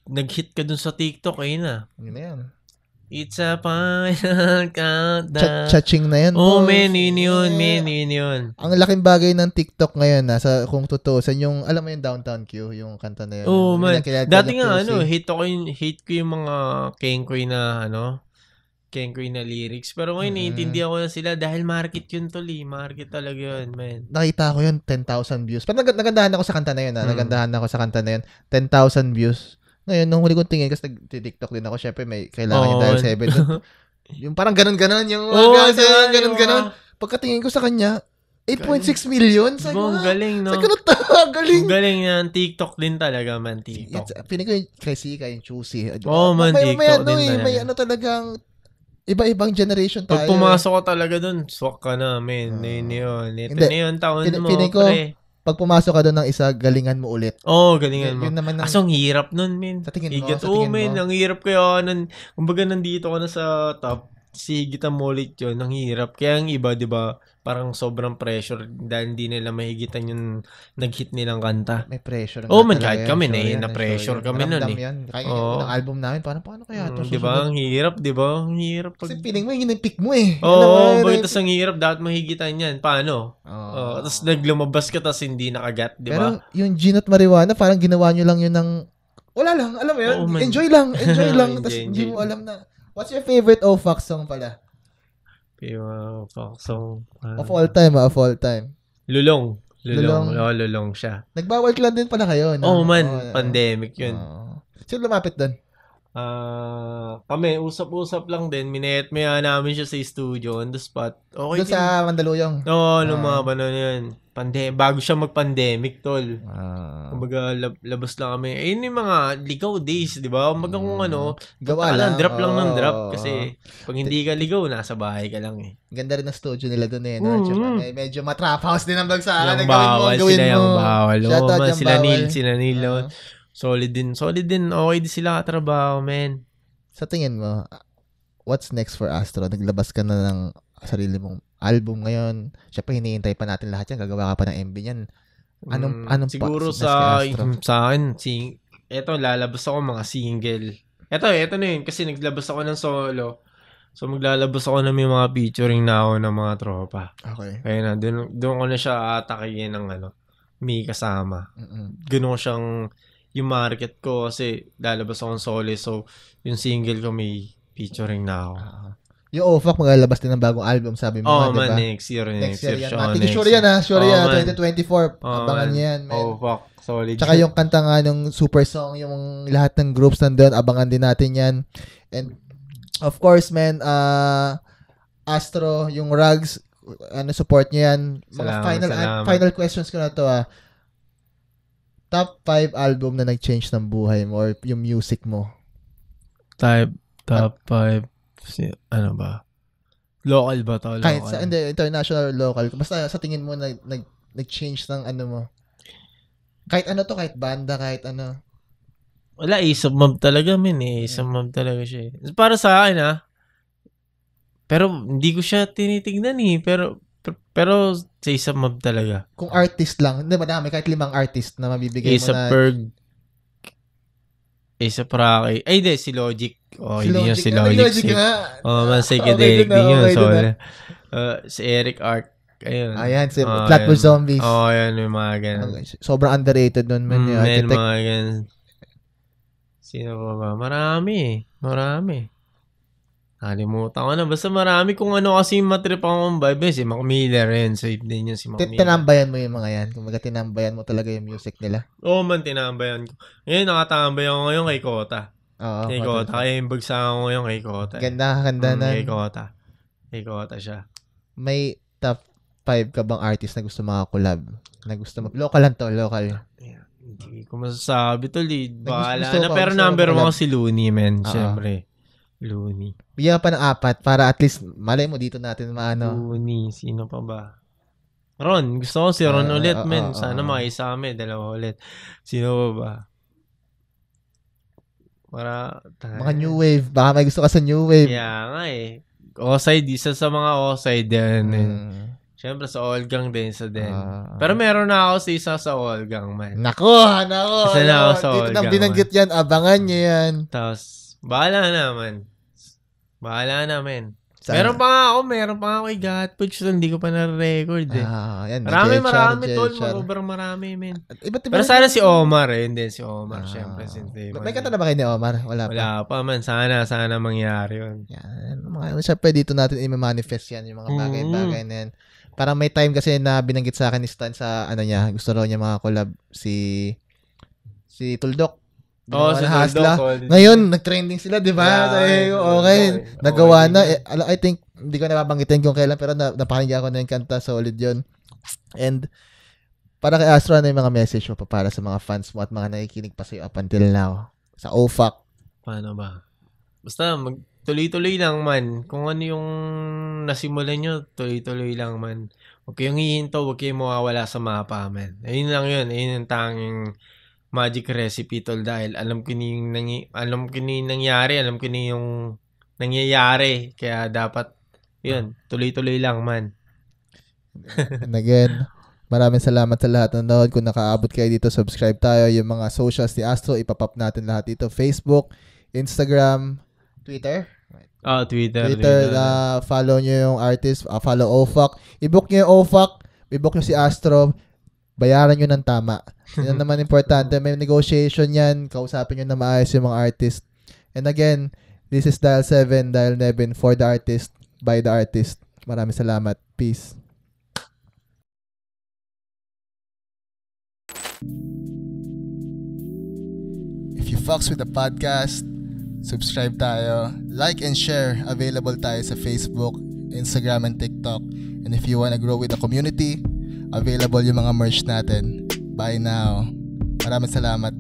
nag-hit ka dun sa TikTok, ayun na. Yun na yan. It's a final countdown. Chaching na yan. Man, yun. Ang laking bagay ng TikTok ngayon, kung tutuusan, yung, alam mo yung Downtown Q, yung kanta na yun. Man. Dati nga, hate ko yung mga Kenkoy na, Kenkoy na lyrics. Pero ngayon, naiintindihan ko na sila dahil market yun, tol. Market talaga yun, man. Nakita ko yun, 10,000 views. Pero nagandahan ako sa kanta na yun, Nagandahan ako sa kanta na yun. 10,000 views. Ngayon, nung huli kong tingin, kasi nag-TikTok din ako, syempre may kailangan yung Dial 7. Yung parang ganun-ganon, yung ganun-ganon. Pagkatingin ko sa kanya, 8.6 million. Ang galing, no? Galing. Galing yan. TikTok din talaga, man. TikTok. Pinig ko yung Sika, yung Choosy. Man, TikTok din talaga. May talagang iba-ibang generation tayo. Pag pumasok ka talaga dun, swak ka na, man. Yun. Ito na yun, taon mo, pre. Pag pumasok ka doon ng isa, galingan mo ulit. Galingan mo. Ang hirap nun, men. Sa tingin mo. Men, ang hirap kaya, kumbaga nandito ka na sa top, sigitan mo ulit yun, ang hirap. Kaya ang iba, di ba, parang sobrang pressure dahil hindi nila mahigitan yung nag-hit nilang kanta. May pressure. Man, kahit kami, na-pressure kami nun eh. Kaya yung album namin, paano kaya ito? Di ba, ang hirap, di ba? Ang hirap. Kasi feeling mo, yun yung pick mo eh. Bakit tas ang hirap, dapat mahigitan yan. Paano? Tapos naglumabas ka, tapos hindi nakagat, di ba? Pero yung Gin at Marijuana, parang ginawa nyo lang yun ng, wala lang, alam mo yun, enjoy lang. Tapos hindi mo alam na, what's your favorite OFAC song pala? OFAC song. Of all time. Lulong siya. Nagbawal lang din pala kayo. Pandemic yun. Sino lumapit doon? Kami, usap-usap lang din. Minayat-maya namin siya sa studio on the spot. Okay. Doon sa Mandaluyong? Nung mga panon yun. Bago siya mag-pandemic, tol. Kumbaga, labas lang kami. Yun yung mga ligaw days, di ba? Kumbaga kung gawa lang. Drop lang ng drop. Kasi pag hindi ka ligaw, nasa bahay ka lang eh. Ganda rin ang studio nila doon eh. Medyo matrap house din ang bagsakan. Yung bawal, sila Neil. Solid din. Okay din sila katrabaho, man. Sa tingin mo, what's next for Astro? Naglabas ka na ng sarili mong album ngayon. Siyempre, hinihintay pa natin lahat yan. Gagawa ka pa ng MV yan. Anong siguro sa akin, eto, lalabas ako mga single. Eto na yun. Kasi naglabas ako ng solo. So, maglalabas ako ng may mga featuring na ako ng mga tropa. Okay. Kaya na, doon ko na siya atakihin ng may kasama. Ganoon siyang yung market ko kasi lalabas akong solo. So, yung single ko may featuring na ako. Yung OFAC maglalabas din ng bagong album, sabi mo, diba? man, next year yan. Sure yan, ha? Sure yan, 2024. Abangan niya yan, man. OFAC, solid. Tsaka yung kanta nga ng super song, yung lahat ng groups nandun, abangan din natin yan. And, of course, man, Astro, yung Rugs, support niya yan. Mga final questions ko na to, Top 5 album na nag-change ng buhay mo or yung music mo? Top 5. Ano ba? Local ba to? Local? Kahit sa, hindi, international or local. Basta sa tingin mo nag-change ng ano mo. Kahit ano to, kahit banda, kahit ano. Wala, Ace of Mob talaga, Ace of Mob talaga siya. Para sa akin, Pero hindi ko siya tinitignan, Pero sa Ace of Mob talaga. Kung artist lang, hindi madami, kahit 5 artist na mabibigay Ace mo na. Ace of Ferg. Ace of Rocky. Ay, hindi, si Logic. Hindi yun si Logic. Man, psychedelic din yun. Si Eric Arc. Ayun. Ayan, si Flatbush Zombies. Ayan, may mga ganun. Sobrang underrated nun, man. May mga ganun. Sino ba? Marami. Nalimutan ko na. Basta marami kung ano kasi matrip akong vibe. Si Mac Miller rin. Safe din yun si Mac Miller. Tinambayan mo yung mga yan. Kung tinambayan mo talaga yung music nila. Oo man, tinambayan ko. Ngayon, nakatambay ako ngayon kay Kota. Oo. Kay Kota. Kaya yung bagsa ako ngayon kay Kota. Ganda na. Kay Kota siya. May top 5 ka bang artist na gusto makakolab? Na gusto mo? Local lang to, local. Hindi ko masasabi to, lead. Bahala na. Pero number 1 si Looney, man. Siyempre. Looney. Bigyan pa ng 4 para at least malay mo dito natin maano. Looney. Sino pa ba? Ron. Gusto ko si Ron ulit, men. Sana makisama, 2 ulit. Sino pa ba? Mga new wave. Baka may gusto ka sa new wave. Kaya nga Oside. Isa sa mga Oside yan. Siyempre sa Olgang din sa Den. Pero meron na ako sa isa sa Olgang, man. Nako. Isa na ako sa Olgang. Dito nang binanggit yan. Abangan niyo yan. Tapos, bahala naman. Meron pa nga ako kay Gatpuch. Hindi ko pa na-record Yan, marami tol. Sobrang marami, men. Pero sana si Omar Hindi, si Omar. Siyempre, may kanta na ba kayo ni Omar? Wala pa, man. Sana mangyari yun. Yan. Siyempre, dito natin i-manifest yan. Yung mga bagay-bagay na yan. Parang may time kasi na binanggit sa akin ni Stan sa niya. Gusto raw niya mga collab si Tuldok. Si Tuldok. Ngayon, nag-trending sila, di ba? Okay. Nagawa na. I think, hindi ko nababanggitin kung kailan, pero napakinggan ko na yung kanta. Solid yun. And, para kay Astro, ano yung mga message mo pa para sa mga fans mo at mga nakikinig pa sa'yo up until now? Sa OFAC. Paano ba? Basta, tuloy-tuloy lang, man. Kung ano yung nasimulan nyo, tuloy-tuloy lang, man. Huwag kayong hihinto, huwag kayong mawawala sa mapa, man. Ayun lang yun. Ayun yung tanging magic recipe, tol. Dahil alam ko na yung nangyari. Alam ko na yung nangyayari. Kaya dapat, yun, tuloy-tuloy lang, man. And again, maraming salamat sa lahat ng nanood. Kung nakaabot kayo dito, subscribe tayo. Yung mga socials ni Astro, ipapop natin lahat dito. Facebook, Instagram, Twitter. Twitter. Follow nyo yung artist. Follow OFAC. I-book nyo yung OFAC. I-book nyo si Astro. Bayaran nyo ng tama. Yan naman importante. May negotiation yan. Kausapin nyo na maayos yung mga artist. And again, this is Dial 7, Dial 11 for the artist, by the artist. Maraming salamat. Peace. If you fucks with the podcast, subscribe tayo, like and share. Available tayo sa Facebook, Instagram, and TikTok. And if you wanna grow with the community, available yung mga merch natin. Bye now. Maraming salamat.